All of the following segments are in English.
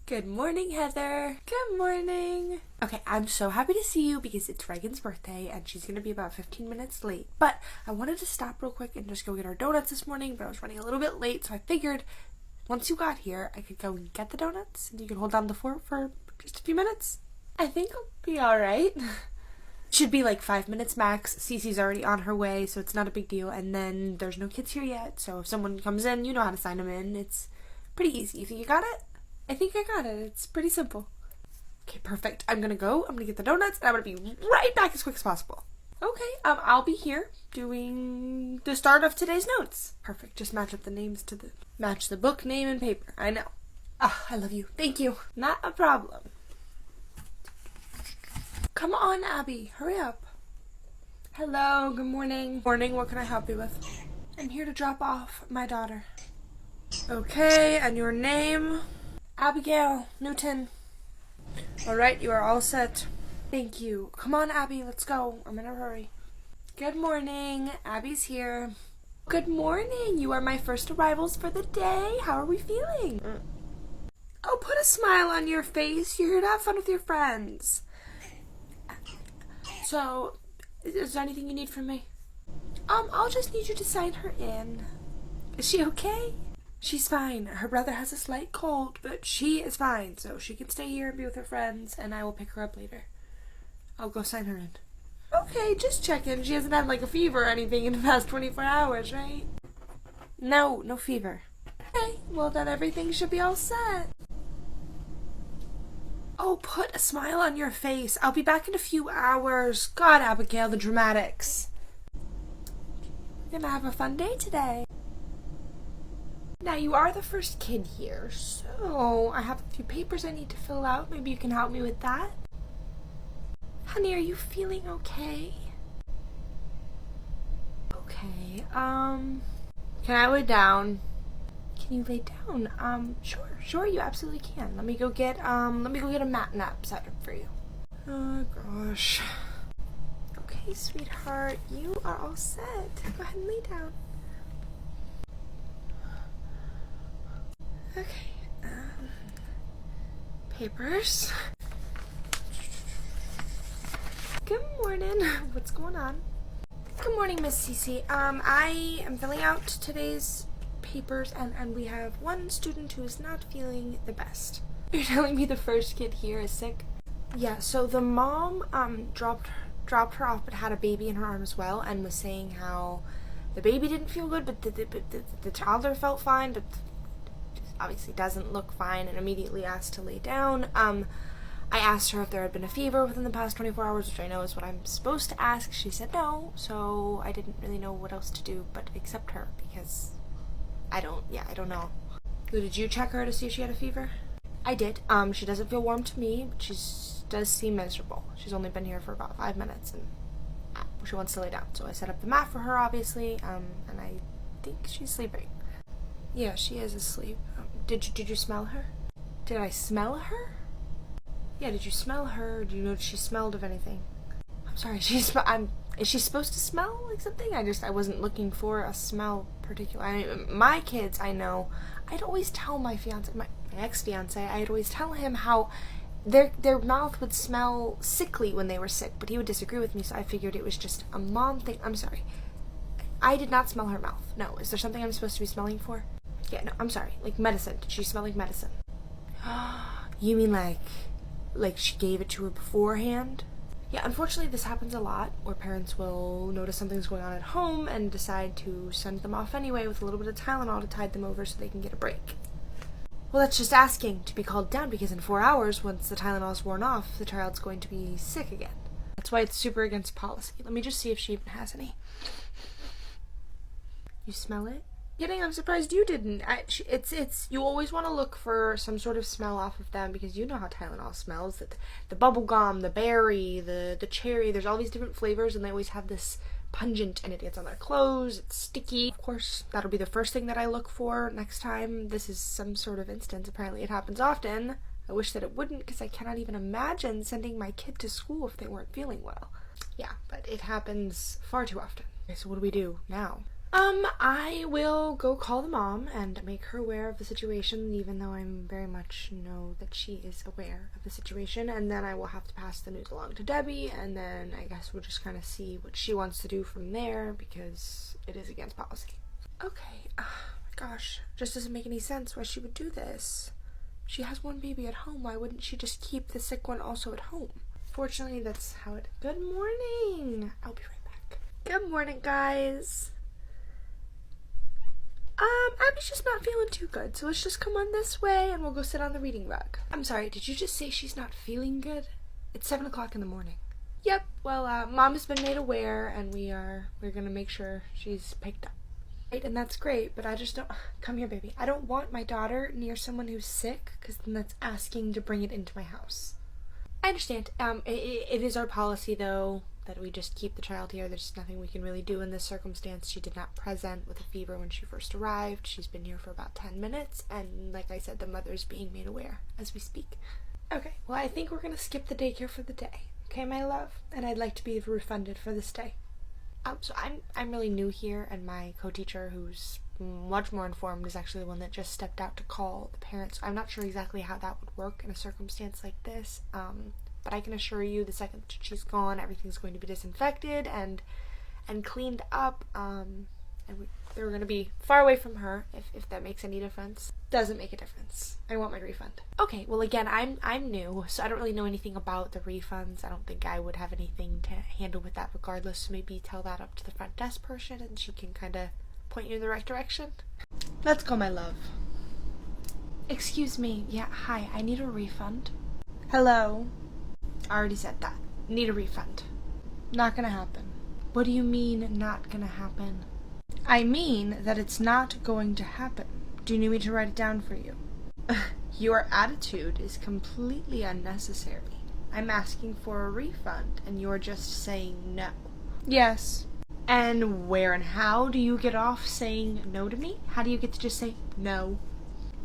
Good morning, Heather. Good morning. Okay, I'm so happy to see you because it's Reagan's birthday and she's going to be about 15 minutes late. But I wanted to stop real quick and just go get our donuts this morning, but I was running a little bit late, so I figured once you got here, I could go and get the donuts and you can hold down the fort for just a few minutes. I think I'll be alright. Should be like 5 minutes max. Cece's already on her way, so it's not a big deal. And then there's no kids here yet, so if someone comes in, you know how to sign them in. It's pretty easy. You think you got it? I think I got it. It's pretty simple. Okay, perfect. I'm gonna go. I'm gonna get the donuts, and I'm gonna be right back as quick as possible. Okay, I'll be here doing the start of today's notes. Perfect. Just match up the names to match the book name and paper. I know. Ah, I love you. Thank you. Not a problem. Come on, Abby. Hurry up. Hello. Good morning. Morning. What can I help you with? I'm here to drop off my daughter. Okay, and your name? Abigail Newton. Alright, you are all set. Thank you. Come on, Abby, let's go. I'm in a hurry. Good morning. Abby's here. Good morning. You are my first arrivals for the day. How are we feeling? Oh, put a smile on your face. You're here to have fun with your friends. So, is there anything you need from me? I'll just need you to sign her in. Is she okay? She's fine. Her brother has a slight cold, but she is fine, so she can stay here and be with her friends, and I will pick her up later. I'll go sign her in. Okay, just checking. She hasn't had, like, a fever or anything in the past 24 hours, right? No fever. Okay, well, then everything should be all set. Oh, put a smile on your face. I'll be back in a few hours. God, Abigail, the dramatics. We're gonna have a fun day today. Now, you are the first kid here, so I have a few papers I need to fill out. Maybe you can help me with that. Honey, are you feeling okay? Okay, can I lay down? Can you lay down? Sure, you absolutely can. Let me go get a mat nap set up for you. Oh, gosh. Okay, sweetheart, you are all set. Go ahead and lay down. Okay, papers. Good morning. What's going on? Good morning, Miss Cece. I am filling out today's papers, and we have one student who is not feeling the best. You're telling me the first kid here is sick? Yeah, so the mom, dropped her off but had a baby in her arm as well, and was saying how the baby didn't feel good, but the toddler felt fine, but obviously doesn't look fine, and immediately asked to lay down. I asked her if there had been a fever within the past 24 hours, which I know is what I'm supposed to ask. She said no, so I didn't really know what else to do but accept her, because I don't know. So did you check her to see if she had a fever? I did. She doesn't feel warm to me, but she does seem miserable. She's only been here for about 5 minutes, and she wants to lay down. So I set up the mat for her, obviously, and I think she's sleeping. Yeah, she is asleep. Did you smell her? Did I smell her? Yeah, did you smell her? Do you know if she smelled of anything? I'm sorry, is she supposed to smell like something? I wasn't looking for a smell particular. My kids, I know, I'd always tell my ex-fiance, I'd always tell him how their mouth would smell sickly when they were sick, but he would disagree with me, so I figured it was just a mom thing. I'm sorry. I did not smell her mouth. No, is there something I'm supposed to be smelling for? Yeah, no, I'm sorry. Like medicine. Did she smell like medicine? You mean like she gave it to her beforehand? Yeah, unfortunately this happens a lot, where parents will notice something's going on at home and decide to send them off anyway with a little bit of Tylenol to tide them over so they can get a break. Well, that's just asking to be called down, because in 4 hours, once the Tylenol's worn off, the child's going to be sick again. That's why it's super against policy. Let me just see if she even has any. You smell it? Kidding, I'm surprised you didn't. You always want to look for some sort of smell off of them, because you know how Tylenol smells. The bubble gum, the berry, the cherry, there's all these different flavors, and they always have this pungent, and it gets on their clothes, it's sticky. Of course, that'll be the first thing that I look for next time this is some sort of instance. Apparently it happens often. I wish that it wouldn't, because I cannot even imagine sending my kid to school if they weren't feeling well. Yeah, but it happens far too often. Okay, so what do we do now? I will go call the mom and make her aware of the situation, even though I'm very much know that she is aware of the situation, and then I will have to pass the news along to Debbie, and then I guess we'll just kind of see what she wants to do from there, because it is against policy. Okay, oh my gosh, just doesn't make any sense why she would do this. She has one baby at home, why wouldn't she just keep the sick one also at home? Fortunately, that's how it... Good morning! I'll be right back. Good morning, guys. Abby's just not feeling too good, so let's just come on this way and we'll go sit on the reading rug. I'm sorry, did you just say she's not feeling good? It's 7 o'clock in the morning. Yep, well, Mom has been made aware and we're gonna make sure she's picked up. Right, and that's great, but I just don't... Come here, baby. I don't want my daughter near someone who's sick, because then that's asking to bring it into my house. I understand. It is our policy, though, that we just keep the child here. There's nothing we can really do in this circumstance. She did not present with a fever when she first arrived. She's been here for about 10 minutes, and like I said, the mother's being made aware as we speak. Okay, well, I think we're going to skip the daycare for the day. Okay, my love? And I'd like to be refunded for this day. So I'm really new here, and my co-teacher, who's much more informed, is actually the one that just stepped out to call the parents. I'm not sure exactly how that would work in a circumstance like this, but I can assure you the second that she's gone, everything's going to be disinfected and cleaned up, and they're going to be far away from her, if that makes any difference. Doesn't make a difference. I want my refund. Okay, well, again, I'm new, so I don't really know anything about the refunds. I don't think I would have anything to handle with that regardless, so maybe tell that up to the front desk person and she can kind of point you in the right direction. Let's go, my love. Excuse me. Yeah, hi, I need a refund. Hello. I already said that. Need a refund. Not gonna happen. What do you mean, not gonna happen? I mean that it's not going to happen. Do you need me to write it down for you? Your attitude is completely unnecessary. I'm asking for a refund, and you're just saying no. Yes. And where and how do you get off saying no to me? How do you get to just say no?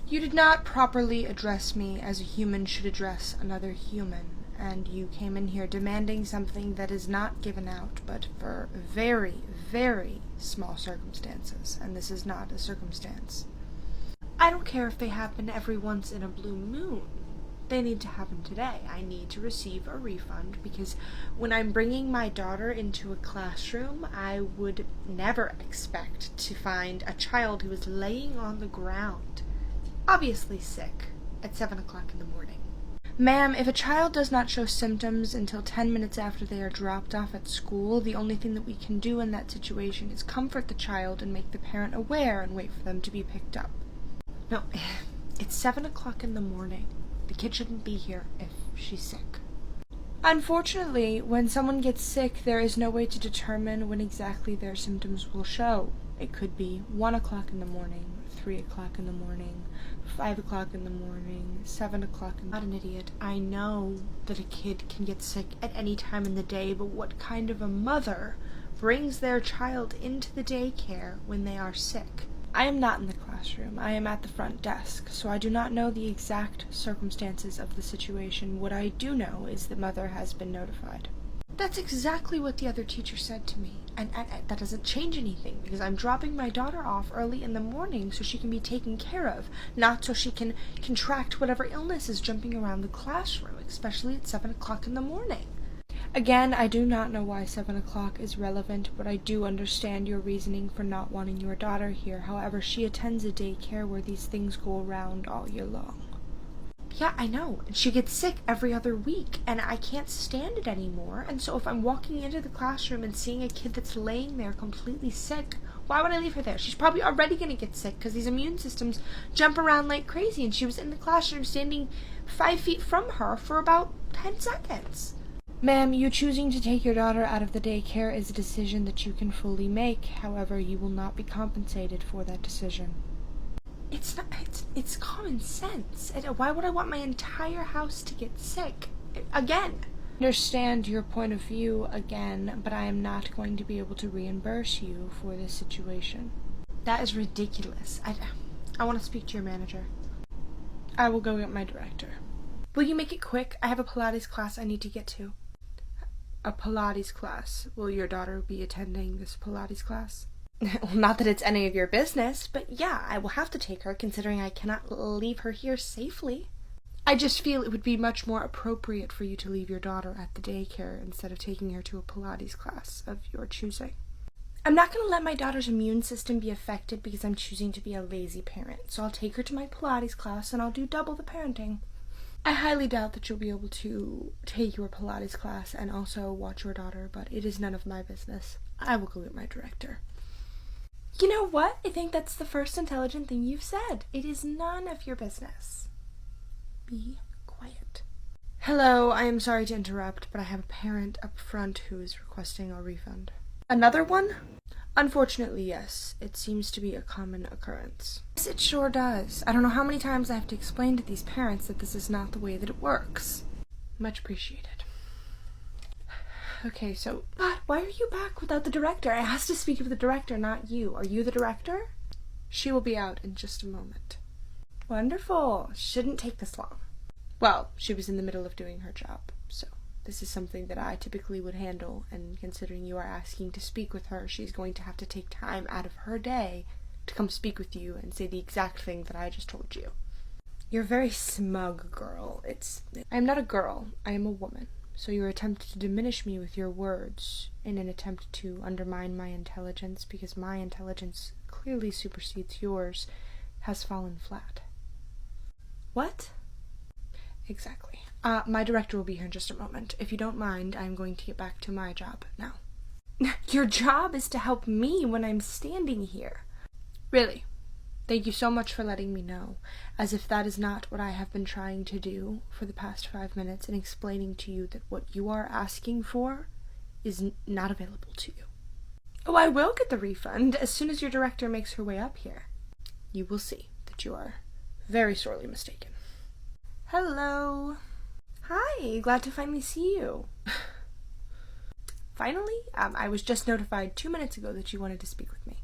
You did not properly address me as a human should address another human, and you came in here demanding something that is not given out, but for very, very small circumstances, and this is not a circumstance. I don't care if they happen every once in a blue moon. They need to happen today. I need to receive a refund because when I'm bringing my daughter into a classroom, I would never expect to find a child who is laying on the ground, obviously sick, at 7 o'clock in the morning. Ma'am, if a child does not show symptoms until 10 minutes after they are dropped off at school, the only thing that we can do in that situation is comfort the child and make the parent aware and wait for them to be picked up. No, it's 7 o'clock in the morning. The kid shouldn't be here if she's sick. Unfortunately, when someone gets sick, there is no way to determine when exactly their symptoms will show. It could be 1 o'clock in the morning, 3 o'clock in the morning, 5 o'clock in the morning, 7 o'clock in the morning. I'm not an idiot. I know that a kid can get sick at any time in the day, but what kind of a mother brings their child into the daycare when they are sick? I am not in the classroom. I am at the front desk, so I do not know the exact circumstances of the situation. What I do know is the mother has been notified. That's exactly what the other teacher said to me, and that doesn't change anything, because I'm dropping my daughter off early in the morning so she can be taken care of, not so she can contract whatever illness is jumping around the classroom, especially at 7 o'clock in the morning. Again, I do not know why 7 o'clock is relevant, but I do understand your reasoning for not wanting your daughter here. However, she attends a daycare where these things go around all year long. Yeah, I know. And she gets sick every other week, and I can't stand it anymore. And so if I'm walking into the classroom and seeing a kid that's laying there completely sick, why would I leave her there? She's probably already going to get sick because these immune systems jump around like crazy, and she was in the classroom standing 5 feet from her for about 10 seconds. Ma'am, you choosing to take your daughter out of the daycare is a decision that you can fully make. However, you will not be compensated for that decision. It's common sense. Why would I want my entire house to get sick? Again. I understand your point of view again, but I am not going to be able to reimburse you for this situation. That is ridiculous. I want to speak to your manager. I will go get my director. Will you make it quick? I have a Pilates class I need to get to. A Pilates class. Will your daughter be attending this Pilates class? Well, not that it's any of your business, but yeah, I will have to take her considering I cannot leave her here safely. I just feel it would be much more appropriate for you to leave your daughter at the daycare instead of taking her to a Pilates class of your choosing. I'm not going to let my daughter's immune system be affected because I'm choosing to be a lazy parent, so I'll take her to my Pilates class and I'll do double the parenting. I highly doubt that you'll be able to take your Pilates class and also watch your daughter, but it is none of my business. I will go get my director. You know what? I think that's the first intelligent thing you've said. It is none of your business. Be quiet. Hello, I am sorry to interrupt, but I have a parent up front who is requesting a refund. Another one? Unfortunately, yes. It seems to be a common occurrence. Yes, it sure does. I don't know how many times I have to explain to these parents that this is not the way that it works. Much appreciated. Okay, so, but why are you back without the director? I asked to speak with the director, not you. Are you the director? She will be out in just a moment. Wonderful. Shouldn't take this long. Well, she was in the middle of doing her job, so this is something that I typically would handle, and considering you are asking to speak with her, she's going to have to take time out of her day to come speak with you and say the exact thing that I just told you. You're a very smug girl. I'm not a girl. I am a woman. So your attempt to diminish me with your words in an attempt to undermine my intelligence, because my intelligence clearly supersedes yours, has fallen flat. What? Exactly. My director will be here in just a moment. If you don't mind, I'm going to get back to my job now. Your job is to help me when I'm standing here. Really? Thank you so much for letting me know, as if that is not what I have been trying to do for the past 5 minutes and explaining to you that what you are asking for is not available to you. Oh, I will get the refund as soon as your director makes her way up here. You will see that you are very sorely mistaken. Hello. Hi, glad to finally see you. Finally? I was just notified 2 minutes ago that you wanted to speak with me.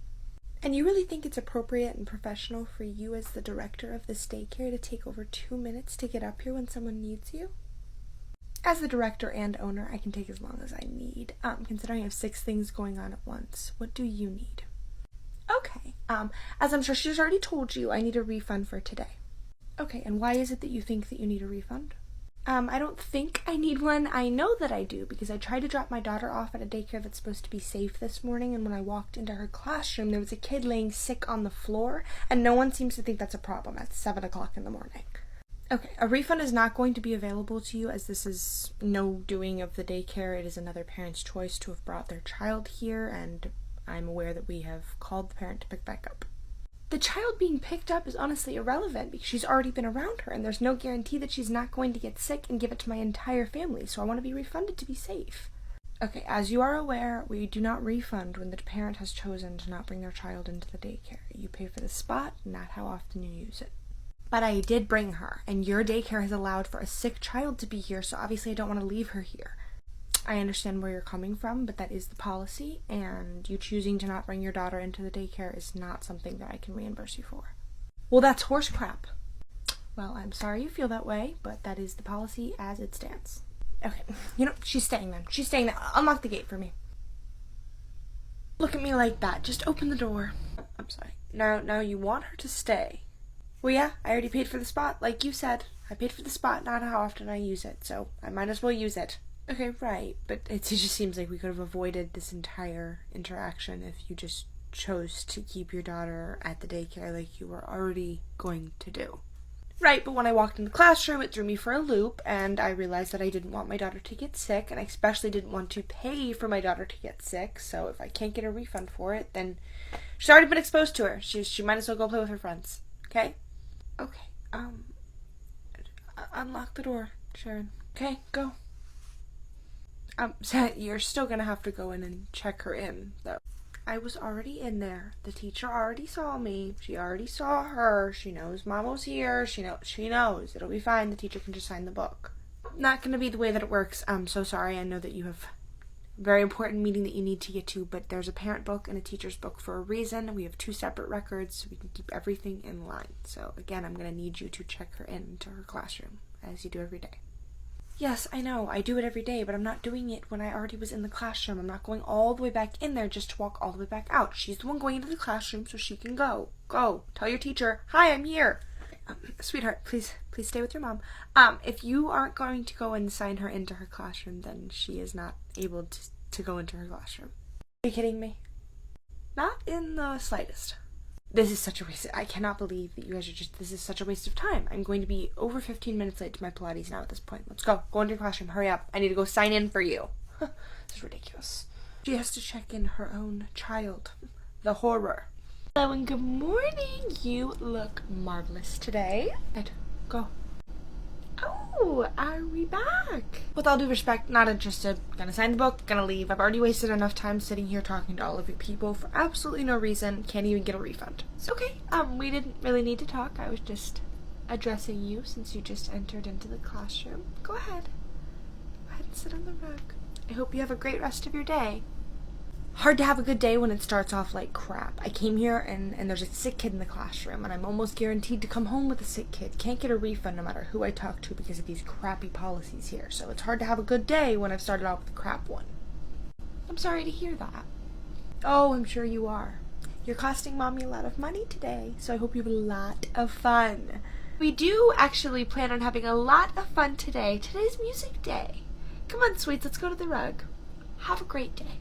And you really think it's appropriate and professional for you as the director of this daycare to take over 2 minutes to get up here when someone needs you? As the director and owner, I can take as long as I need. Considering I have 6 things going on at once, what do you need? Okay, as I'm sure she's already told you, I need a refund for today. Okay, and why is it that you think that you need a refund? I don't think I need one. I know that I do, because I tried to drop my daughter off at a daycare that's supposed to be safe this morning, and when I walked into her classroom, there was a kid laying sick on the floor, and no one seems to think that's a problem at 7 o'clock in the morning. Okay, a refund is not going to be available to you, as this is no doing of the daycare. It is another parent's choice to have brought their child here, and I'm aware that we have called the parent to pick back up. The child being picked up is honestly irrelevant because she's already been around her, and there's no guarantee that she's not going to get sick and give it to my entire family, so I want to be refunded to be safe. Okay, as you are aware, we do not refund when the parent has chosen to not bring their child into the daycare. You pay for the spot, not how often you use it. But I did bring her, and your daycare has allowed for a sick child to be here, so obviously I don't want to leave her here. I understand where you're coming from, but that is the policy, and you choosing to not bring your daughter into the daycare is not something that I can reimburse you for. Well, that's horse crap. Well, I'm sorry you feel that way, but that is the policy as it stands. Okay, she's staying then. She's staying there. Unlock the gate for me. Look at me like that. Just open the door. I'm sorry. Now you want her to stay. Well, yeah, I already paid for the spot, like you said. I paid for the spot, not how often I use it, so I might as well use it. Okay, right, but it just seems like we could have avoided this entire interaction if you just chose to keep your daughter at the daycare like you were already going to do. Right, but when I walked in the classroom, it threw me for a loop, and I realized that I didn't want my daughter to get sick, and I especially didn't want to pay for my daughter to get sick, so if I can't get a refund for it, then she's already been exposed to her. She might as well go play with her friends, okay? Okay, unlock the door, Sharon. Okay, go. You're still gonna have to go in and check her in, though. I was already in there. The teacher already saw me. She already saw her. She knows Mom was here. She knows. It'll be fine. The teacher can just sign the book. Not gonna be the way that it works. I'm so sorry. I know that you have a very important meeting that you need to get to, but there's a parent book and a teacher's book for a reason. We have 2 separate records, so we can keep everything in line. So, again, I'm gonna need you to check her into her classroom, as you do every day. Yes, I know. I do it every day, but I'm not doing it when I already was in the classroom. I'm not going all the way back in there just to walk all the way back out. She's the one going into the classroom, so she can go. Go. Tell your teacher, hi, I'm here. Sweetheart, please stay with your mom. If you aren't going to go and sign her into her classroom, then she is not able to go into her classroom. Are you kidding me? Not in the slightest. This is such a waste. I cannot believe that you guys are this is such a waste of time. I'm going to be over 15 minutes late to my Pilates now at this point. Let's go. Go into your classroom. Hurry up. I need to go sign in for you. This is ridiculous. She has to check in her own child. The horror. Hello and good morning. You look marvelous today. Ed, go. Oh, are we back? With all due respect, not interested. Gonna sign the book, gonna leave. I've already wasted enough time sitting here talking to all of you people for absolutely no reason. Can't even get a refund. It's okay. We didn't really need to talk. I was just addressing you since you just entered into the classroom. Go ahead. Go ahead and sit on the rug. I hope you have a great rest of your day. Hard to have a good day when it starts off like crap. I came here and there's a sick kid in the classroom and I'm almost guaranteed to come home with a sick kid. Can't get a refund no matter who I talk to because of these crappy policies here. So it's hard to have a good day when I've started off with a crap one. I'm sorry to hear that. Oh, I'm sure you are. You're costing mommy a lot of money today, so I hope you have a lot of fun. We do actually plan on having a lot of fun today. Today's music day. Come on, sweets, let's go to the rug. Have a great day.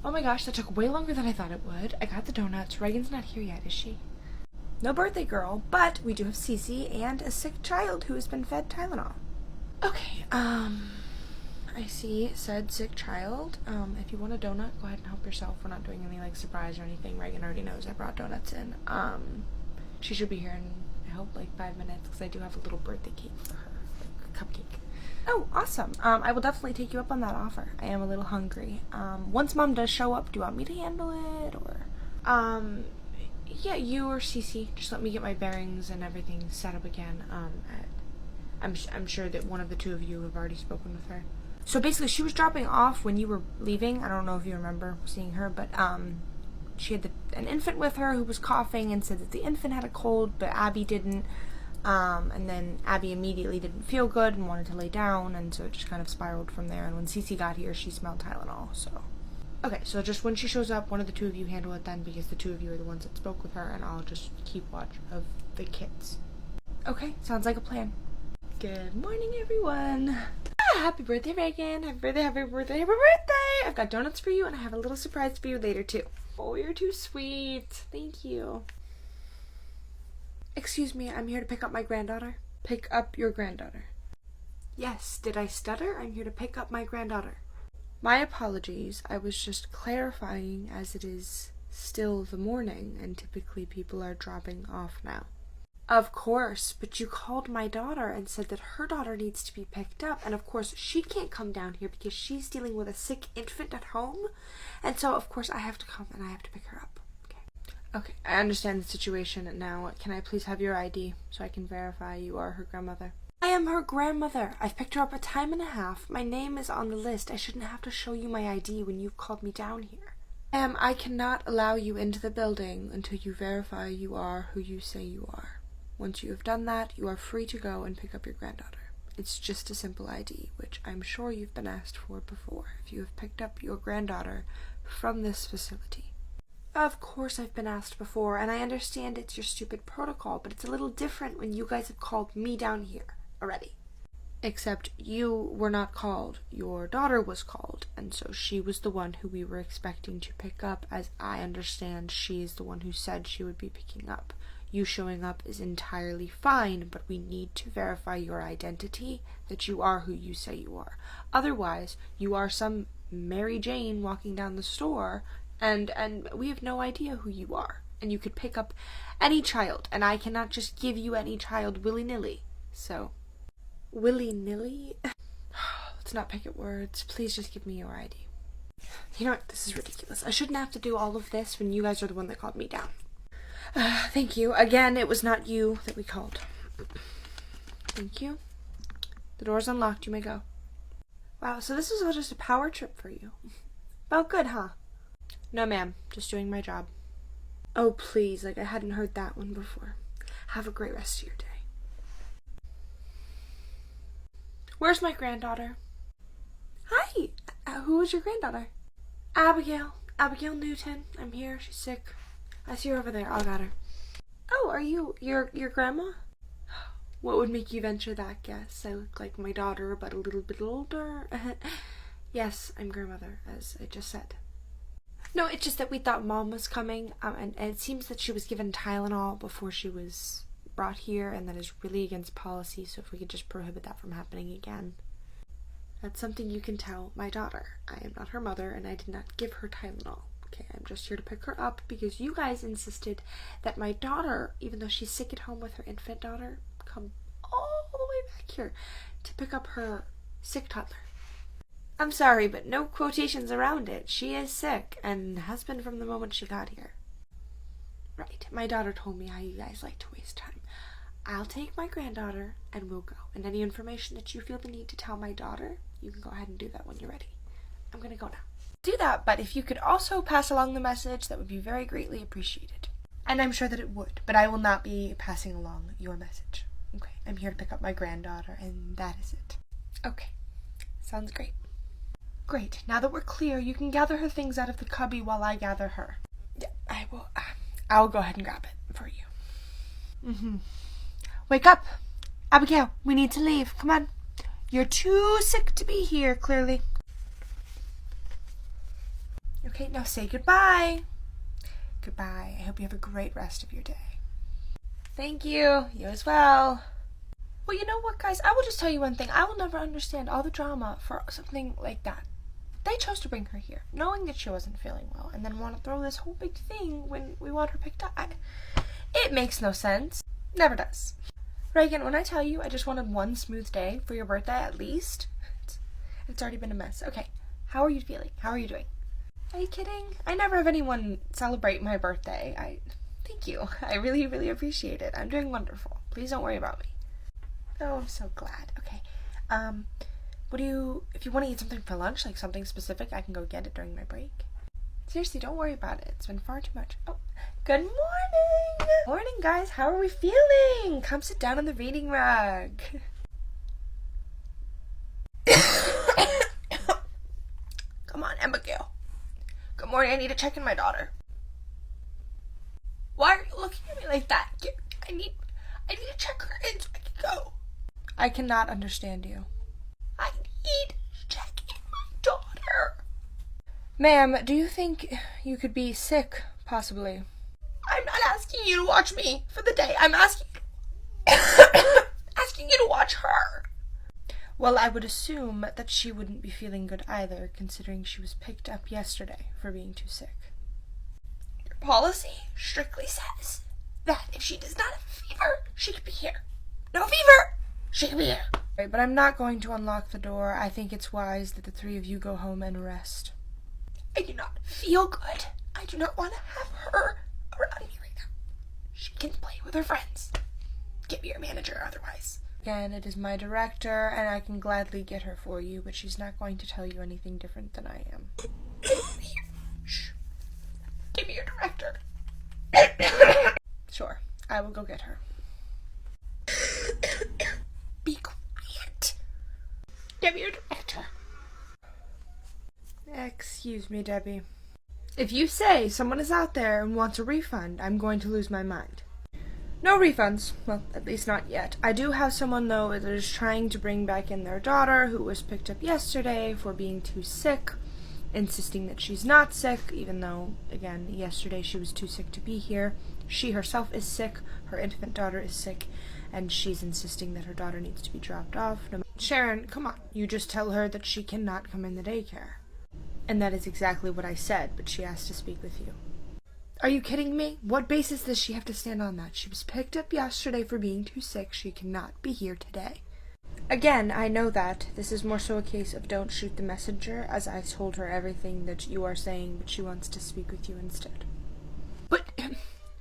Oh my gosh, that took way longer than I thought it would. I got the donuts. Reagan's not here yet, is she? No birthday girl, but we do have Cece and a sick child who has been fed Tylenol. Okay, I see said sick child. If you want a donut, go ahead and help yourself. We're not doing any like surprise or anything. Reagan already knows I brought donuts in. She should be here in, I hope, like 5 minutes because I do have a little birthday cake for her, like a cupcake. Oh, awesome. I will definitely take you up on that offer. I am a little hungry. Once mom does show up, do you want me to handle it, or? Yeah, you or Cece. Just let me get my bearings and everything set up again. I'm sure that one of the two of you have already spoken with her. So basically, she was dropping off when you were leaving. I don't know if you remember seeing her, but, she had an infant with her who was coughing and said that the infant had a cold, but Abby didn't. And then Abby immediately didn't feel good and wanted to lay down, and so it just kind of spiraled from there. And when Cece got here, she smelled Tylenol, so. Okay, so just when she shows up, one of the two of you handle it then, because the two of you are the ones that spoke with her, and I'll just keep watch of the kids. Okay, sounds like a plan. Good morning, everyone. Happy birthday, Reagan. Happy birthday, happy birthday, happy birthday. I've got donuts for you, and I have a little surprise for you later, too. Oh, you're too sweet. Thank you. Excuse me, I'm here to pick up my granddaughter. Pick up your granddaughter. Yes, did I stutter? I'm here to pick up my granddaughter. My apologies, I was just clarifying as it is still the morning and typically people are dropping off now. Of course, but you called my daughter and said that her daughter needs to be picked up, and of course she can't come down here because she's dealing with a sick infant at home, and so of course I have to come and I have to pick her up. Okay, I understand the situation now. Can I please have your ID so I can verify you are her grandmother? I am her grandmother. I've picked her up a time and a half. My name is on the list. I shouldn't have to show you my ID when you've called me down here. I cannot allow you into the building until you verify you are who you say you are. Once you have done that, you are free to go and pick up your granddaughter. It's just a simple ID, which I'm sure you've been asked for before if you have picked up your granddaughter from this facility. Of course I've been asked before, and I understand it's your stupid protocol, but it's a little different when you guys have called me down here already. Except you were not called, your daughter was called, and so she was the one who we were expecting to pick up. As I understand, she is the one who said she would be picking up. You showing up is entirely fine, but we need to verify your identity, that you are who you say you are. Otherwise, you are some Mary Jane walking down the store, and we have no idea who you are. And you could pick up any child, and I cannot just give you any child willy-nilly. So, willy-nilly? Let's not pick at words. Please just give me your ID. You know what? This is ridiculous. I shouldn't have to do all of this when you guys are the one that called me down. Thank you. Again, it was not you that we called. Thank you. The door's unlocked. You may go. Wow, so this was all just a power trip for you. Felt good, huh? No, ma'am. Just doing my job. Oh, please. Like, I hadn't heard that one before. Have a great rest of your day. Where's my granddaughter? Hi. Who is your granddaughter? Abigail. Abigail Newton. I'm here. She's sick. I see her over there. I got her. Oh, are you your grandma? What would make you venture that guess? I look like my daughter, but a little bit older. Yes, I'm grandmother, as I just said. No, it's just that we thought Mom was coming, and it seems that she was given Tylenol before she was brought here, and that is really against policy, so if we could just prohibit that from happening again. That's something you can tell my daughter. I am not her mother, and I did not give her Tylenol. Okay, I'm just here to pick her up because you guys insisted that my daughter, even though she's sick at home with her infant daughter, come all the way back here to pick up her sick toddler. I'm sorry, but no quotations around it. She is sick, and has been from the moment she got here. Right, my daughter told me how you guys like to waste time. I'll take my granddaughter, and we'll go. And any information that you feel the need to tell my daughter, you can go ahead and do that when you're ready. I'm gonna go now. Do that, but if you could also pass along the message, that would be very greatly appreciated. And I'm sure that it would, but I will not be passing along your message. Okay, I'm here to pick up my granddaughter, and that is it. Okay, sounds great. Great, now that we're clear, you can gather her things out of the cubby while I gather her. Yeah, I will. I'll go ahead and grab it for you. Wake up! Abigail, we need to leave. Come on. You're too sick to be here, clearly. Okay, now say goodbye. Goodbye. I hope you have a great rest of your day. Thank you. You as well. Well, you know what, guys? I will just tell you one thing. I will never understand all the drama for something like that. They chose to bring her here, knowing that she wasn't feeling well, and then want to throw this whole big thing when we want her picked up. It makes no sense. Never does. Reagan, when I tell you I just wanted one smooth day for your birthday at least, it's already been a mess. Okay, how are you feeling? How are you doing? Are you kidding? I never have anyone celebrate my birthday. Thank you. I really, really appreciate it. I'm doing wonderful. Please don't worry about me. Oh, I'm so glad. Okay. If you want to eat something for lunch, like something specific, I can go get it during my break. Seriously, don't worry about it. It's been far too much. Oh, good morning! Morning, guys. How are we feeling? Come sit down on the reading rug. Come on, Abigail. Good morning. I need to check in my daughter. Why are you looking at me like that? I need to check her in so I can go. I cannot understand you. I need to check in my daughter. Ma'am, do you think you could be sick, possibly? I'm not asking you to watch me for the day. I'm asking you to watch her. Well, I would assume that she wouldn't be feeling good either, considering she was picked up yesterday for being too sick. Your policy strictly says that if she does not have a fever, she can be here. No fever, she can be here. Right, but I'm not going to unlock the door. I think it's wise that the three of you go home and rest. I do not feel good. I do not want to have her around me right now. She can play with her friends. Get me your manager otherwise. Again, it is my director, and I can gladly get her for you, but she's not going to tell you anything different than I am. Shh. Give me your director. Sure, I will go get her. Be quiet. Give me your director. Excuse me, Debbie. If you say someone is out there and wants a refund, I'm going to lose my mind. No refunds. Well, at least not yet. I do have someone, though, that is trying to bring back in their daughter who was picked up yesterday for being too sick, insisting that she's not sick, even though, again, yesterday she was too sick to be here. She herself is sick, her infant daughter is sick, and she's insisting that her daughter needs to be dropped off. Sharon, come on. You just tell her that she cannot come in the daycare. And that is exactly what I said, but she asked to speak with you. Are you kidding me? What basis does she have to stand on that? She was picked up yesterday for being too sick. She cannot be here today. Again, I know that. This is more so a case of don't shoot the messenger, as I told her everything that you are saying, but she wants to speak with you instead. But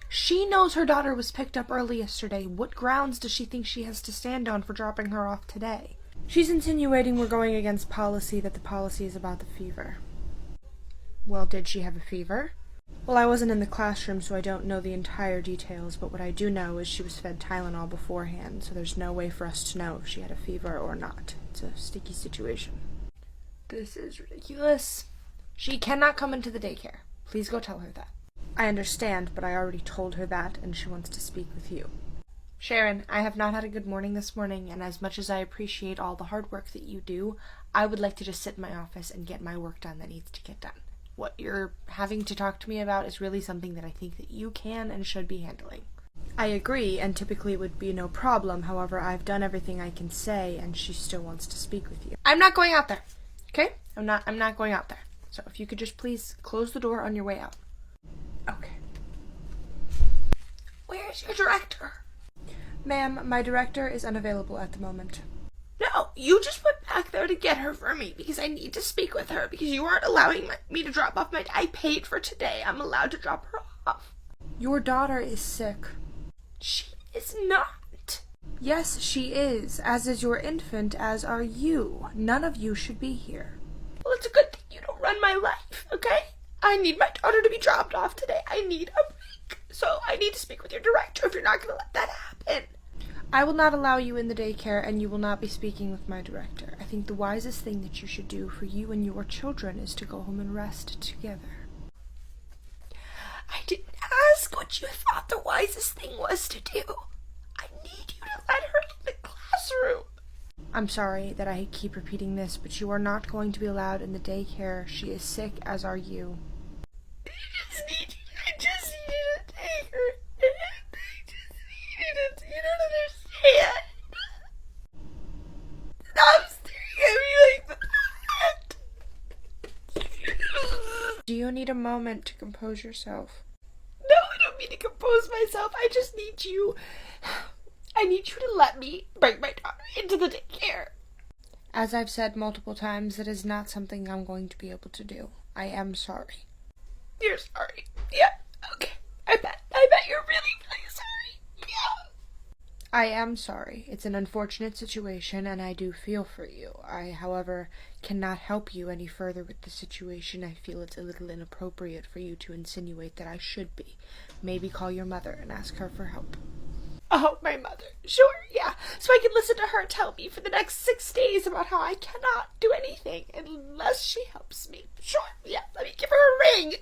she knows her daughter was picked up early yesterday. What grounds does she think she has to stand on for dropping her off today? She's insinuating we're going against policy, that the policy is about the fever. Well, did she have a fever? Well, I wasn't in the classroom, so I don't know the entire details, but what I do know is she was fed Tylenol beforehand, so there's no way for us to know if she had a fever or not. It's a sticky situation. This is ridiculous. She cannot come into the daycare. Please go tell her that. I understand, but I already told her that, and she wants to speak with you. Sharon, I have not had a good morning this morning, and as much as I appreciate all the hard work that you do, I would like to just sit in my office and get my work done that needs to get done. What you're having to talk to me about is really something that I think that you can and should be handling. I agree, and typically it would be no problem. However, I've done everything I can say, and she still wants to speak with you. I'm not going out there, okay? I'm not going out there. So if you could just please close the door on your way out. Okay. Where's your director? Ma'am, my director is unavailable at the moment. No, you just went back there to get her for me because I need to speak with her because you aren't allowing me to drop off I paid for today. I'm allowed to drop her off. Your daughter is sick. She is not. Yes, she is, as is your infant, as are you. None of you should be here. Well, it's a good thing you don't run my life, okay? I need my daughter to be dropped off today. I need a break. So I need to speak with your director if you're not going to let that happen. I will not allow you in the daycare, and you will not be speaking with my director. I think the wisest thing that you should do for you and your children is to go home and rest together. I didn't ask what you thought the wisest thing was to do. I need you to let her in the classroom. I'm sorry that I keep repeating this, but you are not going to be allowed in the daycare. She is sick, as are you. I just need you to take her. You don't understand. Stop staring at me like that. Do you need a moment to compose yourself? No, I don't mean to compose myself. I just need you. I need you to let me bring my daughter into the daycare. As I've said multiple times, that is not something I'm going to be able to do. I am sorry. You're sorry? Yeah, okay. I bet you're really, really sorry. Yeah. I am sorry. It's an unfortunate situation, and I do feel for you. I, however, cannot help you any further with the situation. I feel it's a little inappropriate for you to insinuate that I should be. Maybe call your mother and ask her for help. Oh, my mother. Sure, yeah. So I can listen to her tell me for the next 6 days about how I cannot do anything unless she helps me. Sure, yeah. Let me give her a ring.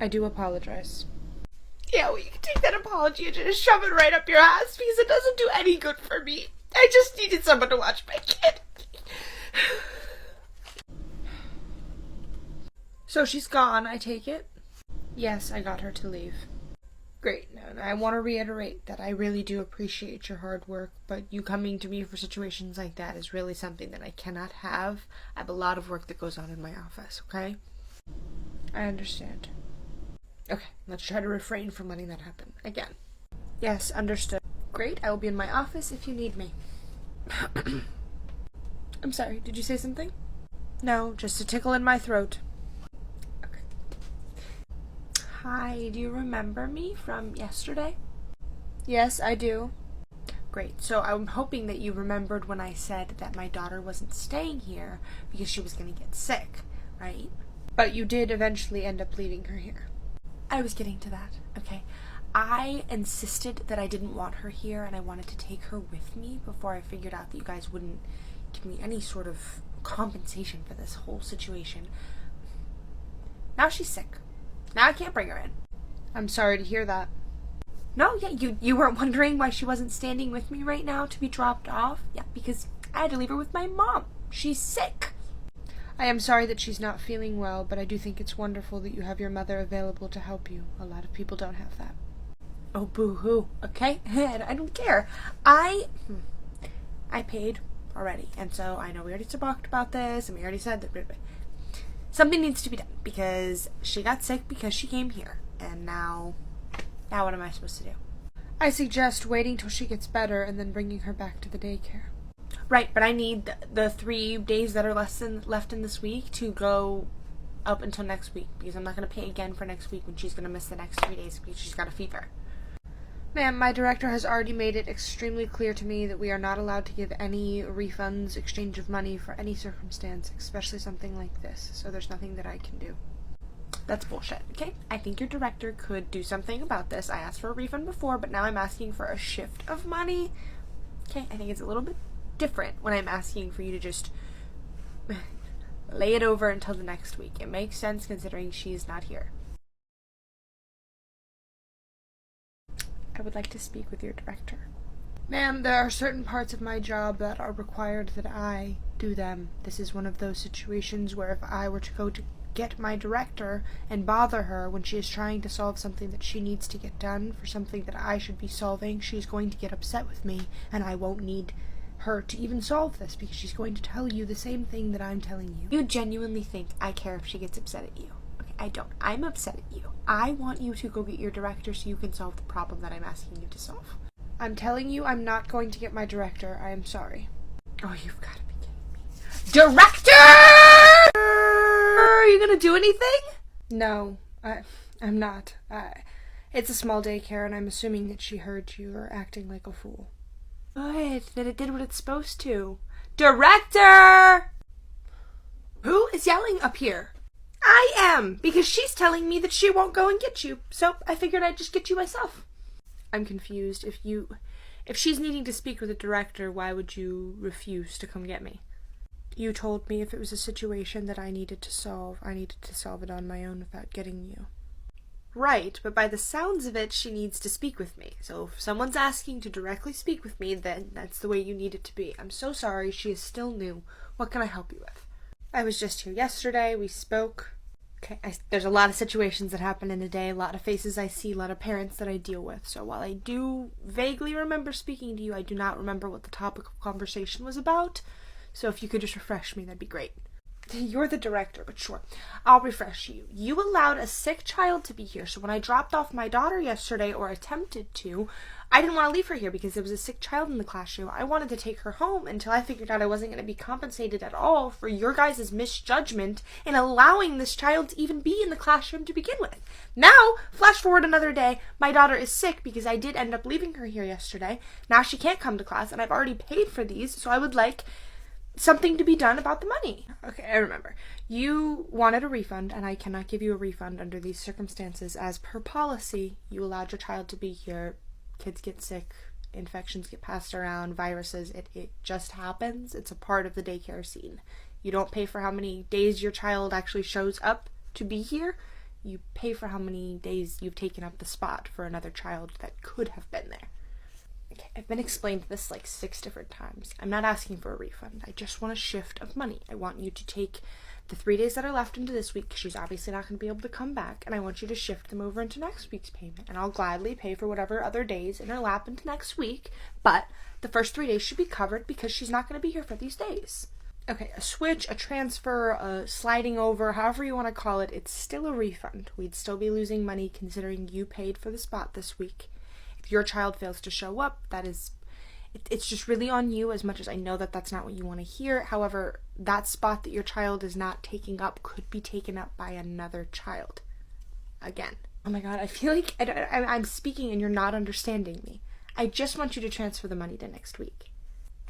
I do apologize. Yeah, well, you can take that apology and just shove it right up your ass because it doesn't do any good for me. I just needed someone to watch my kid. So she's gone, I take it? Yes, I got her to leave. Great. And I want to reiterate that I really do appreciate your hard work, but you coming to me for situations like that is really something that I cannot have. I have a lot of work that goes on in my office, okay? I understand. Okay, let's try to refrain from letting that happen again. Yes, understood. Great, I will be in my office if you need me. I'm sorry, did you say something? No, just a tickle in my throat. Okay. Hi, do you remember me from yesterday? Yes, I do. Great, so I'm hoping that you remembered when I said that my daughter wasn't staying here because she was going to get sick, right? But you did eventually end up leaving her here. I was getting to that, okay? I insisted that I didn't want her here and I wanted to take her with me before I figured out that you guys wouldn't give me any sort of compensation for this whole situation. Now she's sick. Now I can't bring her in. I'm sorry to hear that. No, yeah, you weren't wondering why she wasn't standing with me right now to be dropped off? Yeah, because I had to leave her with my mom. She's sick. I am sorry that she's not feeling well, but I do think it's wonderful that you have your mother available to help you. A lot of people don't have that. Oh, boo-hoo. Okay? I don't care. I paid already, and so I know we already talked about this, and we already said that something needs to be done, because she got sick because she came here, and now what am I supposed to do? I suggest waiting till she gets better and then bringing her back to the daycare. Right, but I need the 3 days that are left in this week to go up until next week, because I'm not going to pay again for next week when she's going to miss the next 3 days because she's got a fever. Ma'am, my director has already made it extremely clear to me that we are not allowed to give any refunds, exchange of money for any circumstance, especially something like this, so there's nothing that I can do. That's bullshit, okay? I think your director could do something about this. I asked for a refund before, but now I'm asking for a shift of money. Okay, I think it's a little bit different when I'm asking for you to just lay it over until the next week. It makes sense considering she's not here. I would like to speak with your director. Ma'am, there are certain parts of my job that are required that I do them. This is one of those situations where if I were to go to get my director and bother her when she is trying to solve something that she needs to get done for something that I should be solving, she's going to get upset with me, and I won't need her to even solve this because she's going to tell you the same thing that I'm telling you. You genuinely think I care if she gets upset at you? Okay, I don't. I'm upset at you. I want you to go get your director so you can solve the problem that I'm asking you to solve. I'm telling you I'm not going to get my director. I am sorry. Oh, you've got to be kidding me. Director! Are you gonna do anything? No, I'm not. It's a small daycare, and I'm assuming that she heard you are acting like a fool. Good, that it did what it's supposed to. Director! Who is yelling up here? I am, because she's telling me that she won't go and get you, so I figured I'd just get you myself. I'm confused. If she's needing to speak with a director, why would you refuse to come get me? You told me if it was a situation that I needed to solve it on my own without getting you. Right, but by the sounds of it, she needs to speak with me. So if someone's asking to directly speak with me, then that's the way you need it to be. I'm so sorry, she is still new. What can I help you with? I was just here yesterday, we spoke. Okay, there's a lot of situations that happen in a day, a lot of faces I see, a lot of parents that I deal with. So while I do vaguely remember speaking to you, I do not remember what the topic of conversation was about. So if you could just refresh me, that'd be great. You're the director, but sure. I'll refresh you. You allowed a sick child to be here, so when I dropped off my daughter yesterday, or attempted to, I didn't want to leave her here because there was a sick child in the classroom. I wanted to take her home until I figured out I wasn't going to be compensated at all for your guys' misjudgment in allowing this child to even be in the classroom to begin with. Now, flash forward another day, my daughter is sick because I did end up leaving her here yesterday. Now she can't come to class, and I've already paid for these, so I would like something to be done about the money. Okay, I remember. You wanted a refund, and I cannot give you a refund under these circumstances. As per policy, you allowed your child to be here. Kids get sick, infections get passed around, viruses, it just happens. It's a part of the daycare scene. You don't pay for how many days your child actually shows up to be here. You pay for how many days you've taken up the spot for another child that could have been there. Okay, I've been explained this like 6 different times. I'm not asking for a refund. I just want a shift of money. I want you to take the 3 days that are left into this week, because she's obviously not going to be able to come back, and I want you to shift them over into next week's payment, and I'll gladly pay for whatever other days interlap into next week, but the first 3 days should be covered because she's not going to be here for these days. Okay, a switch, a transfer, a sliding over, however you want to call it, it's still a refund. We'd still be losing money considering you paid for the spot this week. If your child fails to show up, it's just really on you, as much as I know that that's not what you want to hear. However, that spot that your child is not taking up could be taken up by another child. Again. Oh my god, I feel like I'm speaking and you're not understanding me. I just want you to transfer the money to next week.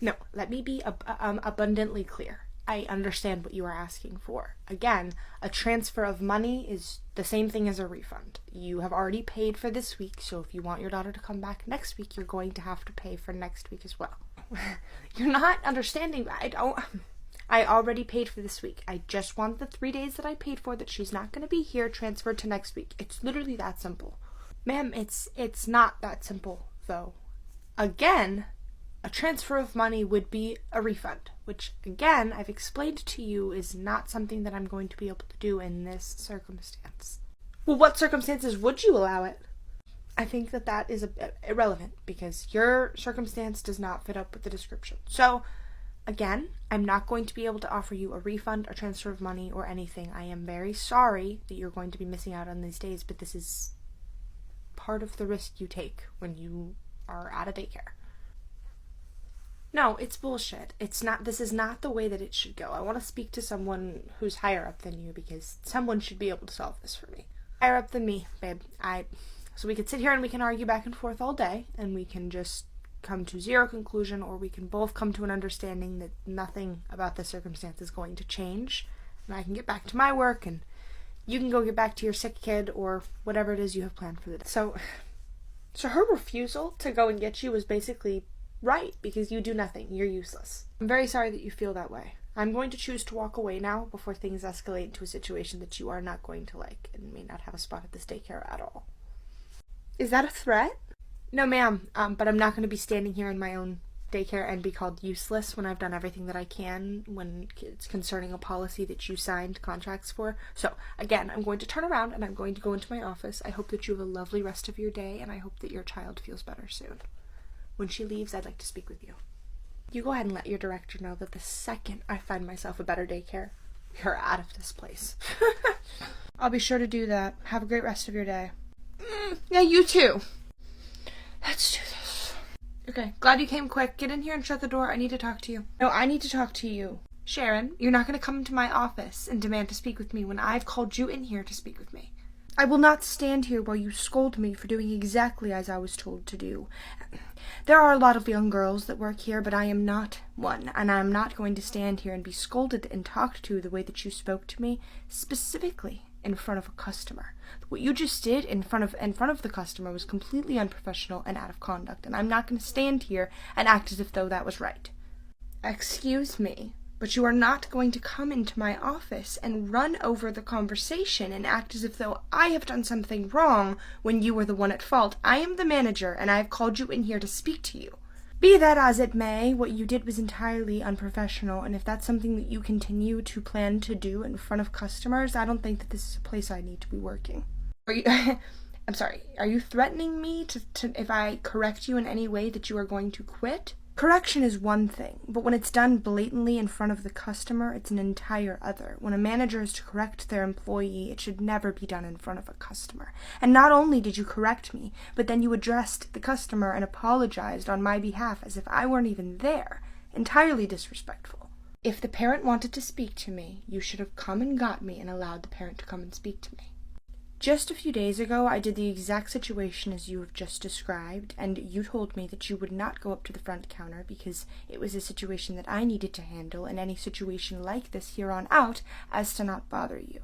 No, let me be abundantly clear. I understand what you are asking for. Again, a transfer of money is the same thing as a refund. You have already paid for this week, so if you want your daughter to come back next week, you're going to have to pay for next week as well. You're not understanding. I already paid for this week. I just want the 3 days that I paid for that she's not going to be here transferred to next week. It's literally that simple. Ma'am, it's not that simple, though. Again, a transfer of money would be a refund, which, again, I've explained to you is not something that I'm going to be able to do in this circumstance. Well, what circumstances would you allow it? I think that is irrelevant because your circumstance does not fit up with the description. So, again, I'm not going to be able to offer you a refund or transfer of money or anything. I am very sorry that you're going to be missing out on these days, but this is part of the risk you take when you are at a daycare. No, it's bullshit. This is not the way that it should go. I want to speak to someone who's higher up than you because someone should be able to solve this for me. Higher up than me, babe. So we could sit here and we can argue back and forth all day and we can just come to zero conclusion, or we can both come to an understanding that nothing about this circumstance is going to change and I can get back to my work and you can go get back to your sick kid or whatever it is you have planned for the day. So her refusal to go and get you was basically Right, because you do nothing. You're useless. I'm very sorry that you feel that way. I'm going to choose to walk away now before things escalate into a situation that you are not going to like and may not have a spot at this daycare at all. Is that a threat? No, ma'am, but I'm not going to be standing here in my own daycare and be called useless when I've done everything that I can when it's concerning a policy that you signed contracts for. So, again, I'm going to turn around and I'm going to go into my office. I hope that you have a lovely rest of your day, and I hope that your child feels better soon. When she leaves, I'd like to speak with you. You go ahead and let your director know that the second I find myself a better daycare, you're out of this place. I'll be sure to do that. Have a great rest of your day. Yeah, you too. Let's do this. Okay, glad you came quick. Get in here and shut the door. I need to talk to you. No, I need to talk to you. Sharon, you're not going to come into my office and demand to speak with me when I've called you in here to speak with me. I will not stand here while you scold me for doing exactly as I was told to do. There are a lot of young girls that work here, but I am not one, and I am not going to stand here and be scolded and talked to the way that you spoke to me, specifically in front of a customer. What you just did in front of the customer was completely unprofessional and out of conduct, and I'm not going to stand here and act as if though that was right. Excuse me, but you are not going to come into my office and run over the conversation and act as if though I have done something wrong when you were the one at fault. I am the manager, and I have called you in here to speak to you. Be that as it may, what you did was entirely unprofessional, and if that's something that you continue to plan to do in front of customers, I don't think that this is a place I need to be working. Are you I'm sorry, are you threatening me to if I correct you in any way that you are going to quit? Correction is one thing, but when it's done blatantly in front of the customer, it's an entire other. When a manager is to correct their employee, it should never be done in front of a customer. And not only did you correct me, but then you addressed the customer and apologized on my behalf as if I weren't even there. Entirely disrespectful. If the parent wanted to speak to me, you should have come and got me and allowed the parent to come and speak to me. Just a few days ago, I did the exact situation as you have just described, and you told me that you would not go up to the front counter because it was a situation that I needed to handle, and any situation like this here on out as to not bother you.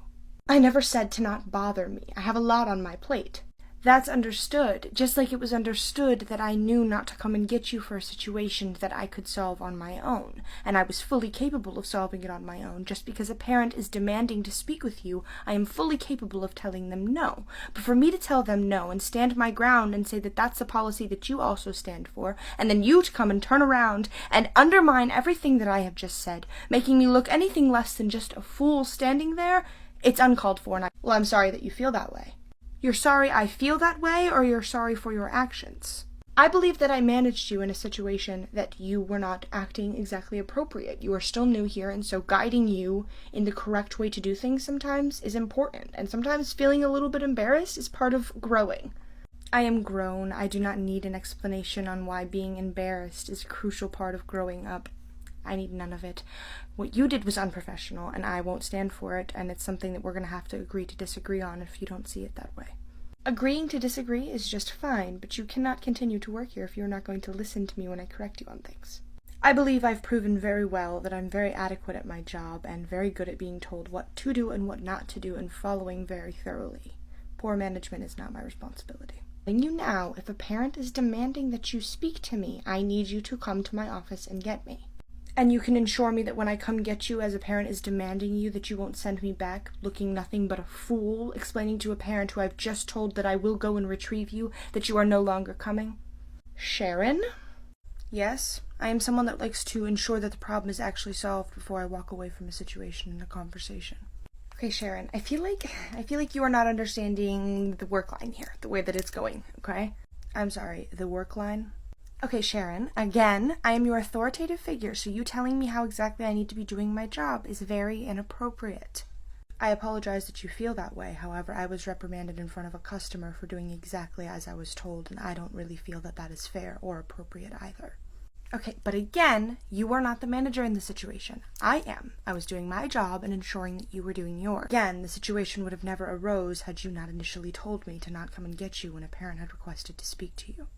I never said to not bother me. I have a lot on my plate. That's understood, just like it was understood that I knew not to come and get you for a situation that I could solve on my own, and I was fully capable of solving it on my own. Just because a parent is demanding to speak with you, I am fully capable of telling them no. But for me to tell them no and stand my ground and say that that's the policy that you also stand for, and then you to come and turn around and undermine everything that I have just said, making me look anything less than just a fool standing there, it's uncalled for, and I'm sorry that you feel that way. You're sorry I feel that way, or you're sorry for your actions? I believe that I managed you in a situation that you were not acting exactly appropriate. You are still new here, and so guiding you in the correct way to do things sometimes is important, and sometimes feeling a little bit embarrassed is part of growing. I am grown. I do not need an explanation on why being embarrassed is a crucial part of growing up. I need none of it. What you did was unprofessional, and I won't stand for it, and it's something that we're going to have to agree to disagree on if you don't see it that way. Agreeing to disagree is just fine, but you cannot continue to work here if you're not going to listen to me when I correct you on things. I believe I've proven very well that I'm very adequate at my job and very good at being told what to do and what not to do and following very thoroughly. Poor management is not my responsibility. You now, if a parent is demanding that you speak to me, I need you to come to my office and get me. And you can ensure me that when I come get you as a parent is demanding you, that you won't send me back looking nothing but a fool, explaining to a parent who I've just told that I will go and retrieve you, that you are no longer coming. Sharon? Yes, I am someone that likes to ensure that the problem is actually solved before I walk away from a situation and a conversation. Okay, Sharon, I feel like you are not understanding the work line here, the way that it's going, okay? I'm sorry, the work line? Okay, Sharon, again, I am your authoritative figure, so you telling me how exactly I need to be doing my job is very inappropriate. I apologize that you feel that way. However, I was reprimanded in front of a customer for doing exactly as I was told, and I don't really feel that that is fair or appropriate either. Okay, but again, you are not the manager in the situation. I am. I was doing my job and ensuring that you were doing yours. Again, the situation would have never arose had you not initially told me to not come and get you when a parent had requested to speak to you.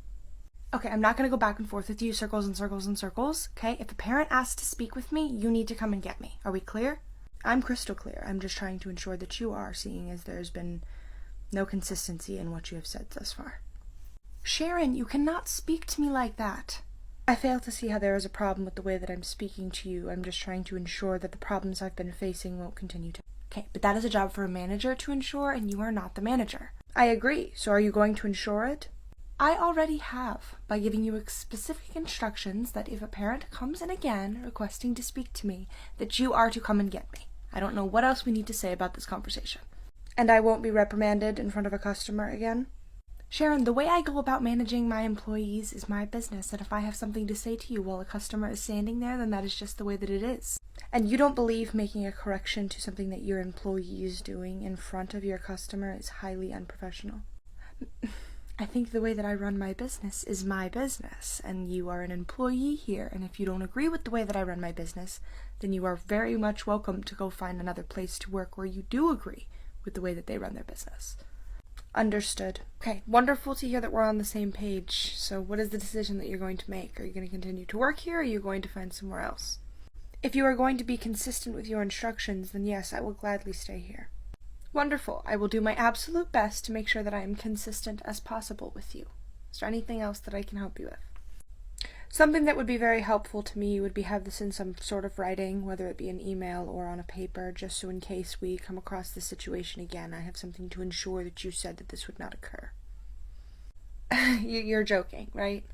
Okay, I'm not going to go back and forth with you, circles and circles and circles, okay? If a parent asks to speak with me, you need to come and get me. Are we clear? I'm crystal clear. I'm just trying to ensure that you are, seeing as there's been no consistency in what you have said thus far. Sharon, you cannot speak to me like that. I fail to see how there is a problem with the way that I'm speaking to you. I'm just trying to ensure that the problems I've been facing won't continue to. Okay, but that is a job for a manager to ensure, and you are not the manager. I agree. So are you going to ensure it? I already have, by giving you specific instructions that if a parent comes in again requesting to speak to me, that you are to come and get me. I don't know what else we need to say about this conversation. And I won't be reprimanded in front of a customer again? Sharon, the way I go about managing my employees is my business, and if I have something to say to you while a customer is standing there, then that is just the way that it is. And you don't believe making a correction to something that your employee is doing in front of your customer is highly unprofessional. I think the way that I run my business is my business, and you are an employee here, and if you don't agree with the way that I run my business, then you are very much welcome to go find another place to work where you do agree with the way that they run their business. Understood. Okay, wonderful to hear that we're on the same page. So what is the decision that you're going to make? Are you going to continue to work here, or are you going to find somewhere else? If you are going to be consistent with your instructions, then yes, I will gladly stay here. Wonderful. I will do my absolute best to make sure that I am consistent as possible with you. Is there anything else that I can help you with? Something that would be very helpful to me would be have this in some sort of writing, whether it be an email or on a paper, just so in case we come across this situation again, I have something to ensure that you said that this would not occur. You're joking, right?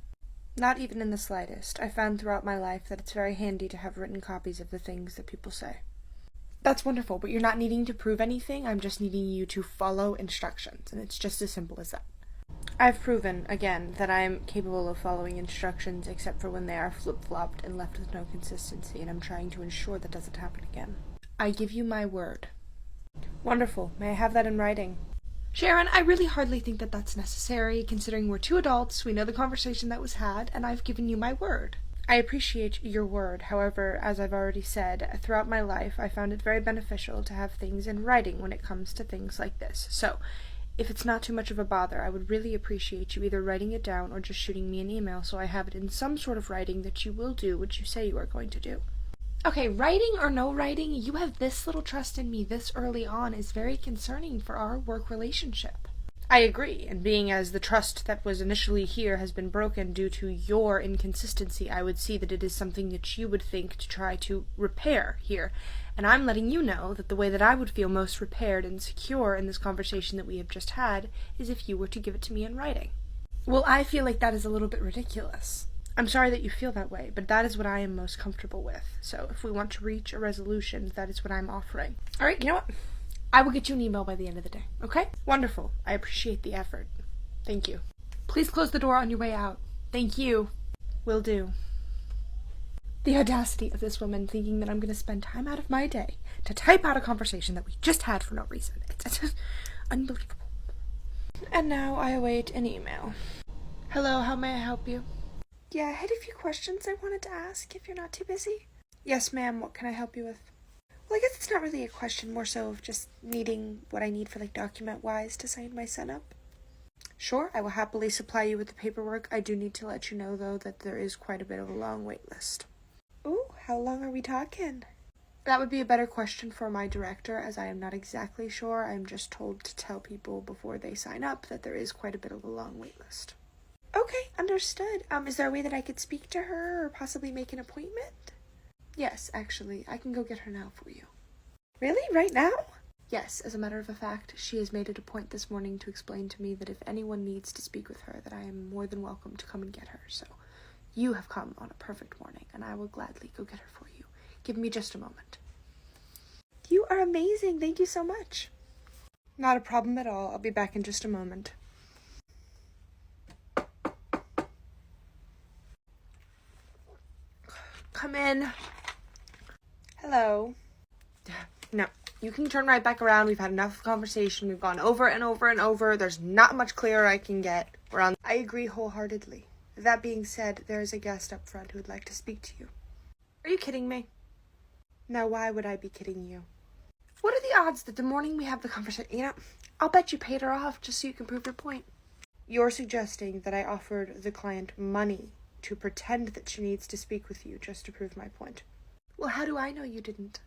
Not even in the slightest. I found throughout my life that it's very handy to have written copies of the things that people say. That's wonderful, but you're not needing to prove anything. I'm just needing you to follow instructions, and it's just as simple as that. I've proven, again, that I am capable of following instructions except for when they are flip-flopped and left with no consistency, and I'm trying to ensure that doesn't happen again. I give you my word. Wonderful. May I have that in writing? Sharon, I really hardly think that that's necessary, considering we're two adults, we know the conversation that was had, and I've given you my word. I appreciate your word. However, as I've already said, throughout my life, I found it very beneficial to have things in writing when it comes to things like this. So, if it's not too much of a bother, I would really appreciate you either writing it down or just shooting me an email so I have it in some sort of writing that you will do what you say you are going to do. Okay, writing or no writing, you have this little trust in me this early on is very concerning for our work relationship. I agree, and being as the trust that was initially here has been broken due to your inconsistency, I would see that it is something that you would think to try to repair here. And I'm letting you know that the way that I would feel most repaired and secure in this conversation that we have just had is if you were to give it to me in writing. Well, I feel like that is a little bit ridiculous. I'm sorry that you feel that way, but that is what I am most comfortable with. So if we want to reach a resolution, that is what I'm offering. All right, you know what? I will get you an email by the end of the day, okay? Wonderful. I appreciate the effort. Thank you. Please close the door on your way out. Thank you. Will do. The audacity of this woman thinking that I'm going to spend time out of my day to type out a conversation that we just had for no reason. It's just unbelievable. And now I await an email. Hello, how may I help you? Yeah, I had a few questions I wanted to ask, if you're not too busy. Yes, ma'am. What can I help you with? Well, I guess it's not really a question, more so of just needing what I need for, document-wise to sign my son up. Sure, I will happily supply you with the paperwork. I do need to let you know, though, that there is quite a bit of a long wait list. Ooh, how long are we talking? That would be a better question for my director, as I am not exactly sure. I'm just told to tell people before they sign up that there is quite a bit of a long wait list. Okay, understood. Is there a way that I could speak to her or possibly make an appointment? Yes, actually, I can go get her now for you. Really? Right now? Yes, as a matter of fact, she has made it a point this morning to explain to me that if anyone needs to speak with her, that I am more than welcome to come and get her, so you have come on a perfect morning, and I will gladly go get her for you. Give me just a moment. You are amazing. Thank you so much. Not a problem at all. I'll be back in just a moment. Come in. Hello. No, you can turn right back around. We've had enough conversation. We've gone over and over and over. There's not much clearer I can get. I agree wholeheartedly. That being said, there is a guest up front who would like to speak to you. Are you kidding me? Now, why would I be kidding you? What are the odds that the morning we have the conversation, I'll bet you paid her off just so you can prove your point. You're suggesting that I offered the client money to pretend that she needs to speak with you just to prove my point. Well, how do I know you didn't?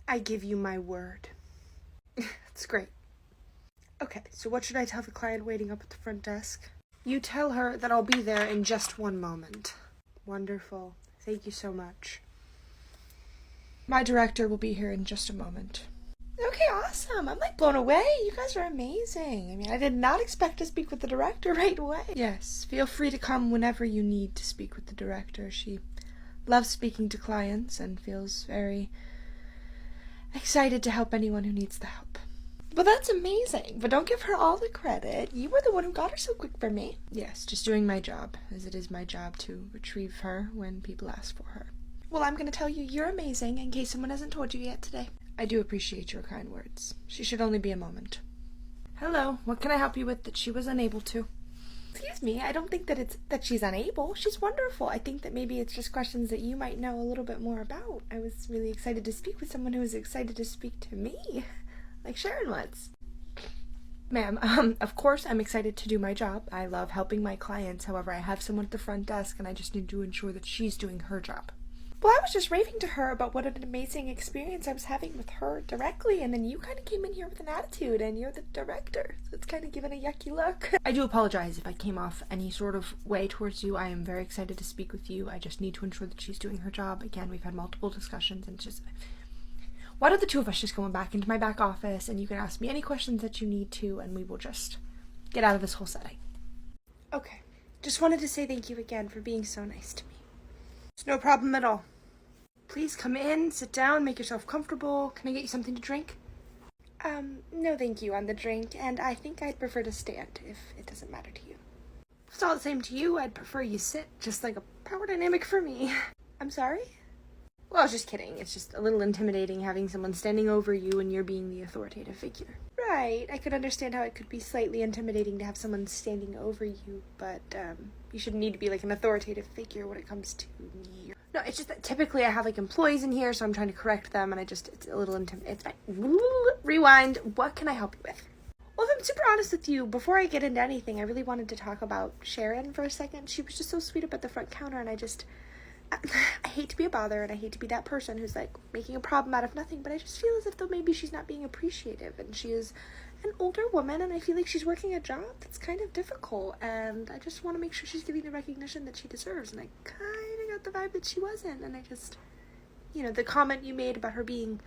I give you my word. That's great. Okay, so what should I tell the client waiting up at the front desk? You tell her that I'll be there in just one moment. Wonderful. Thank you so much. My director will be here in just a moment. Okay, awesome. I'm like blown away. You guys are amazing. I mean, I did not expect to speak with the director right away. Yes, feel free to come whenever you need to speak with the director. She loves speaking to clients and feels very excited to help anyone who needs the help. Well, that's amazing, but don't give her all the credit. You were the one who got her so quick for me. Yes, just doing my job, as it is my job to retrieve her when people ask for her. Well, I'm going to tell you you're amazing in case someone hasn't told you yet today. I do appreciate your kind words. She should only be a moment. Hello, what can I help you with that she was unable to? Excuse me, I don't think that it's that she's unable. She's wonderful. I think that maybe it's just questions that you might know a little bit more about. I was really excited to speak with someone who was excited to speak to me, like Sharon was. Ma'am, of course I'm excited to do my job. I love helping my clients. However, I have someone at the front desk and I just need to ensure that she's doing her job. Well, I was just raving to her about what an amazing experience I was having with her directly, and then you kind of came in here with an attitude, and you're the director, so it's kind of given a yucky look. I do apologize if I came off any sort of way towards you. I am very excited to speak with you. I just need to ensure that she's doing her job. Again, we've had multiple discussions, and it's just... Why don't the two of us just go back into my back office, and you can ask me any questions that you need to, and we will just get out of this whole setting. Okay. Just wanted to say thank you again for being so nice to me. It's no problem at all. Please come in, sit down, make yourself comfortable. Can I get you something to drink? No thank you on the drink, and I think I'd prefer to stand, if it doesn't matter to you. If it's all the same to you, I'd prefer you sit, just like a power dynamic for me. I'm sorry? Well, I was just kidding. It's just a little intimidating having someone standing over you and you're being the authoritative figure. Right, I could understand how it could be slightly intimidating to have someone standing over you, but, you shouldn't need to be like an authoritative figure when it comes to me. No, it's just that typically I have like employees in here, so I'm trying to correct them, and it's a little it's fine. Rewind. What can I help you with? Well, if I'm super honest with you, before I get into anything, I really wanted to talk about Sharon for a second. She was just so sweet up at the front counter, and I hate to be a bother, and I hate to be that person who's like making a problem out of nothing, but I just feel as if though maybe she's not being appreciative, and she is an older woman, and I feel like she's working a job that's kind of difficult, and I just want to make sure she's getting the recognition that she deserves, and I kind of got the vibe that she wasn't, and I just, the comment you made about her being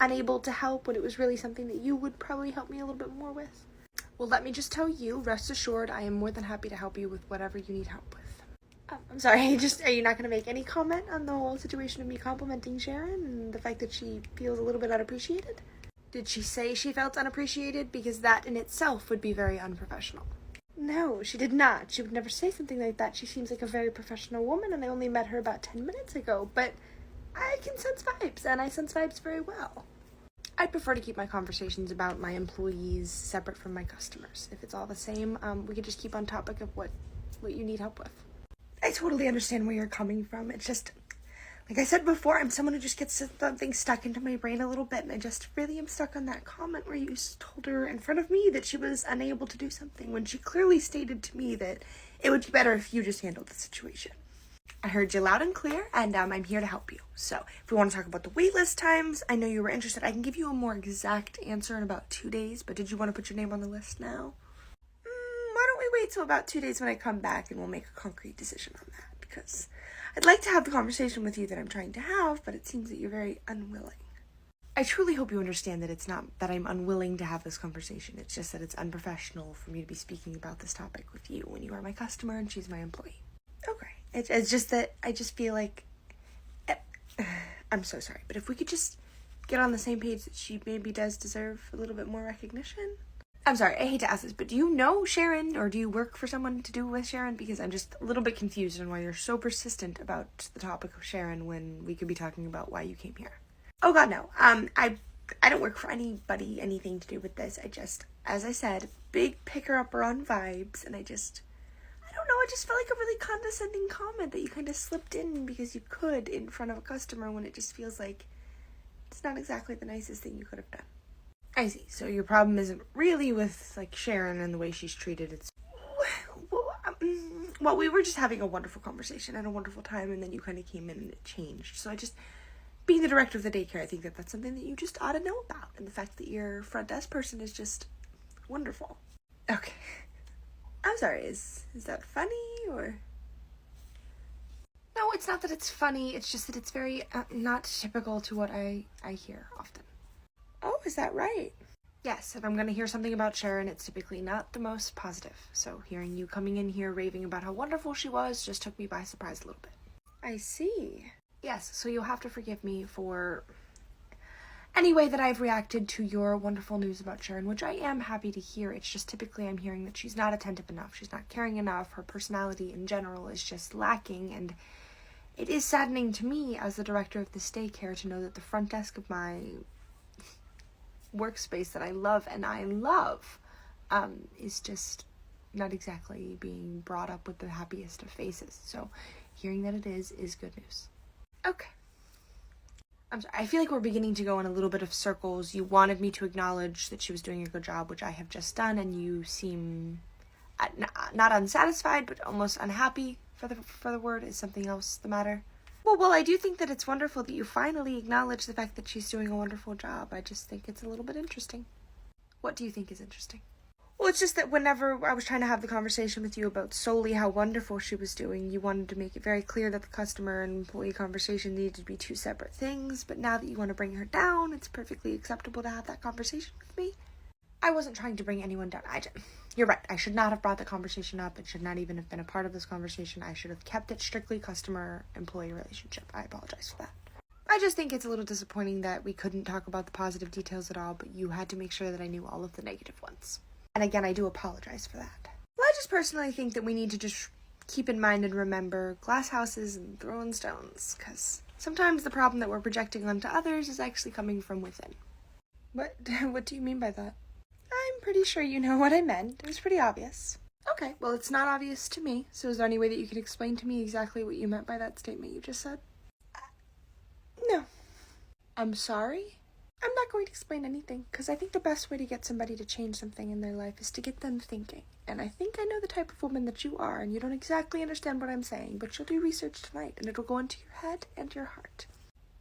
unable to help when it was really something that you would probably help me a little bit more with. Well, let me just tell you, rest assured, I am more than happy to help you with whatever you need help with. Oh, I'm sorry, are you not going to make any comment on the whole situation of me complimenting Sharon and the fact that she feels a little bit unappreciated? Did she say she felt unappreciated? Because that in itself would be very unprofessional. No, she did not. She would never say something like that. She seems like a very professional woman, and I only met her about 10 minutes ago, but I can sense vibes, and I sense vibes very well. I'd prefer to keep my conversations about my employees separate from my customers. If it's all the same, we could just keep on topic of what you need help with. I totally understand where you're coming from. It's just, like I said before, I'm someone who just gets something stuck into my brain a little bit, and I just really am stuck on that comment where you told her in front of me that she was unable to do something when she clearly stated to me that it would be better if you just handled the situation. I heard you loud and clear, and I'm here to help you. So if we want to talk about the waitlist times, I know you were interested. I can give you a more exact answer in about 2 days, but did you want to put your name on the list now? Why don't we wait till about 2 days when I come back and we'll make a concrete decision on that, because I'd like to have the conversation with you that I'm trying to have, but it seems that you're very unwilling. I truly hope you understand that it's not that I'm unwilling to have this conversation. It's just that it's unprofessional for me to be speaking about this topic with you when you are my customer and she's my employee. Okay. It's just that I just feel like... I'm so sorry, but if we could just get on the same page that she maybe does deserve a little bit more recognition. I'm sorry, I hate to ask this, but do you know Sharon, or do you work for someone to do with Sharon? Because I'm just a little bit confused on why you're so persistent about the topic of Sharon when we could be talking about why you came here. Oh god, no. I don't work for anybody, anything to do with this. I just, as I said, big picker-upper on vibes, and I just felt like a really condescending comment that you kind of slipped in because you could in front of a customer when it just feels like it's not exactly the nicest thing you could have done. So your problem isn't really with, like, Sharon and the way she's treated. It's, well, we were just having a wonderful conversation and a wonderful time, and then you kind of came in and it changed. So being the director of the daycare, I think that that's something that you just ought to know about. And the fact that your front desk person is just wonderful. Okay. I'm sorry, is that funny, or? No, it's not that it's funny, it's just that it's very not typical to what I hear often. Oh, is that right? Yes, if I'm going to hear something about Sharon, it's typically not the most positive. So hearing you coming in here raving about how wonderful she was just took me by surprise a little bit. I see. Yes, so you'll have to forgive me for any way that I've reacted to your wonderful news about Sharon, which I am happy to hear. It's just typically I'm hearing that she's not attentive enough, she's not caring enough, her personality in general is just lacking, and it is saddening to me as the director of this daycare to know that the front desk of my workspace that I love is just not exactly being brought up with the happiest of faces. So hearing that it is good news. Okay. I'm sorry, I feel like we're beginning to go in a little bit of circles. You wanted me to acknowledge that she was doing a good job, which I have just done, and you seem not unsatisfied, but almost unhappy for the word. Is something else the matter? Well, I do think that it's wonderful that you finally acknowledge the fact that she's doing a wonderful job. I just think it's a little bit interesting. What do you think is interesting? Well, it's just that whenever I was trying to have the conversation with you about solely how wonderful she was doing, you wanted to make it very clear that the customer and employee conversation needed to be two separate things, but now that you want to bring her down, it's perfectly acceptable to have that conversation with me. I wasn't trying to bring anyone down. You're right. I should not have brought the conversation up. It should not even have been a part of this conversation. I should have kept it strictly customer-employee relationship. I apologize for that. I just think it's a little disappointing that we couldn't talk about the positive details at all, but you had to make sure that I knew all of the negative ones. And again, I do apologize for that. Well, I just personally think that we need to just keep in mind and remember glass houses and throwing stones, because sometimes the problem that we're projecting onto others is actually coming from within. What do you mean by that? I'm pretty sure you know what I meant. It was pretty obvious. Okay, well, it's not obvious to me, so is there any way that you could explain to me exactly what you meant by that statement you just said? No. I'm sorry? I'm not going to explain anything, because I think the best way to get somebody to change something in their life is to get them thinking. And I think I know the type of woman that you are, and you don't exactly understand what I'm saying, but you'll do research tonight, and it'll go into your head and your heart.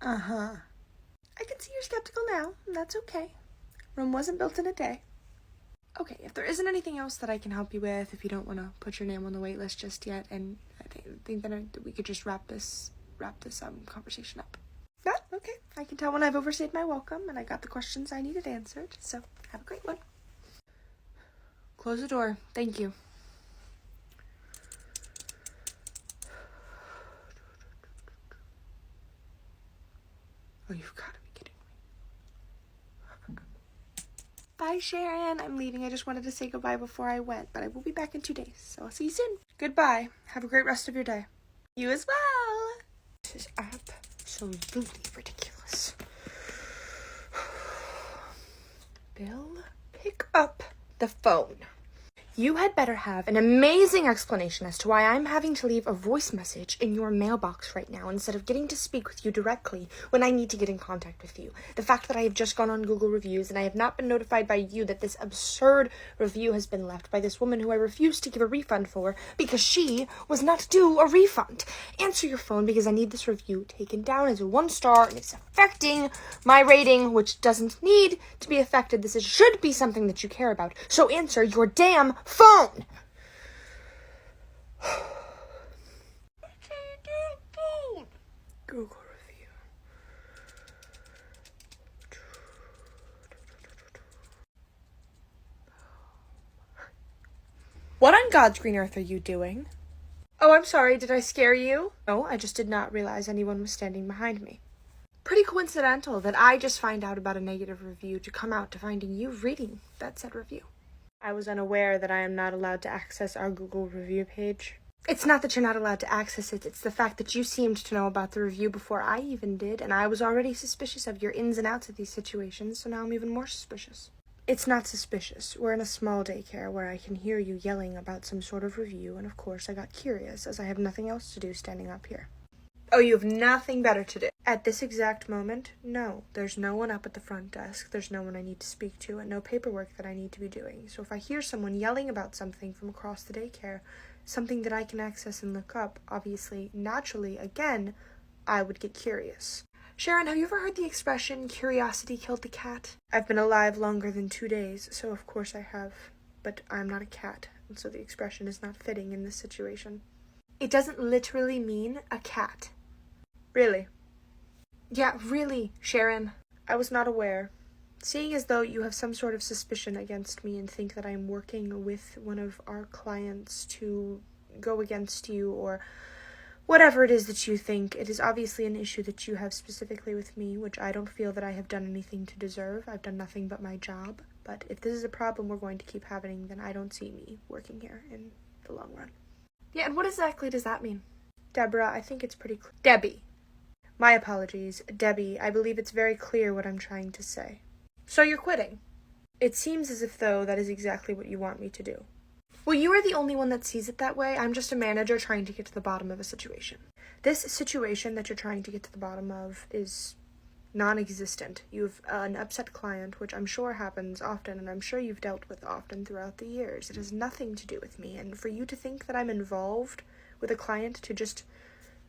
Uh-huh. I can see you're skeptical now, and that's okay. Rome wasn't built in a day. Okay, if there isn't anything else that I can help you with, if you don't want to put your name on the wait list just yet, and I think that we could just wrap this conversation up. Yeah, okay. I can tell when I've overstayed my welcome and I got the questions I needed answered, so have a great one. Close the door. Thank you. Oh, you've got to be kidding me. Bye, Sharon. I'm leaving. I just wanted to say goodbye before I went, but I will be back in 2 days, so I'll see you soon. Goodbye. Have a great rest of your day. You as well. This is absolutely ridiculous. Bill, pick up the phone. You had better have an amazing explanation as to why I'm having to leave a voice message in your mailbox right now instead of getting to speak with you directly when I need to get in contact with you. The fact that I have just gone on Google Reviews and I have not been notified by you that this absurd review has been left by this woman who I refused to give a refund for because she was not due a refund. Answer your phone because I need this review taken down as a 1 star and it's affecting my rating, which doesn't need to be affected. This should be something that you care about. So answer your damn phone. Google review. What on God's green earth are you doing? Oh, I'm sorry. Did I scare you? No, I just did not realize anyone was standing behind me. Pretty coincidental that I just find out about a negative review to come out to finding you reading that said review. I was unaware that I am not allowed to access our Google review page. It's not that you're not allowed to access it, it's the fact that you seemed to know about the review before I even did, and I was already suspicious of your ins and outs of these situations, so now I'm even more suspicious. It's not suspicious. We're in a small daycare where I can hear you yelling about some sort of review, and of course I got curious, as I have nothing else to do standing up here. Oh, you have nothing better to do? At this exact moment, no. There's no one up at the front desk. There's no one I need to speak to and no paperwork that I need to be doing. So if I hear someone yelling about something from across the daycare, something that I can access and look up, obviously, naturally, again, I would get curious. Sharon, have you ever heard the expression, curiosity killed the cat? I've been alive longer than 2 days, so of course I have. But I'm not a cat, and so the expression is not fitting in this situation. It doesn't literally mean a cat. Really? Yeah, really, Sharon. I was not aware. Seeing as though you have some sort of suspicion against me and think that I am working with one of our clients to go against you or whatever it is that you think, it is obviously an issue that you have specifically with me, which I don't feel that I have done anything to deserve. I've done nothing but my job. But if this is a problem we're going to keep having, then I don't see me working here in the long run. Yeah, and what exactly does that mean? Deborah, I think it's pretty clear. Debbie. My apologies. Debbie, I believe it's very clear what I'm trying to say. So you're quitting? It seems as if, though, that is exactly what you want me to do. Well, you are the only one that sees it that way. I'm just a manager trying to get to the bottom of a situation. This situation that you're trying to get to the bottom of is non-existent. You have an upset client, which I'm sure happens often, and I'm sure you've dealt with often throughout the years. It has nothing to do with me, and for you to think that I'm involved with a client to just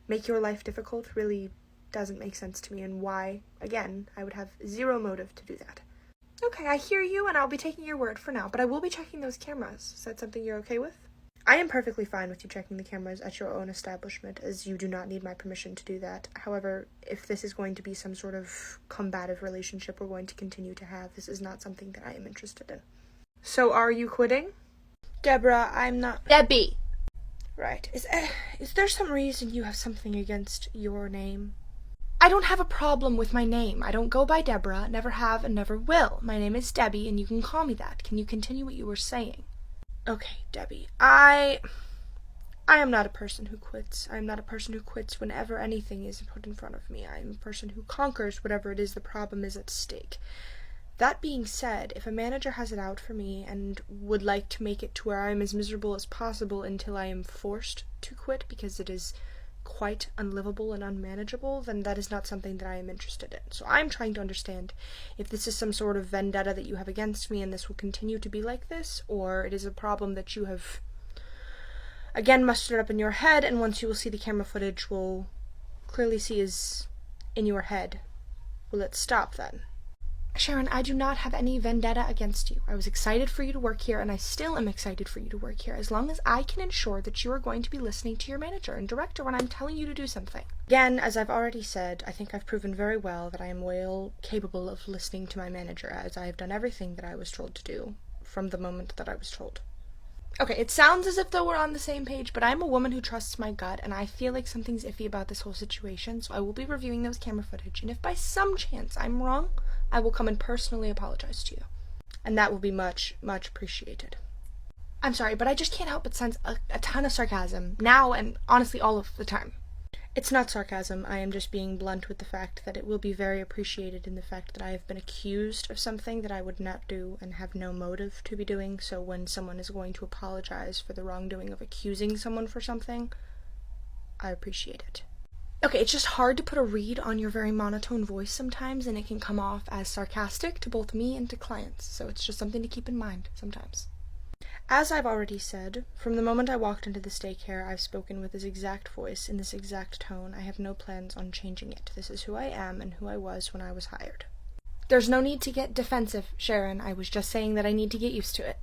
make your life difficult really doesn't make sense to me, and why, again, I would have zero motive to do that. Okay, I hear you, and I'll be taking your word for now, but I will be checking those cameras. Is that something you're okay with? I am perfectly fine with you checking the cameras at your own establishment, as you do not need my permission to do that. However, if this is going to be some sort of combative relationship we're going to continue to have, this is not something that I am interested in. So are you quitting? Deborah, I'm not... Debbie! Right. Is there some reason you have something against your name? I don't have a problem with my name. I don't go by Deborah, never have and never will. My name is Debbie, and you can call me that. Can you continue what you were saying? Okay, Debbie, I am not a person who quits. I am not a person who quits whenever anything is put in front of me. I am a person who conquers whatever it is the problem is at stake. That being said, if a manager has it out for me and would like to make it to where I am as miserable as possible until I am forced to quit because it is quite unlivable and unmanageable, then that is not something that I am interested in. So I'm trying to understand if this is some sort of vendetta that you have against me and this will continue to be like this, or it is a problem that you have again mustered up in your head, and once you will see the camera footage will clearly see is in your head. Will it stop then? Sharon, I do not have any vendetta against you. I was excited for you to work here, and I still am excited for you to work here, as long as I can ensure that you are going to be listening to your manager and director when I'm telling you to do something. Again, as I've already said, I think I've proven very well that I am well capable of listening to my manager, as I have done everything that I was told to do from the moment that I was told. Okay, it sounds as if though we're on the same page, but I'm a woman who trusts my gut, and I feel like something's iffy about this whole situation, so I will be reviewing those camera footage, and if by some chance I'm wrong, I will come and personally apologize to you. And that will be much, much appreciated. I'm sorry, but I just can't help but sense a ton of sarcasm, now and honestly all of the time. It's not sarcasm, I am just being blunt with the fact that it will be very appreciated in the fact that I have been accused of something that I would not do and have no motive to be doing, so when someone is going to apologize for the wrongdoing of accusing someone for something, I appreciate it. Okay, it's just hard to put a read on your very monotone voice sometimes, and it can come off as sarcastic to both me and to clients, so it's just something to keep in mind sometimes. As I've already said, from the moment I walked into this daycare, I've spoken with this exact voice, in this exact tone. I have no plans on changing it. This is who I am and who I was when I was hired. There's no need to get defensive, Sharon. I was just saying that I need to get used to it.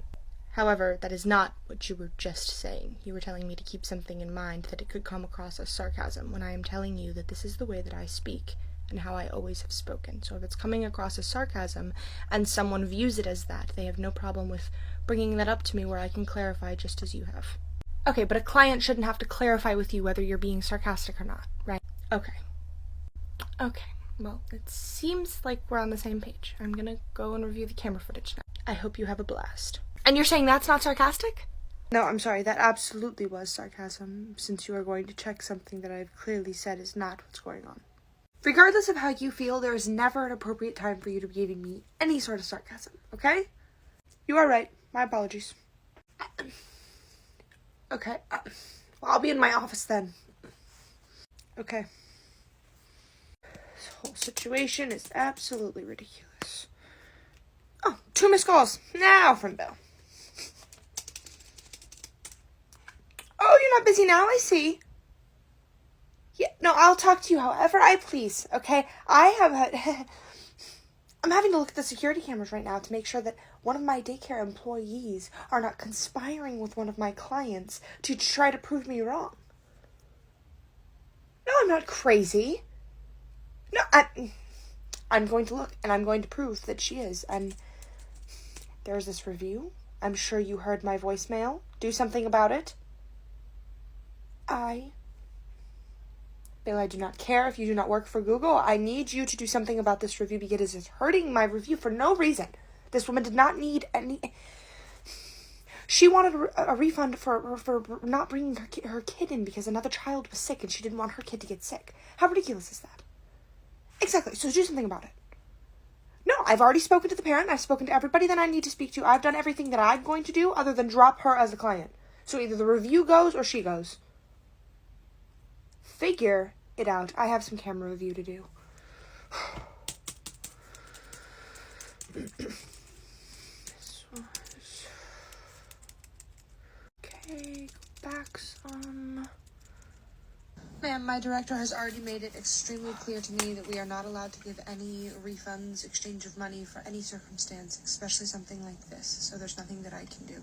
However, that is not what you were just saying. You were telling me to keep something in mind, that it could come across as sarcasm, when I am telling you that this is the way that I speak, and how I always have spoken. So if it's coming across as sarcasm, and someone views it as that, they have no problem with bringing that up to me where I can clarify just as you have. Okay, but a client shouldn't have to clarify with you whether you're being sarcastic or not, right? Okay. Okay, well, it seems like we're on the same page. I'm gonna go and review the camera footage now. I hope you have a blast. And you're saying that's not sarcastic? No, I'm sorry, that absolutely was sarcasm, since you are going to check something that I've clearly said is not what's going on. Regardless of how you feel, there is never an appropriate time for you to be giving me any sort of sarcasm, okay? You are right. My apologies. Okay. Well, I'll be in my office then. Okay. This whole situation is absolutely ridiculous. Oh, 2 missed calls. Now from Bill. Oh, you're not busy now, I see. Yeah, no, I'll talk to you however I please, okay? I'm having to look at the security cameras right now to make sure that one of my daycare employees are not conspiring with one of my clients to try to prove me wrong. No, I'm not crazy. No, I'm going to look, and I'm going to prove that she is. And there's this review. I'm sure you heard my voicemail. Do something about it. Bill, I do not care if you do not work for Google. I need you to do something about this review because it's hurting my review for no reason. This woman did not need any... She wanted a refund for not bringing her kid in because another child was sick and she didn't want her kid to get sick. How ridiculous is that? Exactly, so do something about it. No, I've already spoken to the parent. I've spoken to everybody that I need to speak to. I've done everything that I'm going to do other than drop her as a client. So either the review goes or she goes. Figure it out. I have some camera review to do. Okay, go back some. Ma'am, my director has already made it extremely clear to me that we are not allowed to give any refunds, exchange of money for any circumstance, especially something like this. So there's nothing that I can do.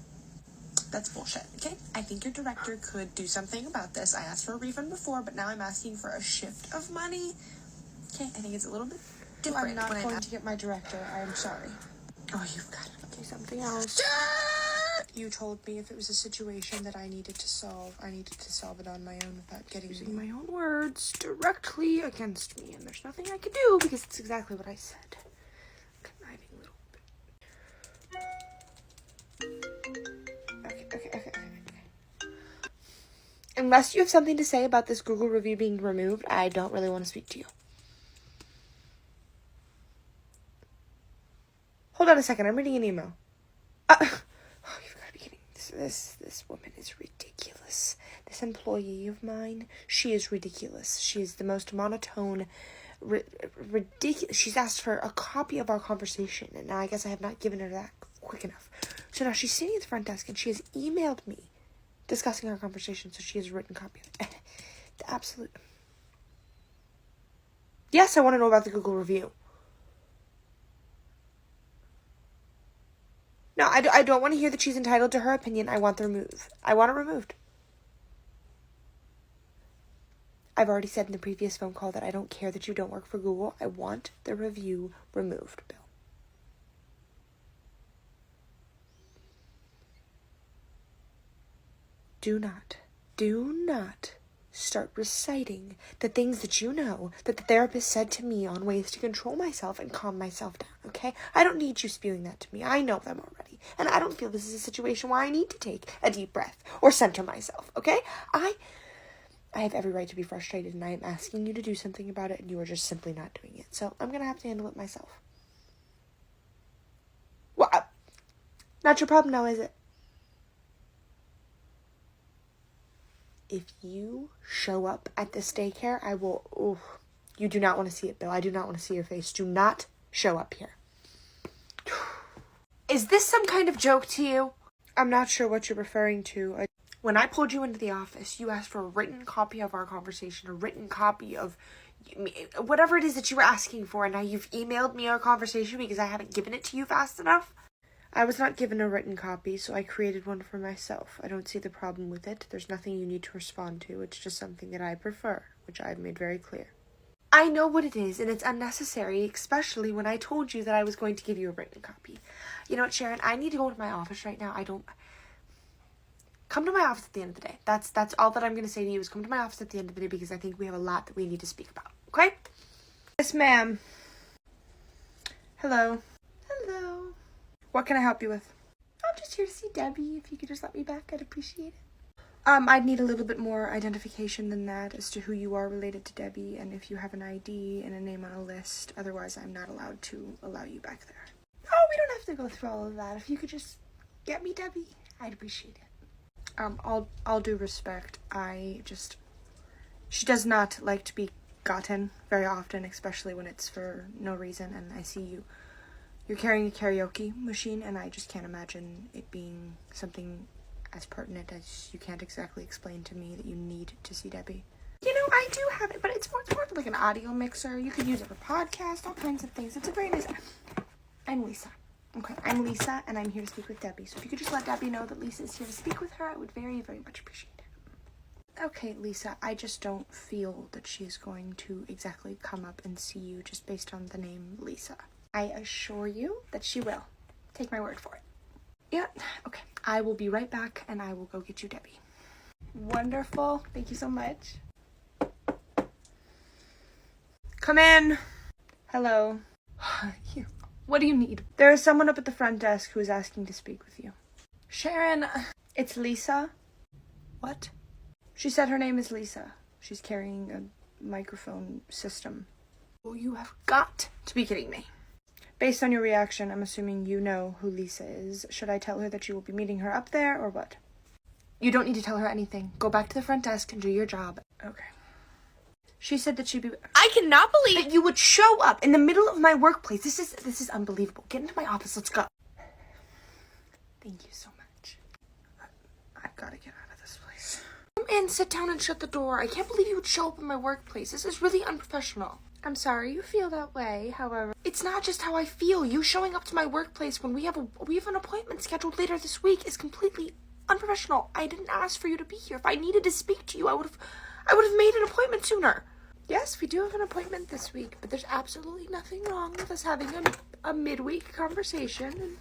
That's bullshit, okay? I think your director could do something about this. I asked for a refund before, but now I'm asking for a shift of money. Okay, I think it's a little bit different. I'm not going to get my director. I am sorry. Oh, you've got to do something else. You told me if it was a situation that I needed to solve, I needed to solve it on my own without using my own words directly against me. And there's nothing I can do because it's exactly what I said. Conniving little bit. Okay. Unless you have something to say about this Google review being removed, I don't really want to speak to you. Hold on a second. I'm reading an email. You've got to be kidding. This woman is ridiculous. This employee of mine, she is ridiculous. She is the most monotone, ridiculous. She's asked for a copy of our conversation, and now I guess I have not given her that quick enough. So now she's sitting at the front desk, and she has emailed me discussing our conversation, so she has a written copy of it. The absolute... Yes, I want to know about the Google review. No, I don't want to hear that she's entitled to her opinion. I want I want it removed. I've already said in the previous phone call that I don't care that you don't work for Google. I want the review removed, Bill. Do not start reciting the things that you know that the therapist said to me on ways to control myself and calm myself down, okay? I don't need you spewing that to me. I know them already. And I don't feel this is a situation where I need to take a deep breath or center myself, okay? I have every right to be frustrated, and I am asking you to do something about it, and you are just simply not doing it. So I'm going to have to handle it myself. Well, not your problem now, is it? If you show up at this daycare, I will... Oh, you do not want to see it, Bill. I do not want to see your face. Do not show up here. Is this some kind of joke to you? I'm not sure what you're referring to. When I pulled you into the office, you asked for a written copy of our conversation, a written copy of whatever it is that you were asking for, and now you've emailed me our conversation because I haven't given it to you fast enough? I was not given a written copy, so I created one for myself. I don't see the problem with it. There's nothing you need to respond to. It's just something that I prefer, which I've made very clear. I know what it is, and it's unnecessary, especially when I told you that I was going to give you a written copy. You know what, Sharon? I need to go to my office right now. Come to my office at the end of the day. That's all that I'm going to say to you is come to my office at the end of the day because I think we have a lot that we need to speak about. Okay? Yes, ma'am. Hello. What can I help you with? I'm just here to see Debbie. If you could just let me back, I'd appreciate it. I'd need a little bit more identification than that as to who you are related to Debbie and if you have an ID and a name on a list. Otherwise, I'm not allowed to allow you back there. Oh, we don't have to go through all of that. If you could just get me Debbie, I'd appreciate it. All due respect, she does not like to be gotten very often, especially when it's for no reason, and I see you're carrying a karaoke machine, and I just can't imagine it being something as pertinent as you can't exactly explain to me that you need to see Debbie. You know, I do have it, but it's more like an audio mixer. You could use it for podcasts, all kinds of things. It's a very nice... I'm Lisa. Okay, I'm Lisa, and I'm here to speak with Debbie. So if you could just let Debbie know that Lisa is here to speak with her, I would very, very much appreciate it. Okay, Lisa, I just don't feel that she's going to exactly come up and see you just based on the name Lisa. I assure you that she will. Take my word for it. Yeah, okay. I will be right back and I will go get you Debbie. Wonderful. Thank you so much. Come in. Hello. What do you need? There is someone up at the front desk who is asking to speak with you. Sharon, it's Lisa. What? She said her name is Lisa. She's carrying a microphone system. Oh, you have got to be kidding me. Based on your reaction, I'm assuming you know who Lisa is. Should I tell her that you will be meeting her up there, or what? You don't need to tell her anything. Go back to the front desk and do your job. Okay. She said that she'd be... I cannot believe... that you would show up in the middle of my workplace. This is unbelievable. Get into my office. Let's go. Thank you so much. I've got to get out of this place. Come in, sit down, and shut the door. I can't believe you would show up in my workplace. This is really unprofessional. I'm sorry you feel that way, however... It's not just how I feel. You showing up to my workplace when we have an appointment scheduled later this week is completely unprofessional. I didn't ask for you to be here. If I needed to speak to you, I would have made an appointment sooner. Yes, we do have an appointment this week, but there's absolutely nothing wrong with us having a midweek conversation and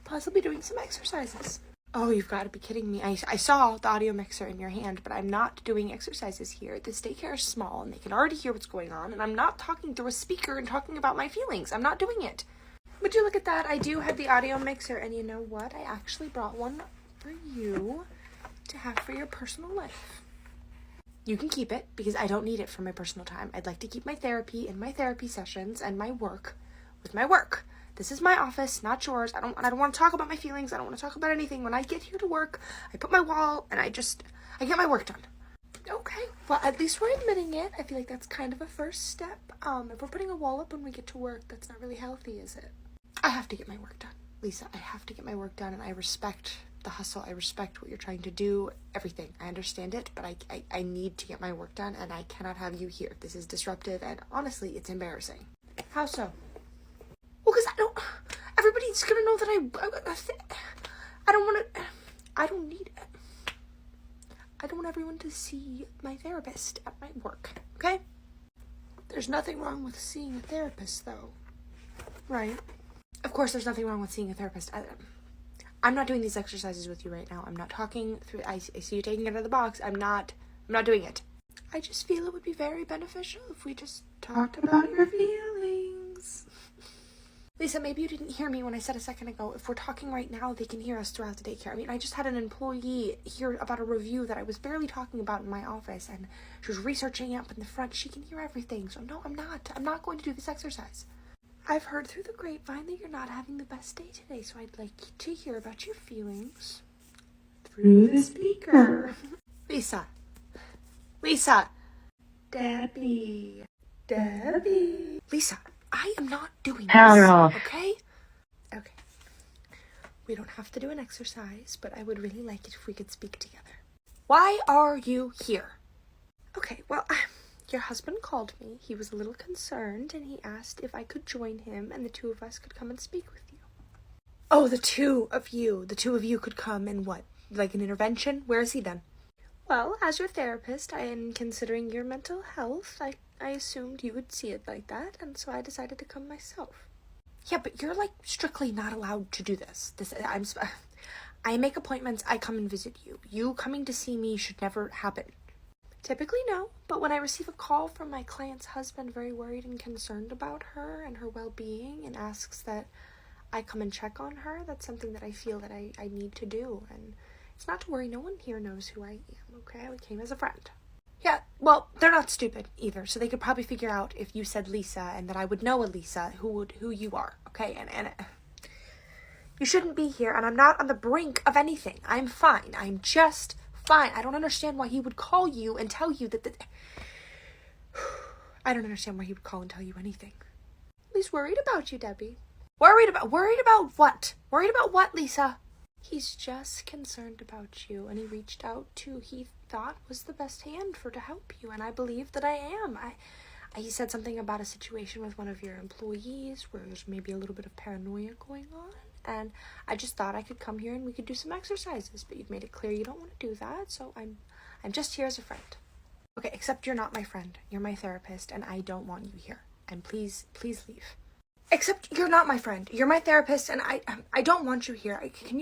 possibly doing some exercises. Oh, you've got to be kidding me. I saw the audio mixer in your hand, but I'm not doing exercises here. This daycare is small, and they can already hear what's going on, and I'm not talking through a speaker and talking about my feelings. I'm not doing it. Would you look at that? I do have the audio mixer, and you know what? I actually brought one for you to have for your personal life. You can keep it, because I don't need it for my personal time. I'd like to keep my therapy and my therapy sessions and my work with my work. This is my office, not yours. I don't want to talk about my feelings. I don't want to talk about anything. When I get here to work, I put my wall and I get my work done. Okay, well, at least we're admitting it. I feel like that's kind of a first step. If we're putting a wall up when we get to work, that's not really healthy, is it? I have to get my work done. Lisa, I have to get my work done, and I respect the hustle. I respect what you're trying to do, everything. I understand it, but I need to get my work done, and I cannot have you here. This is disruptive, and honestly, it's embarrassing. How so? Well, because everybody's gonna know that I don't want everyone to see my therapist at my work, okay? There's nothing wrong with seeing a therapist, though. Right? Of course, there's nothing wrong with seeing a therapist. I'm not doing these exercises with you right now. I'm not talking through... I see you taking it out of the box. I'm not doing it. I just feel it would be very beneficial if we just talked about your feelings. Lisa, maybe you didn't hear me when I said a second ago, if we're talking right now, they can hear us throughout the daycare. I mean, I just had an employee hear about a review that I was barely talking about in my office, and she was researching up in the front. She can hear everything, so no, I'm not going to do this exercise. I've heard through the grapevine that you're not having the best day today, so I'd like to hear about your feelings through the speaker. Lisa. Debbie. Lisa, I am not doing this, okay? Okay. We don't have to do an exercise, but I would really like it if we could speak together. Why are you here? Okay, well, your husband called me. He was a little concerned, and he asked if I could join him, and the two of us could come and speak with you. Oh, the two of you could come and what? Like an intervention? Where is he then? Well, as your therapist, and considering your mental health, I assumed you would see it like that, and so I decided to come myself. Yeah, but you're, like, strictly not allowed to do this. I make appointments, I come and visit you. You coming to see me should never happen. Typically, no, but when I receive a call from my client's husband very worried and concerned about her and her well-being and asks that I come and check on her, that's something that I feel that I need to do, and it's not to worry, no one here knows who I am, okay? I came as a friend. Yeah, well, they're not stupid either, so they could probably figure out if you said Lisa and that I would know a Lisa who you are, okay? And you shouldn't be here, and I'm not on the brink of anything. I'm fine. I'm just fine. I don't understand why he would call you and tell you that I don't understand why he would call and tell you anything. He's worried about you, Debbie. Worried about what? Worried about what, Lisa? He's just concerned about you, and he reached out to he thought was the best hand to help you, and I believe that I am. He said something about a situation with one of your employees where there's maybe a little bit of paranoia going on, and I just thought I could come here and we could do some exercises, but you've made it clear you don't want to do that, so I'm I'm just here as a friend. Okay, except you're not my friend. You're my therapist, and I don't want you here. And please leave. Except you're not my friend. You're my therapist, and I don't want you here. Can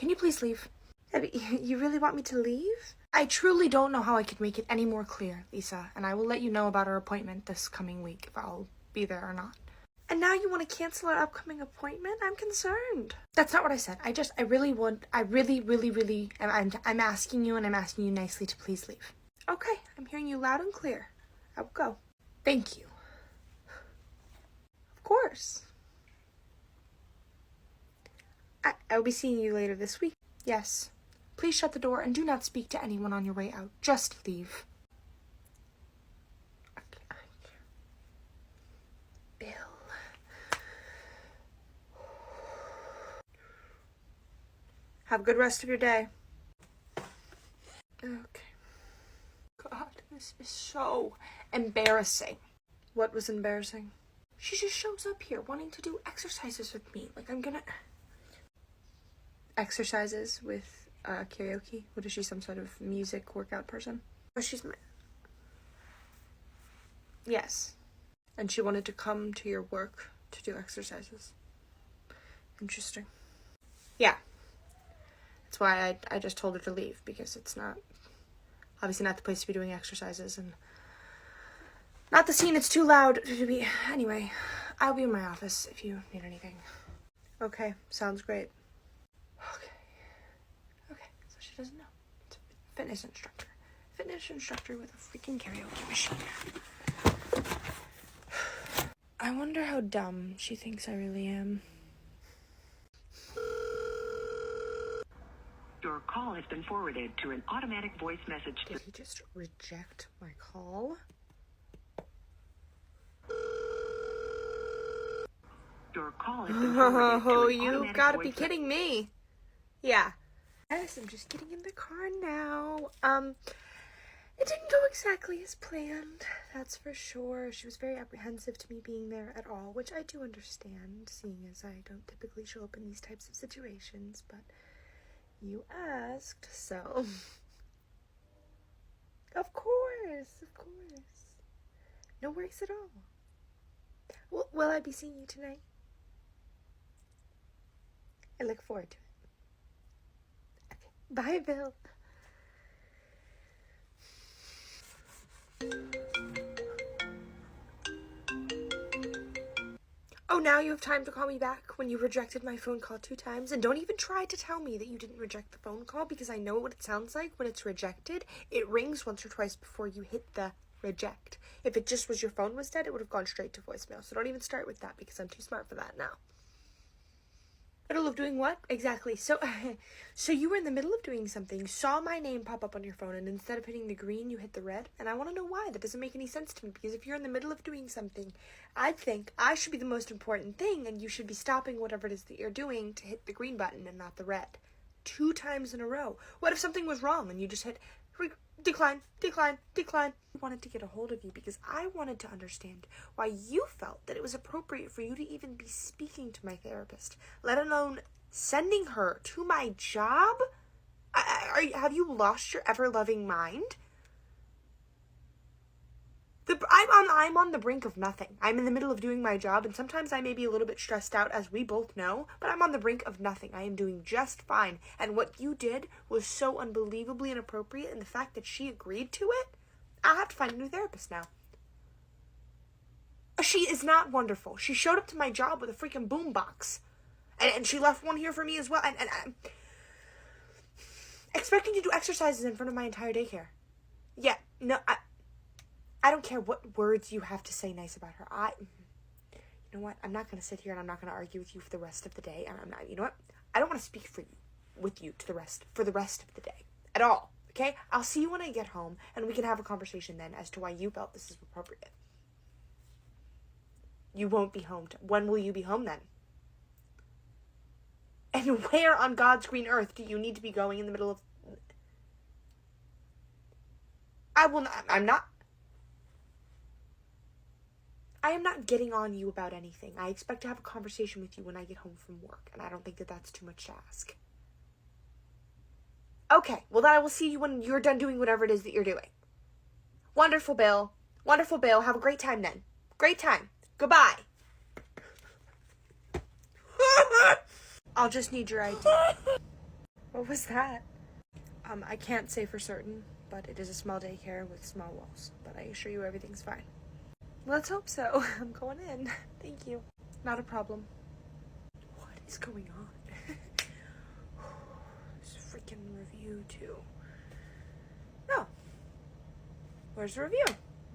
you please leave? Abby, you really want me to leave? I truly don't know how I could make it any more clear, Lisa, and I will let you know about our appointment this coming week if I'll be there or not. And now you want to cancel our upcoming appointment? I'm concerned. That's not what I said. I really, I'm asking you, and I'm asking you nicely to please leave. Okay, I'm hearing you loud and clear. I will go. Thank you. Of course. I'll be seeing you later this week. Yes. Please shut the door and do not speak to anyone on your way out. Just leave. Bill. Have a good rest of your day. Okay. God, this is so embarrassing. What was embarrassing? She just shows up here wanting to do exercises with me. Like, I'm gonna... Exercises with karaoke? What is she, some sort of music workout person? Oh, she's my... Yes. And she wanted to come to your work to do exercises. Interesting. Yeah. That's why I just told her to leave, because it's not... Obviously not the place to be doing exercises, and... Not the scene, it's too loud to be... Anyway, I'll be in my office if you need anything. Okay, sounds great. Okay, so she doesn't know. It's a fitness instructor. Fitness instructor with a freaking karaoke machine. I wonder how dumb she thinks I really am. Your call has been forwarded to an automatic voice message. Did he just reject my call? Your call has been forwarded to Oh, an you automatic gotta voice be kidding me. Yeah. Yes, I'm just getting in the car now. It didn't go exactly as planned, that's for sure. She was very apprehensive to me being there at all, which I do understand, seeing as I don't typically show up in these types of situations, but you asked, so... Of course. No worries at all. Will I be seeing you tonight? I look forward to it. Okay. Bye, Bill. Oh, now you have time to call me back when you rejected my phone call 2 times? And don't even try to tell me that you didn't reject the phone call, because I know what it sounds like when it's rejected. It rings once or twice before you hit the reject. If it just was your phone was dead, it would have gone straight to voicemail. So don't even start with that, because I'm too smart for that now. Middle of doing what? Exactly. So you were in the middle of doing something, saw my name pop up on your phone, and instead of hitting the green, you hit the red. And I want to know why. That doesn't make any sense to me, because if you're in the middle of doing something, I think I should be the most important thing, and you should be stopping whatever it is that you're doing to hit the green button and not the red. 2 times in a row. What if something was wrong and you just hit decline? I wanted to get a hold of you because I wanted to understand why you felt that it was appropriate for you to even be speaking to my therapist, let alone sending her to my job. Have you lost your ever-loving mind? I'm on the brink of nothing. I'm in the middle of doing my job, and sometimes I may be a little bit stressed out, as we both know, but I'm on the brink of nothing. I am doing just fine. And what you did was so unbelievably inappropriate, and the fact that she agreed to it, I'll have to find a new therapist now. She is not wonderful. She showed up to my job with a freaking boombox. And she left one here for me as well. And I'm expecting to do exercises in front of my entire daycare. Yeah, no, I don't care what words you have to say nice about her. You know what? I'm not going to sit here and I'm not going to argue with you for the rest of the day. And I'm not, you know what? I don't want to speak for the rest of the day at all. Okay? I'll see you when I get home and we can have a conversation then as to why you felt this is appropriate. You won't be home. When will you be home then? And where on God's green earth do you need to be going in the middle of... I am not getting on you about anything. I expect to have a conversation with you when I get home from work, and I don't think that that's too much to ask. Okay, well then I will see you when you're done doing whatever it is that you're doing. Wonderful, Bill. Wonderful, Bill. Have a great time then. Great time. Goodbye. I'll just need your ID. What was that? I can't say for certain, but it is a small daycare with small walls. But I assure you everything's fine. Let's hope so. I'm going in. Thank you. Not a problem. What is going on? This freaking review, too. No. Where's the review?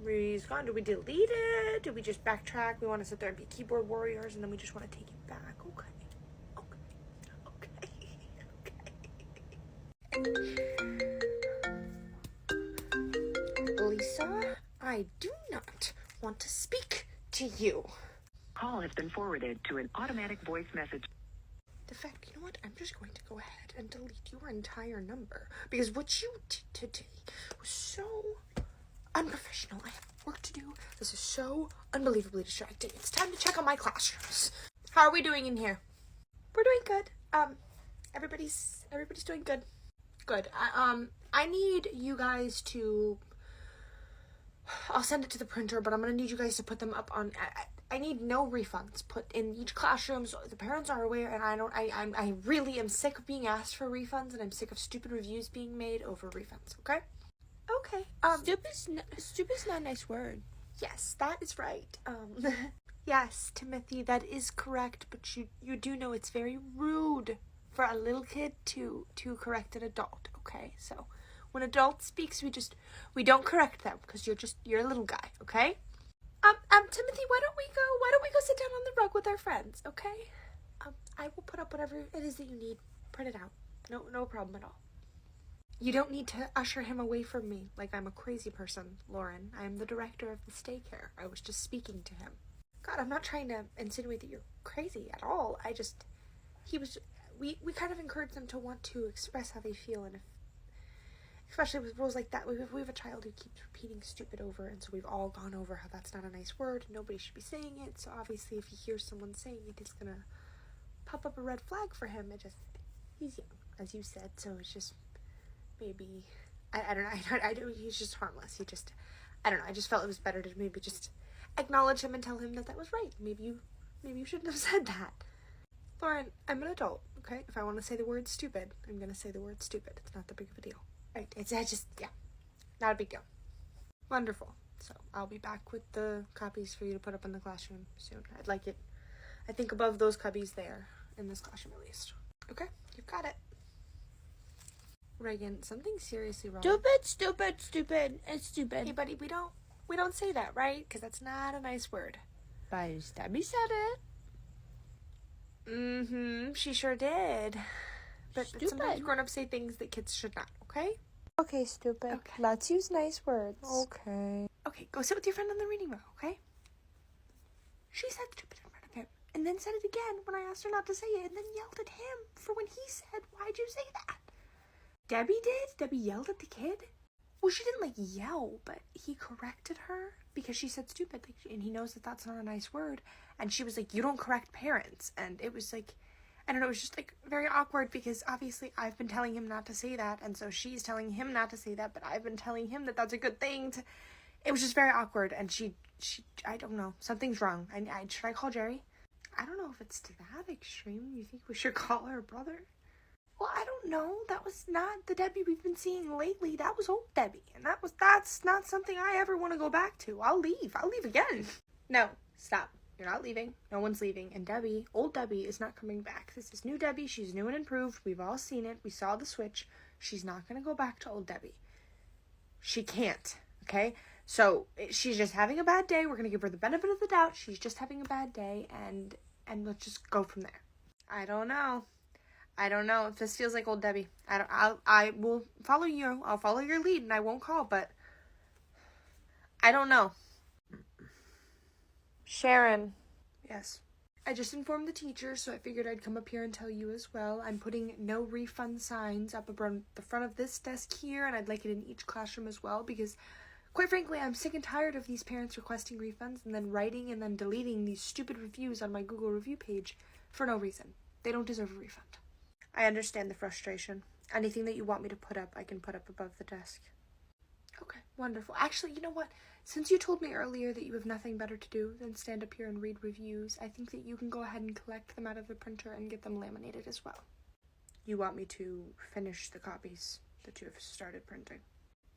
He's gone. Did we delete it? Did we just backtrack? We want to sit there and be keyboard warriors, and then we just want to take it back. Okay. Lisa, I do not want to speak to you. Call has been forwarded to an automatic voice message. In fact, you know what? I'm just going to go ahead and delete your entire number. Because what you did today was so unprofessional. I have work to do. This is so unbelievably distracting. It's time to check on my classrooms. How are we doing in here? We're doing good. Everybody's doing good. Good. I need you guys to... I'll send it to the printer, but I'm going to need you guys to put them up on... I need no refunds put in each classroom so the parents are aware, and I really am sick of being asked for refunds, and I'm sick of stupid reviews being made over refunds, okay? Okay. Stupid's not a nice word. Yes, that is right. Yes, Timothy, that is correct, but you do know it's very rude for a little kid to correct an adult, okay? So when adult speaks, we don't correct them because you're a little guy, okay? Timothy, why don't we go sit down on the rug with our friends, okay? I will put up whatever it is that you need. Print it out. No problem at all. You don't need to usher him away from me like I'm a crazy person, Lauren. I am the director of this daycare. I was just speaking to him. God, I'm not trying to insinuate that you're crazy at all. We kind of encourage them to want to express how they feel, and especially with rules like that, we have a child who keeps repeating stupid over, and so we've all gone over how that's not a nice word, nobody should be saying it, so obviously if he hears someone saying it, it's gonna pop up a red flag for him. He's young, as you said, so it's just, maybe, I don't know, he's just harmless, I don't know, I just felt it was better to maybe just acknowledge him and tell him that was right. Maybe you shouldn't have said that. Lauren, I'm an adult, okay? If I want to say the word stupid, I'm gonna say the word stupid. It's not that big of a deal. Right, it's not a big deal. Wonderful. So I'll be back with the copies for you to put up in the classroom soon. I'd like it, I think, above those cubbies there, in this classroom at least. Okay, you've got it. Reagan, something's seriously wrong. Stupid. It's stupid. Hey, buddy, we don't say that, right? Because that's not a nice word. But Debbie said it. She sure did. But Stupid. sometimes grown-ups say things that kids should not, okay? Okay, stupid. Okay. Let's use nice words. Okay. Okay, go sit with your friend on the reading row, okay? She said stupid in front of him, and then said it again when I asked her not to say it, and then yelled at him for when he said, "Why'd you say that?" Debbie did? Debbie yelled at the kid? Well, she didn't, yell, but he corrected her because she said stupid, and he knows that that's not a nice word, and she was like, "You don't correct parents," and it was I don't know, it was just, very awkward because obviously I've been telling him not to say that, and so she's telling him not to say that, but I've been telling him that that's a good thing It was just very awkward, and she I don't know, something's wrong. Should I call Jerry? I don't know if it's to that extreme. You think we should call her brother? Well, I don't know. That was not the Debbie we've been seeing lately. That was old Debbie, and that's not something I ever want to go back to. I'll leave again. No, stop. You're not leaving. No one's leaving. And Debbie, old Debbie, is not coming back. This is new Debbie. She's new and improved. We've all seen it. We saw the switch. She's not going to go back to old Debbie. She can't, okay? So, she's just having a bad day. We're going to give her the benefit of the doubt. She's just having a bad day, and let's just go from there. I don't know if this feels like old Debbie. I will follow you. I'll follow your lead, and I won't call, but I don't know. Sharon. Yes. I just informed the teacher, so I figured I'd come up here and tell you as well. I'm putting no refund signs up around the front of this desk here, and I'd like it in each classroom as well, because quite frankly, I'm sick and tired of these parents requesting refunds and then writing and then deleting these stupid reviews on my Google review page for no reason. They don't deserve a refund. I understand the frustration. Anything that you want me to put up, I can put up above the desk. Okay, wonderful. Actually, you know what? Since you told me earlier that you have nothing better to do than stand up here and read reviews, I think that you can go ahead and collect them out of the printer and get them laminated as well. You want me to finish the copies that you have started printing?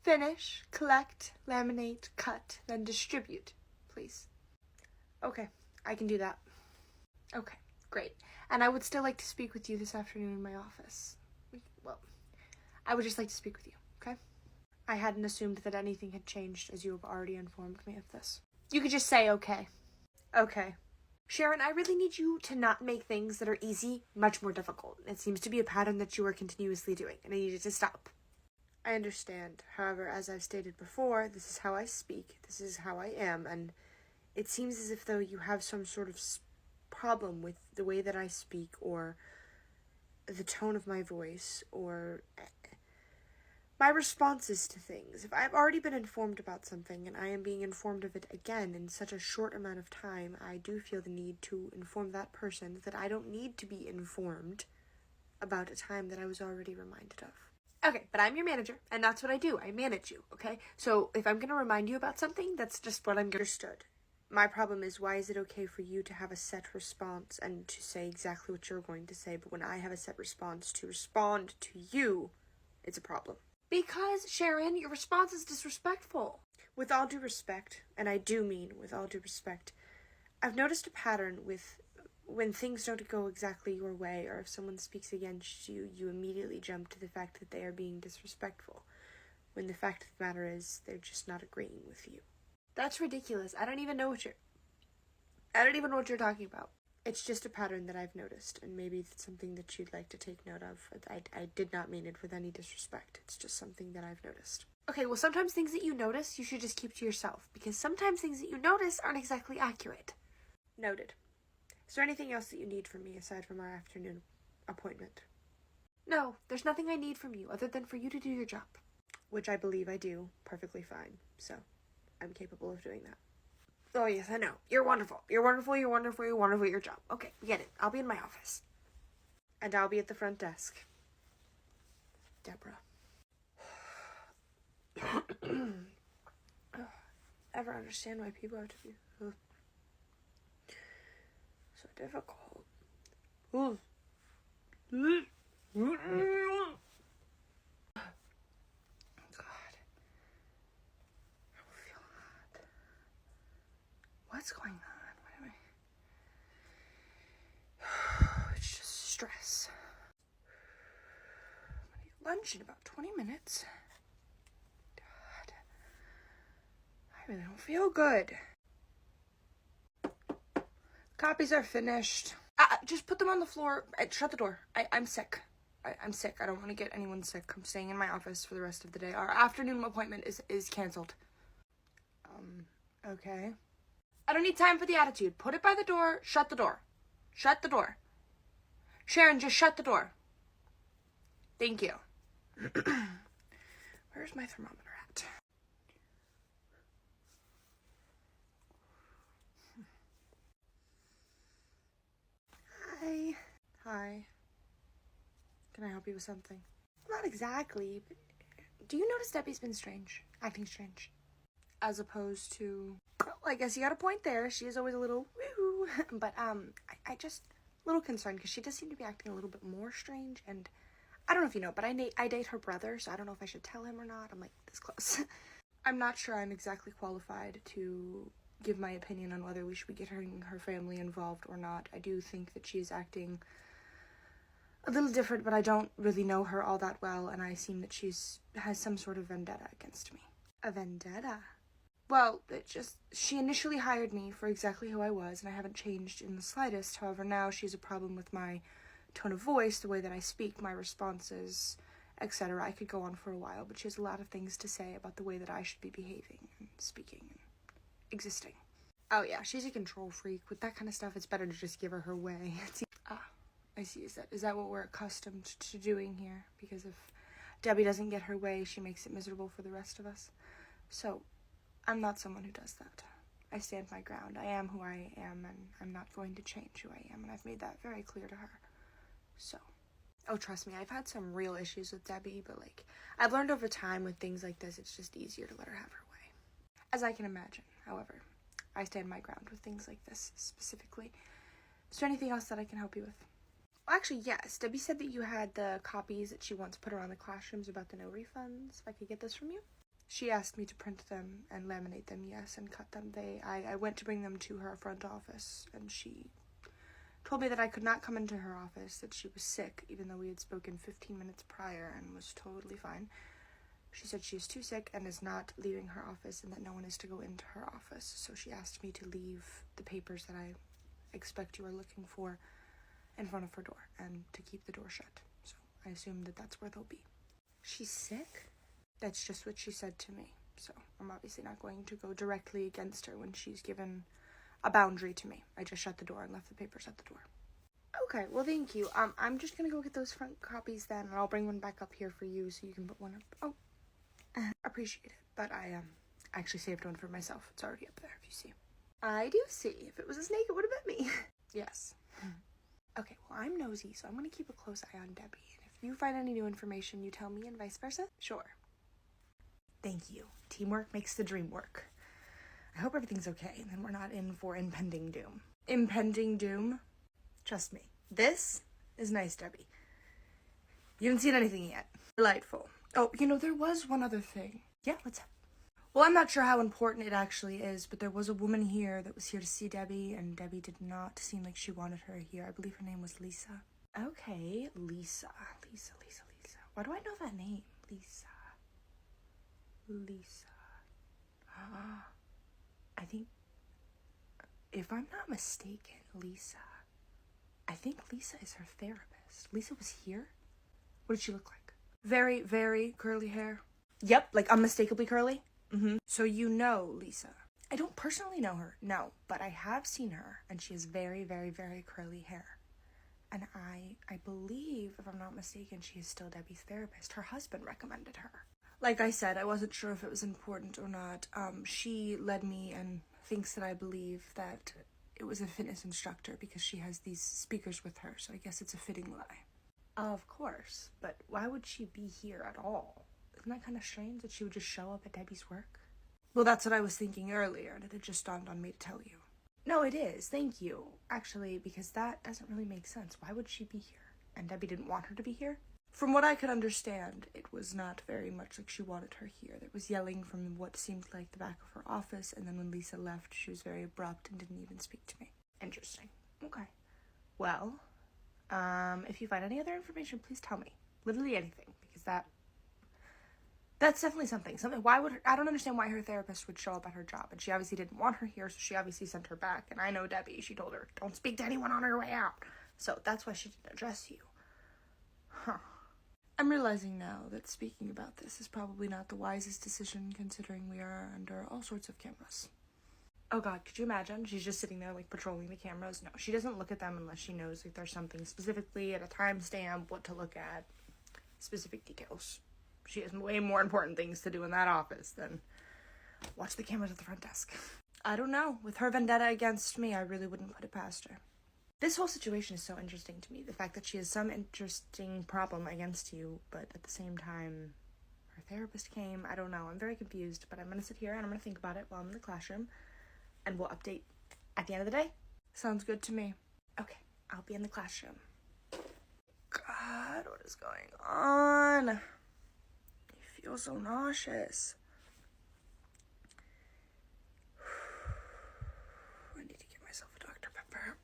Finish, collect, laminate, cut, then distribute, please. Okay, I can do that. Okay, great. And I would still like to speak with you this afternoon in my office. Well, I would just like to speak with you, okay? I hadn't assumed that anything had changed, as you have already informed me of this. You could just say okay. Okay. Sharon, I really need you to not make things that are easy much more difficult. It seems to be a pattern that you are continuously doing, and I need you to stop. I understand. However, as I've stated before, this is how I speak, this is how I am, and it seems as if though you have some sort of problem with the way that I speak, or the tone of my voice, or my responses to things. If I've already been informed about something and I am being informed of it again in such a short amount of time, I do feel the need to inform that person that I don't need to be informed about a time that I was already reminded of. Okay, but I'm your manager, and that's what I do. I manage you, okay? So if I'm going to remind you about something, that's just what I'm understood. My problem is, why is it okay for you to have a set response and to say exactly what you're going to say, but when I have a set response to respond to you, it's a problem? Because, Sharon, your response is disrespectful. With all due respect, and I do mean with all due respect, I've noticed a pattern with when things don't go exactly your way, or if someone speaks against you, you immediately jump to the fact that they are being disrespectful, when the fact of the matter is they're just not agreeing with you. That's ridiculous. I don't even know what you're talking about. It's just a pattern that I've noticed, and maybe it's something that you'd like to take note of. I did not mean it with any disrespect. It's just something that I've noticed. Okay, well, sometimes things that you notice, you should just keep to yourself, because sometimes things that you notice aren't exactly accurate. Noted. Is there anything else that you need from me aside from our afternoon appointment? No, there's nothing I need from you other than for you to do your job. Which I believe I do perfectly fine, so I'm capable of doing that. Oh, yes, I know. You're wonderful. You're wonderful, you're wonderful, you're wonderful at your job. Okay, we get it. I'll be in my office. And I'll be at the front desk. Deborah. Ever understand why people have to be so difficult? God. What's going on? What am I? It's just stress. I'm gonna get lunch in about 20 minutes. God. I really don't feel good. Copies are finished. Just put them on the floor. Shut the door. I'm sick. I'm sick. I don't want to get anyone sick. I'm staying in my office for the rest of the day. Our afternoon appointment is canceled. Okay. I don't need time for the attitude. Put it by the door. Shut the door. Shut the door. Sharon, just shut the door. Thank you. Where's my thermometer at? Hi. Hi. Can I help you with something? Not exactly, but do you notice Debbie's been strange? Acting strange. As opposed to... Well, I guess you got a point there. She is always a little woo. But, I just... a little concerned because she does seem to be acting a little bit more strange. And I don't know if you know, but I date her brother, so I don't know if I should tell him or not. I'm like this close. I'm not sure I'm exactly qualified to give my opinion on whether we should be getting her family involved or not. I do think that she is acting a little different, but I don't really know her all that well, and I seem that has some sort of vendetta against me. A vendetta? Well, she initially hired me for exactly who I was, and I haven't changed in the slightest. However, now she has a problem with my tone of voice, the way that I speak, my responses, etc. I could go on for a while, but she has a lot of things to say about the way that I should be behaving and speaking and existing. Oh yeah, she's a control freak. With that kind of stuff, it's better to just give her way. I see. Is that what we're accustomed to doing here? Because if Debbie doesn't get her way, she makes it miserable for the rest of us. So, I'm not someone who does that. I stand my ground. I am who I am, and I'm not going to change who I am, and I've made that very clear to her. So, Oh, trust me, I've had some real issues with Debbie, but like, I've learned over time with things like this, it's just easier to let her have her way. As I can imagine, however, I stand my ground with things like this specifically. Is there anything else that I can help you with? Well, actually, yes. Debbie said that you had the copies that she wants put around the classrooms about the no refunds. If I could get those from you? She asked me to print them and laminate them, yes, and cut them. I went to bring them to her front office, and she told me that I could not come into her office, that she was sick, even though we had spoken 15 minutes prior and was totally fine. She said she is too sick and is not leaving her office and that no one is to go into her office. So she asked me to leave the papers that I expect you are looking for in front of her door and to keep the door shut. So I assume that that's where they'll be. She's sick? That's just what she said to me. So I'm obviously not going to go directly against her when she's given a boundary to me. I just shut the door and left the papers at the door. Okay, well, thank you. I'm just gonna go get those front copies then, and I'll bring one back up here for you so you can put one up. Oh, appreciate it. But I actually saved one for myself. It's already up there, if you see. I do see. If it was a snake, it would have bit me. Yes. Okay, well, I'm nosy, so I'm gonna keep a close eye on Debbie. And if you find any new information, you tell me and vice versa. Sure. Thank you. Teamwork makes the dream work. I hope everything's okay, and then we're not in for impending doom. Impending doom? Trust me. This is nice, Debbie. You haven't seen anything yet. Delightful. Oh, there was one other thing. Yeah, what's up? Well, I'm not sure how important it actually is, but there was a woman here that was here to see Debbie, and Debbie did not seem like she wanted her here. I believe her name was Lisa. Okay, Lisa. Lisa. Why do I know that name? Lisa. I think, if I'm not mistaken, I think Lisa is her therapist. Lisa was here? What did she look like? Very, very curly hair. Yep, like unmistakably curly. So you know Lisa. I don't personally know her, no, but I have seen her, and she has very, very, very curly hair. And I believe, if I'm not mistaken, she is still Debbie's therapist. Her husband recommended her. Like I said, I wasn't sure if it was important or not. She led me and thinks that I believe that it was a fitness instructor because she has these speakers with her, so I guess it's a fitting lie. Of course, but why would she be here at all? Isn't that kind of strange that she would just show up at Debbie's work? Well, that's what I was thinking earlier, and it had just dawned on me to tell you. No, it is. Thank you. Actually, because that doesn't really make sense. Why would she be here? And Debbie didn't want her to be here? From what I could understand, it was not very much like she wanted her here. There was yelling from what seemed like the back of her office, and then when Lisa left, she was very abrupt and didn't even speak to me. Interesting. Okay. Well, if you find any other information, please tell me. Literally anything, because that's definitely something. I don't understand why her therapist would show up at her job, and she obviously didn't want her here, so she obviously sent her back, and I know Debbie, she told her, don't speak to anyone on her way out. So that's why she didn't address you. Huh. I'm realizing now that speaking about this is probably not the wisest decision, considering we are under all sorts of cameras. Oh god, could you imagine? She's just sitting there, like, patrolling the cameras. No, she doesn't look at them unless she knows, like, there's something specifically at a timestamp, what to look at, specific details. She has way more important things to do in that office than watch the cameras at the front desk. I don't know. With her vendetta against me, I really wouldn't put it past her. This whole situation is so interesting to me. The fact that she has some interesting problem against you, but at the same time, her therapist came. I don't know. I'm very confused, but I'm going to sit here and I'm going to think about it while I'm in the classroom, and we'll update at the end of the day. Sounds good to me. Okay, I'll be in the classroom. God, what is going on? I feel so nauseous. I need to get myself a Dr. Pepper.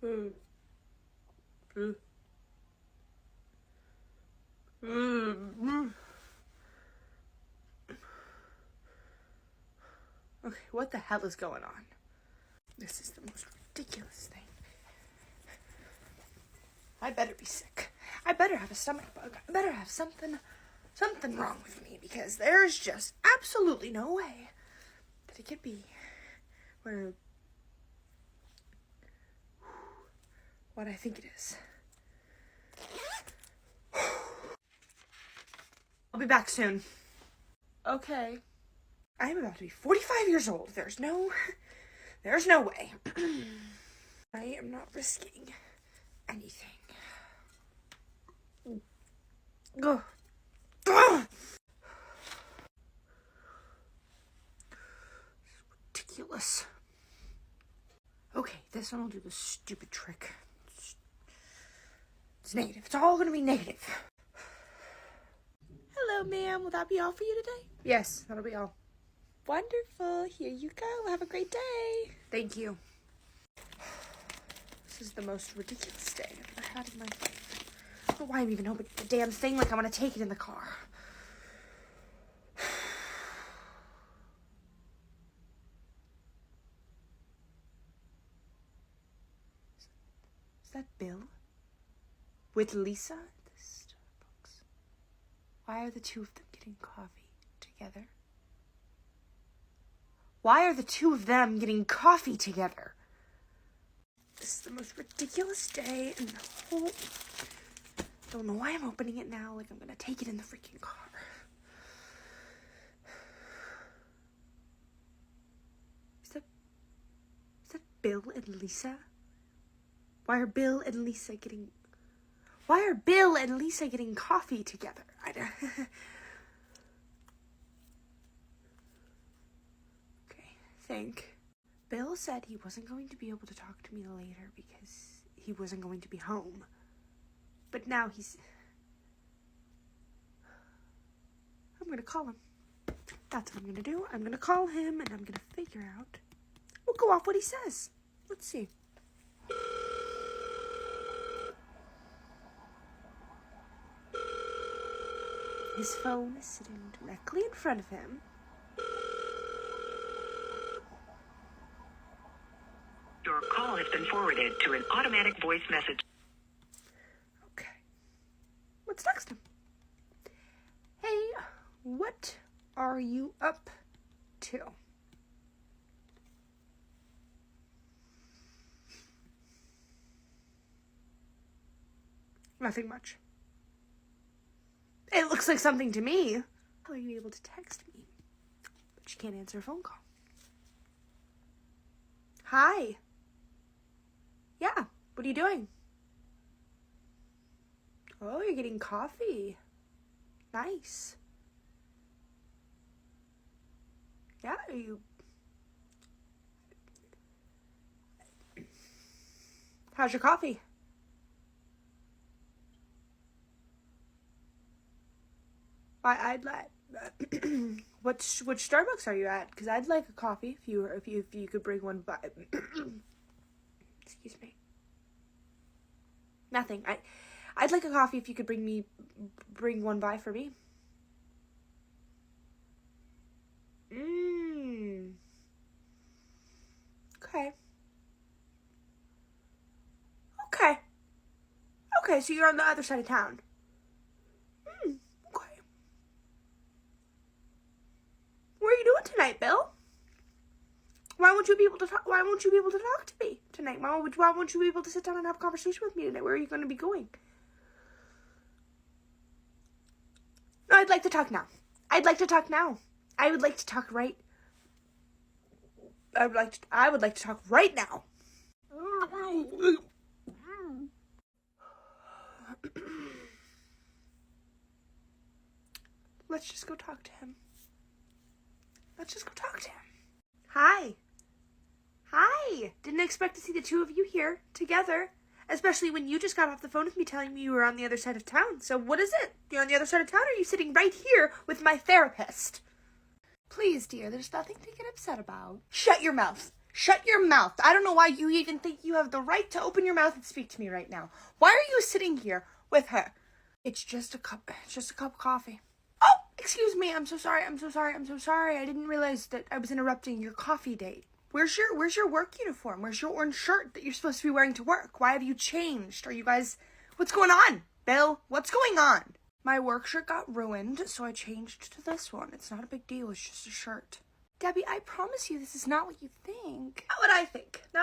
Okay, what the hell is going on? This is the most ridiculous thing. I better be sick. I better have a stomach bug. I better have something wrong with me, because there's just absolutely no way that it could be what I think it is. I'll be back soon. Okay. I'm about to be 45 years old. There's no There's no way. I am not risking anything. Ugh. Ugh. Ridiculous. Okay, this one will do the stupid trick. It's negative. It's all gonna be negative. Hello, ma'am. Will that be all for you today? Yes, that'll be all. Wonderful. Here you go. Have a great day. Thank you. This is the most ridiculous day I've ever had in my life. I don't know why I'm even opening the damn thing like I'm gonna take it in the car. Is that Bill? With Lisa at the Starbucks? Why are the two of them getting coffee together? Why are the two of them getting coffee together? This is the most ridiculous day in the whole... Don't know why I'm opening it now like I'm gonna take it in the freaking car. Is that Bill and Lisa? Why are Bill and Lisa getting coffee together? I don't... Okay, think. Bill said he wasn't going to be able to talk to me later because he wasn't going to be home. But now he's... I'm gonna call him. That's what I'm gonna do. I'm gonna call him and I'm gonna figure out... We'll go off what he says. Let's see. His phone is sitting directly in front of him. Your call has been forwarded to an automatic voice message. Okay. Let's text him. Hey, what are you up to? Nothing much. It looks like something to me. How are you able to text me? But she can't answer a phone call. Hi. Yeah, what are you doing? Oh, you're getting coffee. Nice. Yeah, are you... How's your coffee? I'd like... which Starbucks are you at? Because I'd like a coffee if you could bring one by... Excuse me. Nothing. I'd like a coffee if you could bring one by for me. Okay. Okay, so you're on the other side of town. Okay. What are you doing tonight, Bill? Why won't you be able to talk to me tonight? Why won't you be able to sit down and have a conversation with me tonight? Where are you going to be going? No, I'd like to talk now. I would like to talk right. I would like to talk right now. Let's just go talk to him. Hi. Didn't expect to see the two of you here together, especially when you just got off the phone with me telling me you were on the other side of town. So what is it? You're on the other side of town, or are you sitting right here with my therapist? Please, dear, there's nothing to get upset about. Shut your mouth. I don't know why you even think you have the right to open your mouth and speak to me right now. Why are you sitting here with her? It's just a cup of coffee. Oh, excuse me. I'm so sorry. I didn't realize that I was interrupting your coffee date. Where's your work uniform? Where's your orange shirt that you're supposed to be wearing to work? Why have you changed? Are you guys... What's going on? Bill, what's going on? My work shirt got ruined, so I changed to this one. It's not a big deal. It's just a shirt. Debbie, I promise you this is not what you think. Not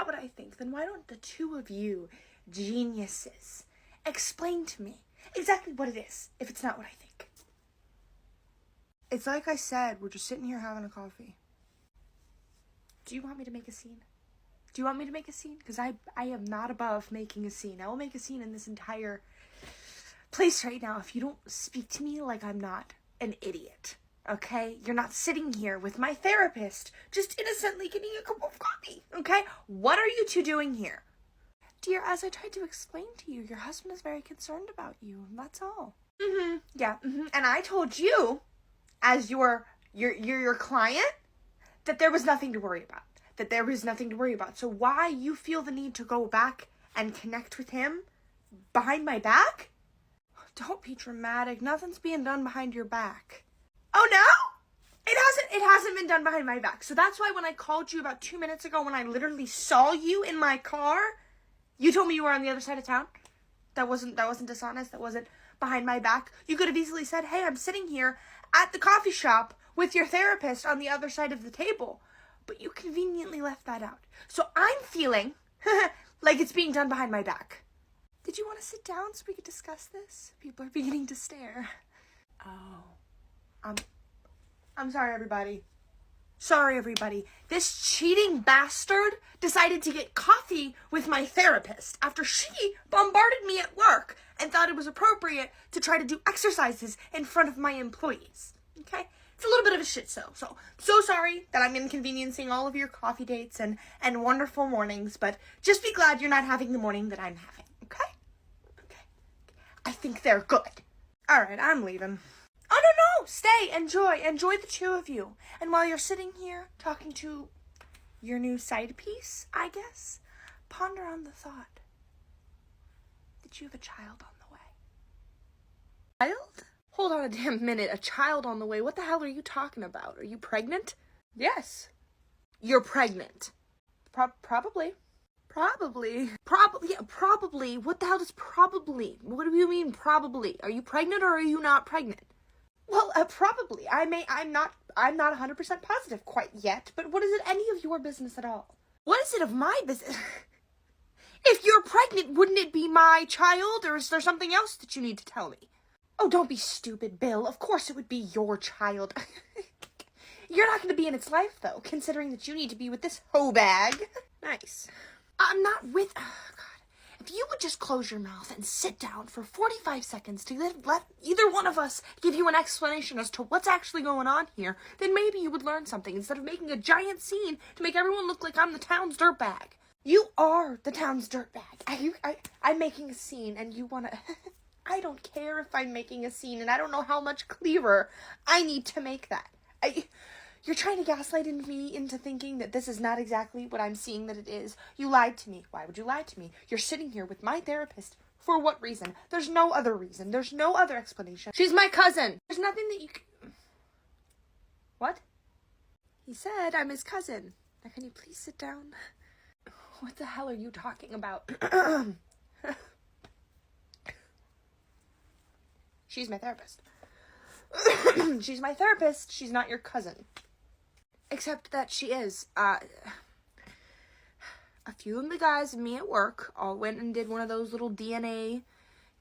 what I think. Then why don't the two of you geniuses explain to me exactly what it is, if it's not what I think? It's like I said, we're just sitting here having a coffee. Do you want me to make a scene? Do you want me to make a scene? Because I am not above making a scene. I will make a scene in this entire place right now if you don't speak to me like I'm not an idiot. Okay? You're not sitting here with my therapist just innocently getting a cup of coffee. Okay? What are you two doing here? Dear, as I tried to explain to you, your husband is very concerned about you, and that's all. Yeah, And I told you, as your client, that there was nothing to worry about. That there was nothing to worry about. So why you feel the need to go back and connect with him behind my back? Don't be dramatic. Nothing's being done behind your back. Oh no? It hasn't been done behind my back. So that's why when I called you about 2 minutes ago when I literally saw you in my car, you told me you were on the other side of town. That wasn't dishonest. That wasn't behind my back. You could have easily said, "Hey, I'm sitting here at the coffee shop with your therapist on the other side of the table." But you conveniently left that out. So I'm feeling like it's being done behind my back. Did you want to sit down so we could discuss this? People are beginning to stare. Oh. I'm sorry, everybody. Sorry, everybody. This cheating bastard decided to get coffee with my therapist after she bombarded me at work and thought it was appropriate to try to do exercises in front of my employees. Okay? It's a little bit of a shit show. So sorry that I'm inconveniencing all of your coffee dates and wonderful mornings, but just be glad you're not having the morning that I'm having. Okay? Okay. I think they're good. All right, I'm leaving. Oh, no, stay, enjoy the two of you. And while you're sitting here talking to your new side piece, I guess, ponder on the thought that you have a child on the way. Child? Hold on a damn minute, a child on the way? What the hell are you talking about? Are you pregnant? Yes. You're pregnant. Probably. Probably. Yeah, probably. What the hell does probably? What do you mean probably? Are you pregnant or are you not pregnant? Well, probably. I'm not 100% positive quite yet, but what is it any of your business at all? What is it of my business? If you're pregnant, wouldn't it be my child, or is there something else that you need to tell me? Oh, don't be stupid, Bill. Of course it would be your child. You're not going to be in its life, though, considering that you need to be with this hoe bag. Nice. I'm not with... Oh, God. If you would just close your mouth and sit down for 45 seconds to let either one of us give you an explanation as to what's actually going on here, then maybe you would learn something instead of making a giant scene to make everyone look like I'm the town's dirtbag. You are the town's dirtbag. I'm making a scene and you want to... I don't care if I'm making a scene and I don't know how much clearer I need to make that. You're trying to gaslight me into thinking that this is not exactly what I'm seeing that it is. You lied to me. Why would you lie to me? You're sitting here with my therapist. For what reason? There's no other reason. There's no other explanation. She's my cousin. There's nothing that you can... What? He said I'm his cousin. Now can you please sit down? What the hell are you talking about? She's my therapist. She's my therapist. She's not your cousin. Except that she is. A few of the guys and me at work all went and did one of those little DNA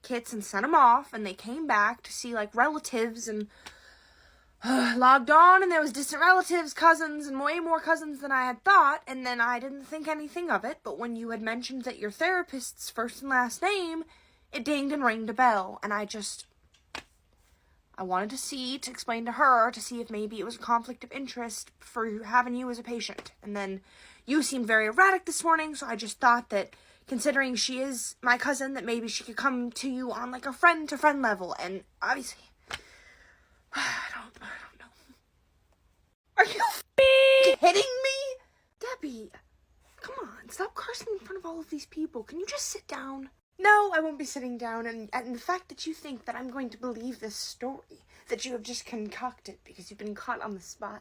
kits and sent them off, and they came back to see, like, relatives, and logged on, and there was distant relatives, cousins, and way more cousins than I had thought, and then I didn't think anything of it, but when you had mentioned that your therapist's first and last name, it dinged and rang a bell, and I wanted to explain to her, to see if maybe it was a conflict of interest for having you as a patient. And then you seemed very erratic this morning, so I just thought that, considering she is my cousin, that maybe she could come to you on, like, a friend-to-friend level. And obviously, I don't know. Are you kidding me? Debbie, come on, stop cursing in front of all of these people. Can you just sit down? No, I won't be sitting down, and the fact that you think that I'm going to believe this story that you have just concocted because you've been caught on the spot,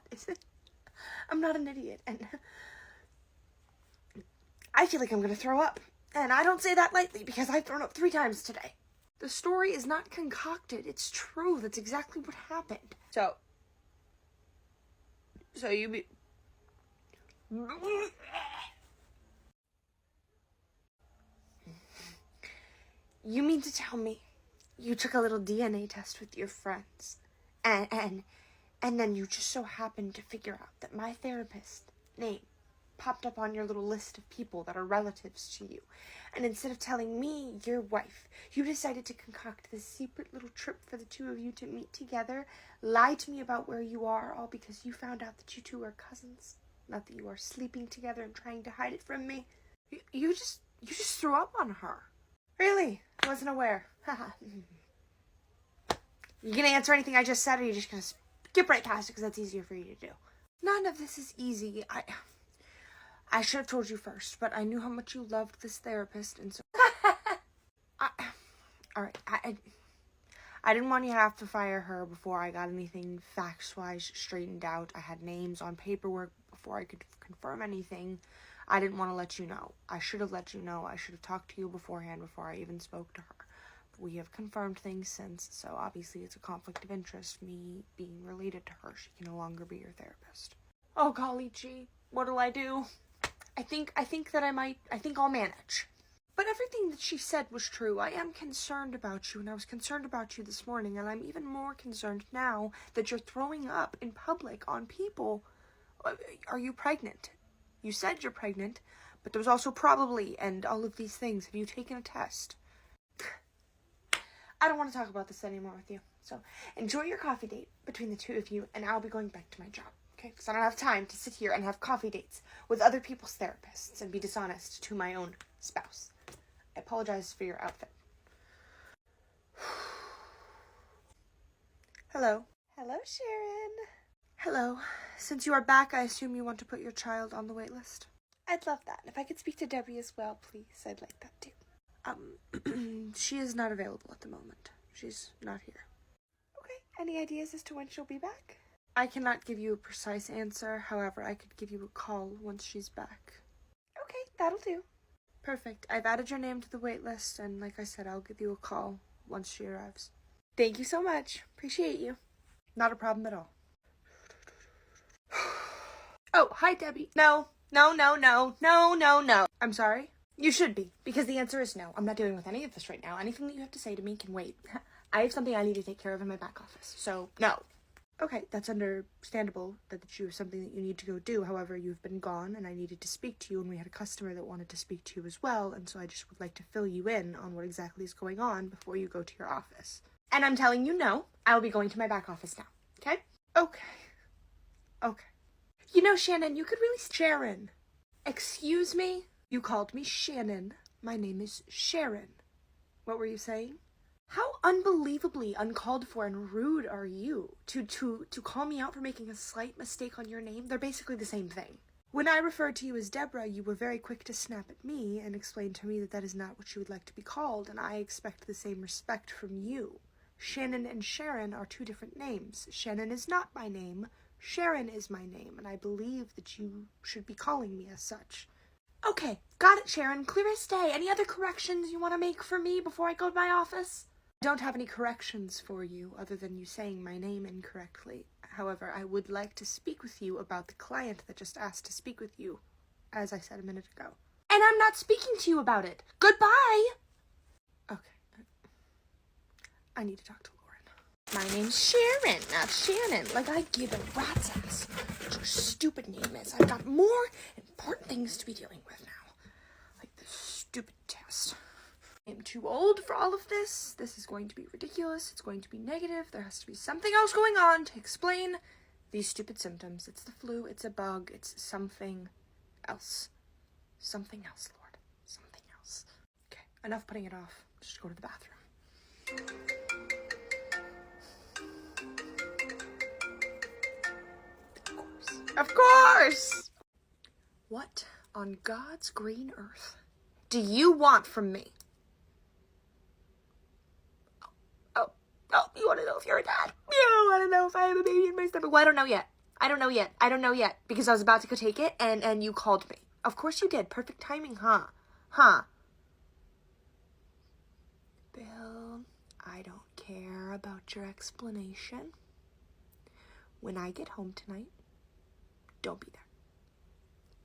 I'm not an idiot, and I feel like I'm going to throw up, and I don't say that lightly because I've thrown up 3 times today. The story is not concocted, it's true, that's exactly what happened. So you be... You mean to tell me you took a little DNA test with your friends, and then you just so happened to figure out that my therapist's name popped up on your little list of people that are relatives to you. And instead of telling me, your wife, you decided to concoct this secret little trip for the two of you to meet together, lie to me about where you are, all because you found out that you two are cousins. Not that you are sleeping together and trying to hide it from me. You just threw up on her. Really? I wasn't aware. Haha. You gonna answer anything I just said, or are you just gonna skip right past it because that's easier for you to do? None of this is easy. I should have told you first, but I knew how much you loved this therapist, and so... Alright, I didn't want you to have to fire her before I got anything facts-wise straightened out. I had names on paperwork before I could confirm anything. I didn't want to let you know. I should have let you know. I should have talked to you beforehand before I even spoke to her. But we have confirmed things since, so obviously it's a conflict of interest, me being related to her. She can no longer be your therapist. Oh, golly gee, what'll I do? I think I'll manage. But everything that she said was true. I am concerned about you, and I was concerned about you this morning, and I'm even more concerned now that you're throwing up in public on people. Are you pregnant? You said you're pregnant, but there was also probably and all of these things. Have you taken a test? I don't want to talk about this anymore with you. So enjoy your coffee date between the two of you, and I'll be going back to my job. Okay? Because I don't have time to sit here and have coffee dates with other people's therapists and be dishonest to my own spouse. I apologize for your outfit. Hello. Hello, Sharon. Hello. Since you are back, I assume you want to put your child on the wait list? I'd love that. If I could speak to Debbie as well, please. I'd like that too. She is not available at the moment. She's not here. Okay. Any ideas as to when she'll be back? I cannot give you a precise answer. However, I could give you a call once she's back. Okay, that'll do. Perfect. I've added your name to the wait list, and like I said, I'll give you a call once she arrives. Thank you so much. Appreciate you. Not a problem at all. Oh, hi, Debbie. No. I'm sorry. You should be, because the answer is no. I'm not dealing with any of this right now. Anything that you have to say to me can wait. I have something I need to take care of in my back office, so no. Okay, that's understandable that you have something that you need to go do. However, you've been gone, and I needed to speak to you, and we had a customer that wanted to speak to you as well, and so I just would like to fill you in on what exactly is going on before you go to your office. And I'm telling you no, I will be going to my back office now, okay? Okay. You know, Shannon, you could really... Sharon. Excuse me? You called me Shannon. My name is Sharon. What were you saying? How unbelievably uncalled for and rude are you to call me out for making a slight mistake on your name? They're basically the same thing. When I referred to you as Deborah, you were very quick to snap at me and explain to me that that is not what you would like to be called, and I expect the same respect from you. Shannon and Sharon are two different names. Shannon is not my name. Sharon is my name, and I believe that you should be calling me as such. Okay, got it, Sharon. Clear as day. Any other corrections you want to make for me before I go to my office? I don't have any corrections for you other than you saying my name incorrectly. However, I would like to speak with you about the client that just asked to speak with you, as I said a minute ago. And I'm not speaking to you about it. Goodbye! Okay. I need to talk to Lauren. My name's Sharon, not Shannon. Like I give a rat's ass what your stupid name is. I've got more important things to be dealing with now. Like this stupid test. I'm too old for all of this. This is going to be ridiculous. It's going to be negative. There has to be something else going on to explain these stupid symptoms. It's the flu. It's a bug. It's something else. Something else, Lord. Something else. Okay, enough putting it off. Just go to the bathroom. Of course! What on God's green earth do you want from me? Oh, you want to know if you're a dad? You want to know if I have a baby in my stomach? Well, I don't know yet. Because I was about to go take it, and you called me. Of course you did. Perfect timing, huh? Bill, I don't care about your explanation. When I get home tonight, don't be there.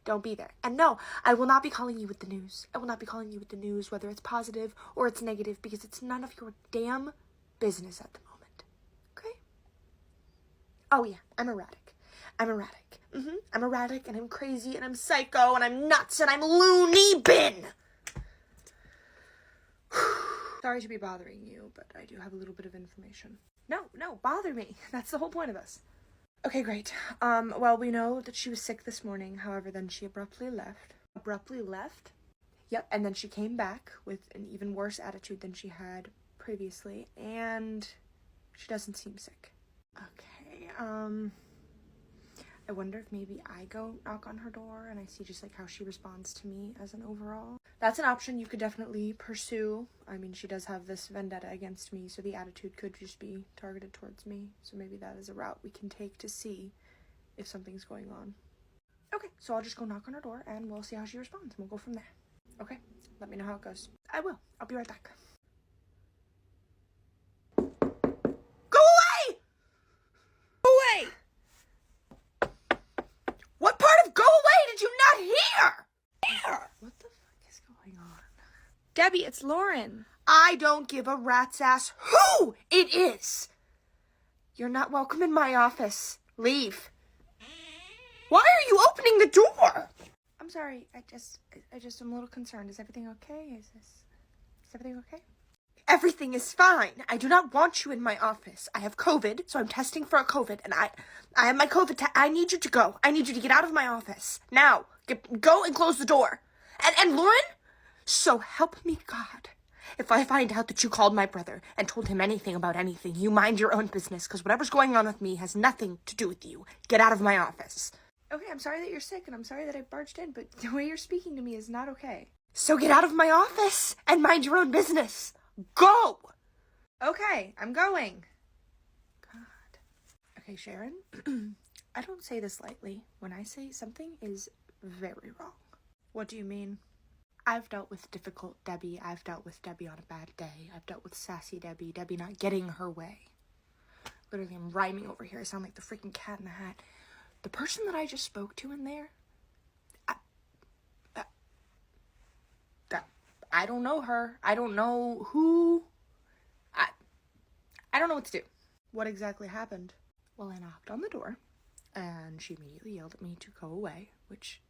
Don't be there. And no, I will not be calling you with the news. I will not be calling you with the news, whether it's positive or it's negative, because it's none of your damn business at the moment. Okay? Oh yeah, I'm erratic. I'm erratic. I'm erratic, and I'm crazy, and I'm psycho, and I'm nuts, and I'm loony bin. Sorry to be bothering you, but I do have a little bit of information. No, bother me. That's the whole point of this. Okay, great. Well, we know that she was sick this morning. However, then she abruptly left. Abruptly left? Yep, and then she came back with an even worse attitude than she had previously, and she doesn't seem sick. Okay, I wonder if maybe I go knock on her door and I see just like how she responds to me as an overall. That's an option you could definitely pursue. I mean, she does have this vendetta against me, so the attitude could just be targeted towards me. So maybe that is a route we can take to see if something's going on. Okay, so I'll just go knock on her door and we'll see how she responds and we'll go from there. Okay, let me know how it goes. I will. I'll be right back. Go away! Go away! What part of go away did you not hear? What the fuck is going on? Debbie, it's Lauren. I don't give a rat's ass who it is. You're not welcome in my office. Leave. Why are you opening the door? I'm sorry. I just am a little concerned. Is everything okay? Is everything okay? Everything is fine. I do not want you in my office. I have COVID, so I'm testing for a COVID, and I have my COVID test. I need you to go. I need you to get out of my office. Now. Go and close the door. And Lauren, so help me God. If I find out that you called my brother and told him anything about anything, you mind your own business, because whatever's going on with me has nothing to do with you. Get out of my office. Okay, I'm sorry that you're sick, and I'm sorry that I barged in, but the way you're speaking to me is not okay. So get out of my office and mind your own business. Go! Okay, I'm going. God. Okay, Sharon, I don't say this lightly when I say something is very wrong. What do you mean? I've dealt with difficult Debbie. I've dealt with Debbie on a bad day. I've dealt with sassy Debbie. Debbie not getting her way. Literally, I'm rhyming over here. I sound like the freaking Cat in the Hat. The person that I just spoke to in there, I don't know her. I don't know who. I don't know what to do. What exactly happened? Well, I knocked on the door, and she immediately yelled at me to go away, which,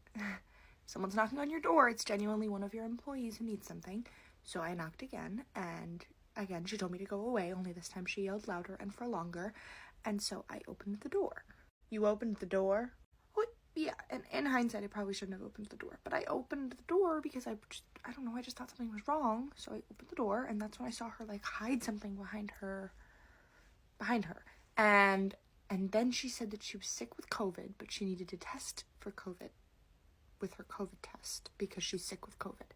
someone's knocking on your door, it's genuinely one of your employees who needs something. So I knocked again, and again she told me to go away, only this time she yelled louder and for longer, and so I opened the door. You opened the door? Well, yeah, and in hindsight I probably shouldn't have opened the door, but I opened the door because I don't know, I just thought something was wrong, so I opened the door, and that's when I saw her, like, hide something behind her, and then she said that she was sick with COVID, but she needed to test for COVID with her COVID test because she's sick with COVID.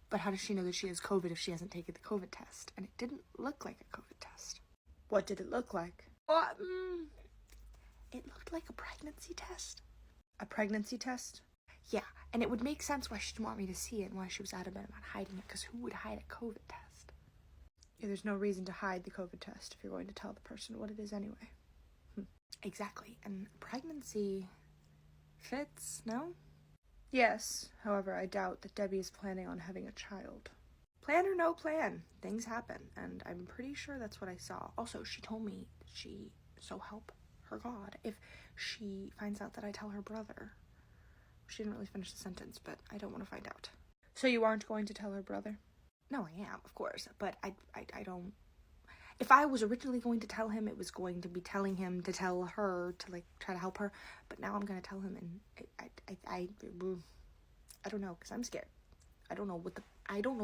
But how does she know that she has COVID if she hasn't taken the COVID test? And it didn't look like a COVID test. What did it look like? It looked like a pregnancy test. A pregnancy test? Yeah, and it would make sense why she didn't want me to see it and why she was adamant about hiding it, because who would hide a COVID test? Yeah, there's no reason to hide the COVID test if you're going to tell the person what it is anyway. Exactly, and pregnancy fits, no? Yes, however, I doubt that Debbie is planning on having a child. Plan or no plan, things happen, and I'm pretty sure that's what I saw. Also, she told me so help her God, if she finds out that I tell her brother. She didn't really finish the sentence, but I don't want to find out. So you aren't going to tell her brother? No, I am, of course, but I don't. If I was originally going to tell him, it was going to be telling him to tell her to, like, try to help her. But now I'm going to tell him, and I don't know, because I'm scared. I don't know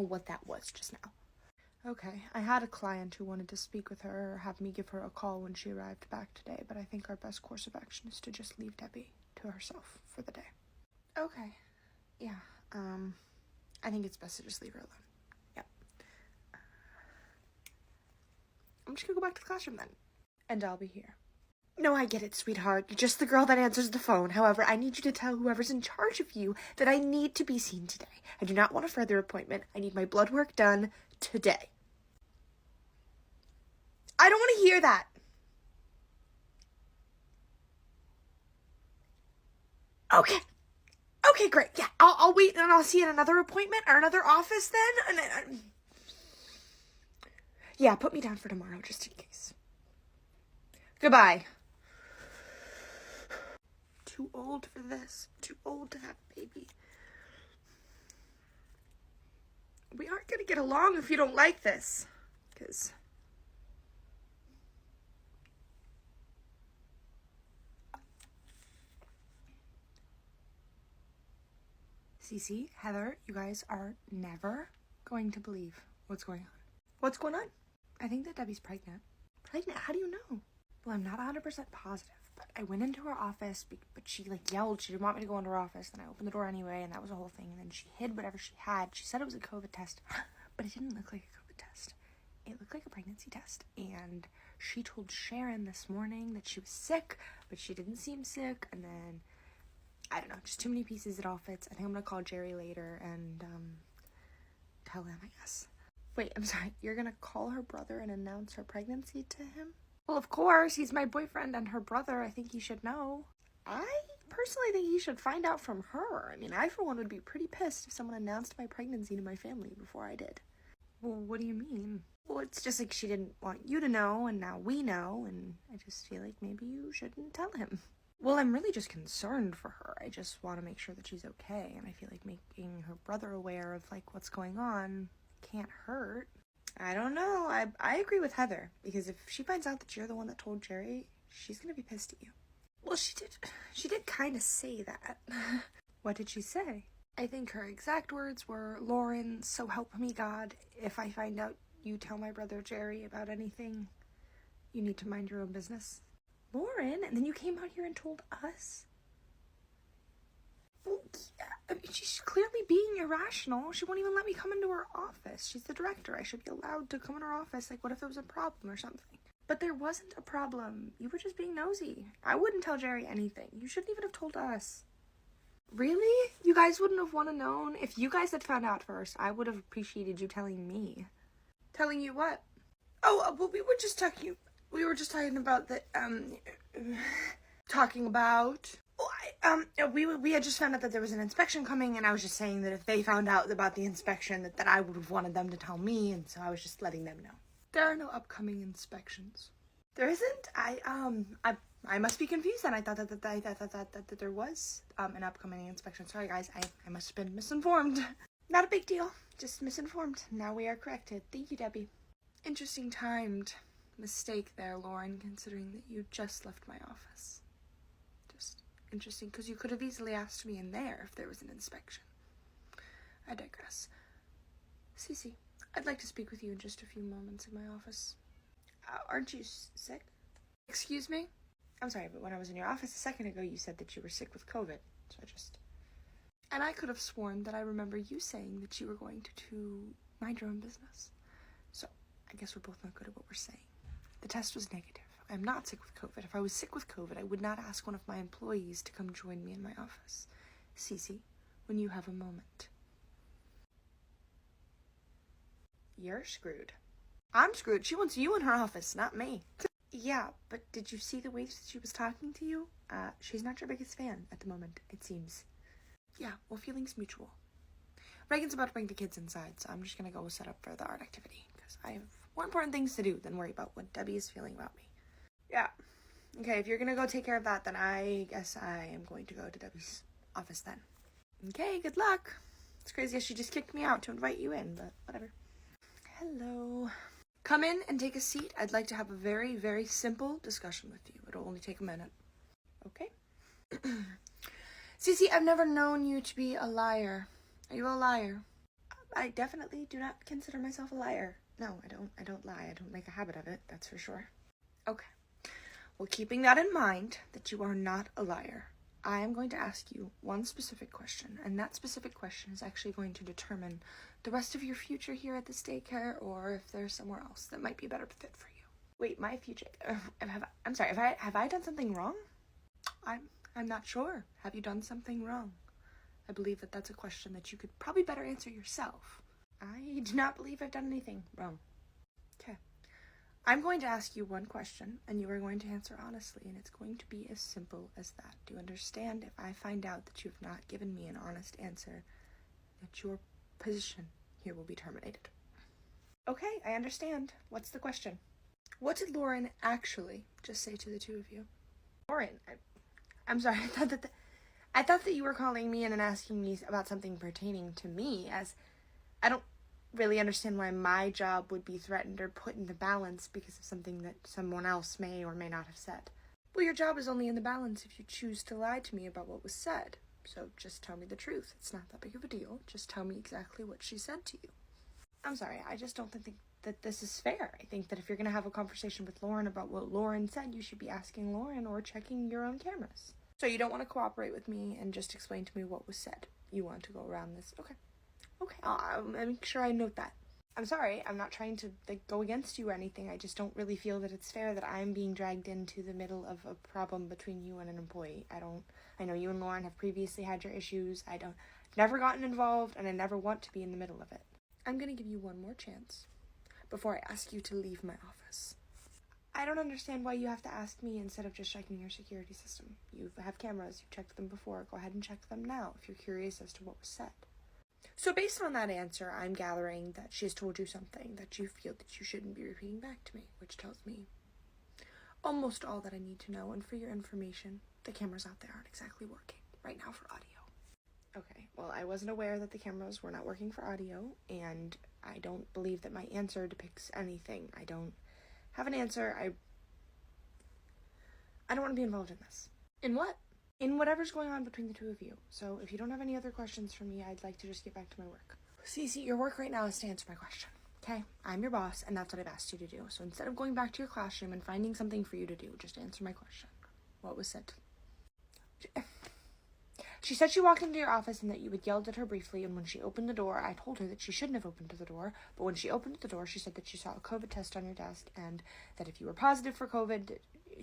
what that was just now. Okay, I had a client who wanted to speak with her or have me give her a call when she arrived back today, but I think our best course of action is to just leave Debbie to herself for the day. Okay, yeah, I think it's best to just leave her alone. Yep. I'm just gonna go back to the classroom then. And I'll be here. No, I get it, sweetheart. You're just the girl that answers the phone. However, I need you to tell whoever's in charge of you that I need to be seen today. I do not want a further appointment. I need my blood work done today. I don't want to hear that. Okay. Okay, great. Yeah, I'll wait and I'll see you at another appointment or another office then. And yeah, put me down for tomorrow just in case. Goodbye. too old for this. I'm too old to have a baby. We aren't gonna get along if you don't like this. Because Cece, Heather, you guys are never going to believe what's going on. What's going on? I think that Debbie's pregnant. Pregnant? How do you know? Well, I'm not 100% positive, but I went into her office, but she yelled. She didn't want me to go into her office, and I opened the door anyway, and that was the whole thing. And then she hid whatever she had. She said it was a COVID test, but it didn't look like a COVID test. It looked like a pregnancy test. And she told Sharon this morning that she was sick, but she didn't seem sick. And then, I don't know, just too many pieces. It all fits. I think I'm gonna call Jerry later and tell him, I guess. Wait, I'm sorry. You're gonna call her brother and announce her pregnancy to him? Well, of course. He's my boyfriend and her brother. I think he should know. I personally think he should find out from her. I mean, I, for one, would be pretty pissed if someone announced my pregnancy to my family before I did. Well, what do you mean? Well, it's just like she didn't want you to know, and now we know, and I just feel like maybe you shouldn't tell him. Well, I'm really just concerned for her. I just want to make sure that she's okay, and I feel like making her brother aware of, what's going on can't hurt. I don't know. I agree with Heather, because if she finds out that you're the one that told Jerry, she's gonna be pissed at you. Well, she did kind of say that. What did she say? I think her exact words were, Lauren, so help me God, if I find out you tell my brother Jerry about anything, you need to mind your own business. Lauren? And then you came out here and told us? Well, yeah, I mean, she's clearly being irrational. She won't even let me come into her office. She's the director. I should be allowed to come in her office. What if there was a problem or something? But there wasn't a problem. You were just being nosy. I wouldn't tell Jerry anything. You shouldn't even have told us. Really? You guys wouldn't have want to known? If you guys had found out first, I would have appreciated you telling me. Telling you what? Oh, well, we were just talking about the, talking about... We had just found out that there was an inspection coming, and I was just saying that if they found out about the inspection, that I would have wanted them to tell me, and so I was just letting them know. There are no upcoming inspections. There isn't? I must be confused then. I thought that there was an upcoming inspection. Sorry guys, I must have been misinformed. Not a big deal, just misinformed. Now we are corrected. Thank you, Debbie. Interesting timed mistake there, Lauren, considering that you just left my office. Just interesting, because you could have easily asked me in there if there was an inspection. I digress. Cece, I'd like to speak with you in just a few moments in my office. Aren't you sick? Excuse me? I'm sorry, but when I was in your office a second ago, you said that you were sick with COVID, so And I could have sworn that I remember you saying that you were going to mind your own business. So, I guess we're both not good at what we're saying. The test was negative. I'm not sick with COVID. If I was sick with COVID, I would not ask one of my employees to come join me in my office. Cece, when you have a moment. You're screwed. I'm screwed. She wants you in her office, not me. Yeah, but did you see the way she was talking to you? She's not your biggest fan at the moment, it seems. Yeah, well, feelings mutual. Reagan's about to bring the kids inside, so I'm just gonna go set up for the art activity, because I have more important things to do than worry about what Debbie is feeling about me. Yeah. Okay, if you're gonna go take care of that, then I guess I am going to go to Debbie's office then. Okay, good luck. It's crazy how she just kicked me out to invite you in, but whatever. Hello. Come in and take a seat. I'd like to have a very, very simple discussion with you. It'll only take a minute. Okay? Cece, I've never known you to be a liar. Are you a liar? I definitely do not consider myself a liar. No, I don't lie. I don't make a habit of it, that's for sure. Okay. Well, keeping that in mind, that you are not a liar, I am going to ask you one specific question, and that specific question is actually going to determine the rest of your future here at this daycare, or if there's somewhere else that might be a better fit for you. Wait, my future? I'm sorry. Have I done something wrong? I'm not sure. Have you done something wrong? I believe that that's a question that you could probably better answer yourself. I do not believe I've done anything wrong. Okay. I'm going to ask you one question, and you are going to answer honestly, and it's going to be as simple as that. Do you understand? If I find out that you have not given me an honest answer, that your position here will be terminated. Okay, I understand. What's the question? What did Lauren actually just say to the two of you? Lauren, I'm sorry. I thought that you were calling me in and asking me about something pertaining to me, as I don't really understand why my job would be threatened or put in the balance because of something that someone else may or may not have said. Well, your job is only in the balance if you choose to lie to me about what was said. So just tell me the truth. It's not that big of a deal. Just tell me exactly what she said to you. I'm sorry, I just don't think that this is fair. I think that if you're going to have a conversation with Lauren about what Lauren said, you should be asking Lauren or checking your own cameras. So you don't want to cooperate with me and just explain to me what was said. You want to go around this. Okay. I'll make sure I note that. I'm sorry, I'm not trying to go against you or anything. I just don't really feel that it's fair that I'm being dragged into the middle of a problem between you and an employee. I know you and Lauren have previously had your issues. Never gotten involved, and I never want to be in the middle of it. I'm gonna give you one more chance before I ask you to leave my office. I don't understand why you have to ask me instead of just checking your security system. You have cameras, you've checked them before. Go ahead and check them now if you're curious as to what was said. So based on that answer, I'm gathering that she has told you something that you feel that you shouldn't be repeating back to me, which tells me almost all that I need to know. And for your information, the cameras out there aren't exactly working right now for audio. Okay, well, I wasn't aware that the cameras were not working for audio, and I don't believe that my answer depicts anything. I don't have an answer. I don't want to be involved in this. In what? In whatever's going on between the two of you. So if you don't have any other questions for me, I'd like to just get back to my work. Cece, your work right now is to answer my question. Okay? I'm your boss, and that's what I've asked you to do. So instead of going back to your classroom and finding something for you to do, just answer my question. What was said? She said she walked into your office and that you had yelled at her briefly, and when she opened the door, I told her that she shouldn't have opened the door, but when she opened the door, she said that she saw a COVID test on your desk, and that if you were positive for COVID,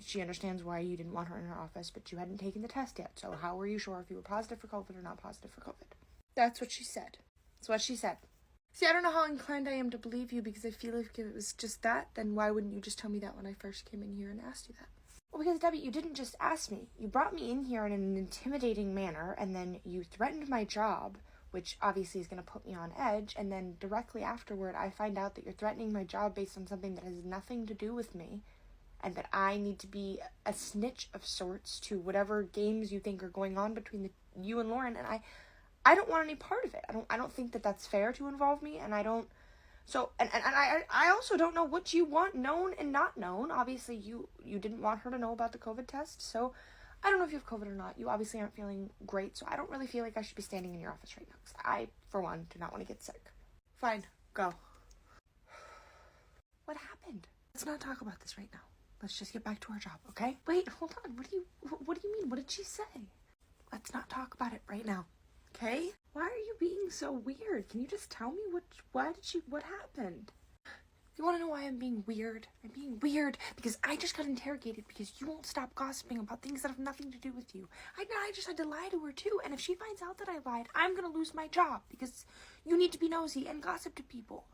she understands why you didn't want her in her office, but you hadn't taken the test yet, so how were you sure if you were positive for COVID or not positive for COVID? That's what she said. That's what she said. See, I don't know how inclined I am to believe you, because I feel like if it was just that, then why wouldn't you just tell me that when I first came in here and asked you that? Well, because, Debbie, you didn't just ask me. You brought me in here in an intimidating manner, and then you threatened my job, which obviously is going to put me on edge, and then directly afterward, I find out that you're threatening my job based on something that has nothing to do with me, and that I need to be a snitch of sorts to whatever games you think are going on between you and Lauren, and I don't want any part of it. I don't think that that's fair to involve me, and I don't. So, and I also don't know what you want known and not known. Obviously, you didn't want her to know about the COVID test, so I don't know if you have COVID or not. You obviously aren't feeling great, so I don't really feel like I should be standing in your office right now, because I, for one, do not want to get sick. Fine, go. What happened? Let's not talk about this right now. Let's just get back to our job, okay? Wait, hold on. What do you mean? What did she say? Let's not talk about it right now, okay? Why are you being so weird? Can you just tell me what happened? You want to know why I'm being weird? I'm being weird because I just got interrogated because you won't stop gossiping about things that have nothing to do with you. I just had to lie to her too, and if she finds out that I lied, I'm gonna lose my job because you need to be nosy and gossip to people.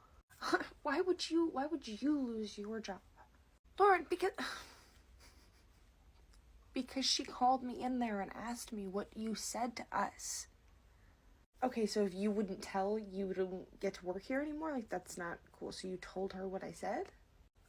Why would you lose your job? Lauren, because she called me in there and asked me what you said to us. Okay, so if you wouldn't tell, you wouldn't get to work here anymore? Like, that's not cool. So you told her what I said?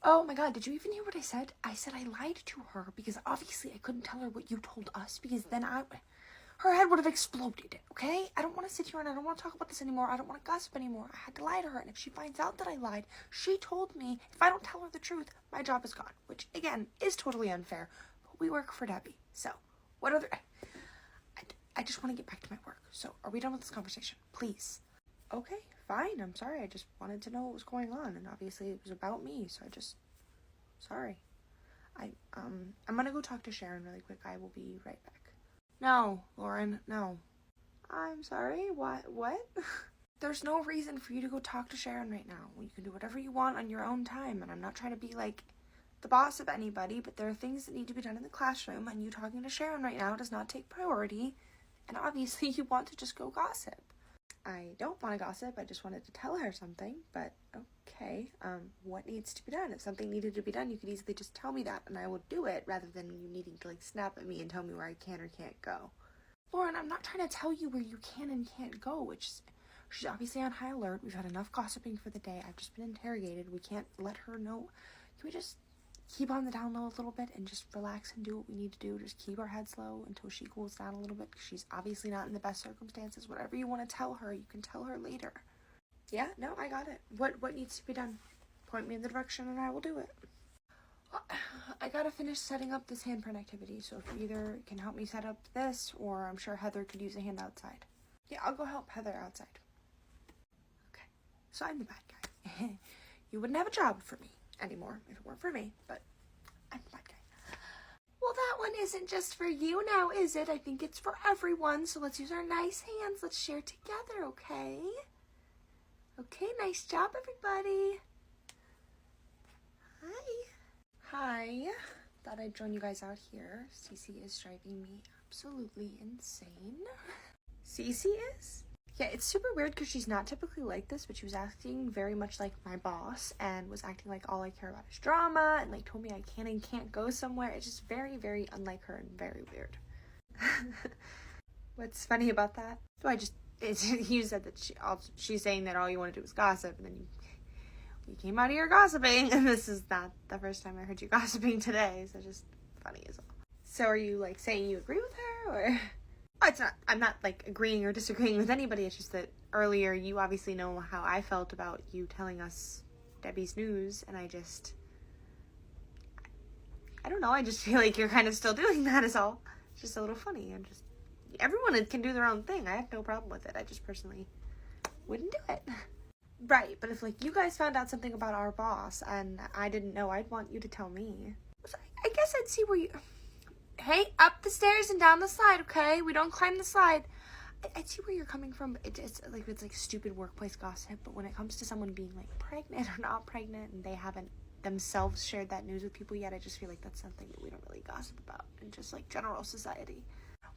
Oh my god, did you even hear what I said? I said I lied to her because obviously I couldn't tell her what you told us because then her head would have exploded, okay? I don't want to sit here and I don't want to talk about this anymore. I don't want to gossip anymore. I had to lie to her, and if she finds out that I lied, she told me if I don't tell her the truth, my job is gone, which, again, is totally unfair, but we work for Debbie, so what other... I just want to get back to my work, so are we done with this conversation? Please. Okay, fine, I'm sorry, I just wanted to know what was going on, and obviously it was about me, so sorry. I'm gonna go talk to Sharon really quick. I will be right back. No, Lauren, no. I'm sorry, what? There's no reason for you to go talk to Sharon right now. You can do whatever you want on your own time, and I'm not trying to be, like, the boss of anybody, but there are things that need to be done in the classroom, and you talking to Sharon right now does not take priority, and obviously you want to just go gossip. I don't want to gossip, I just wanted to tell her something, but okay, what needs to be done? If something needed to be done, you could easily just tell me that, and I will do it, rather than you needing to, like, snap at me and tell me where I can or can't go. Lauren, I'm not trying to tell you where you can and can't go, she's obviously on high alert, we've had enough gossiping for the day, I've just been interrogated, we can't let her know. Can we just keep on the down low a little bit and just relax and do what we need to do. Just keep our heads low until she cools down a little bit, because she's obviously not in the best circumstances. Whatever you want to tell her, you can tell her later. Yeah, no, I got it. What needs to be done? Point me in the direction and I will do it. I gotta finish setting up this handprint activity, so if you either can help me set up this, or I'm sure Heather could use a hand outside. Yeah, I'll go help Heather outside. Okay, so I'm the bad guy. You wouldn't have a job for me anymore if it weren't for me, but I'm the bad guy. Well, that one isn't just for you now, is it? I think it's for everyone, so let's use our nice hands. Let's share together, okay? Okay, nice job, everybody. Hi. Thought I'd join you guys out here. Cece is driving me absolutely insane. Cece is? Yeah, it's super weird because she's not typically like this, but she was acting very much like my boss and was acting like all I care about is drama and like told me I can and can't go somewhere. It's just very, very unlike her and very weird. What's funny about that? So you said that she's saying that all you want to do is gossip, and then you came out of here gossiping, and this is not the first time I heard you gossiping today, so just funny as well. So are you like saying you agree with her, or? Oh, it's not, I'm not like agreeing or disagreeing with anybody, it's just that earlier you obviously know how I felt about you telling us Debbie's news, and I don't know, I just feel like you're kind of still doing that is all. It's just a little funny, and just, everyone can do their own thing, I have no problem with it, I just personally wouldn't do it. Right, but if like you guys found out something about our boss and I didn't know, I'd want you to tell me. So I guess I'd see where you... Hey, up the stairs and down the slide, okay? We don't climb the slide. I'd see where you're coming from. It's like stupid workplace gossip, but when it comes to someone being like pregnant or not pregnant and they haven't themselves shared that news with people yet, I just feel like that's something that we don't really gossip about in just like general society.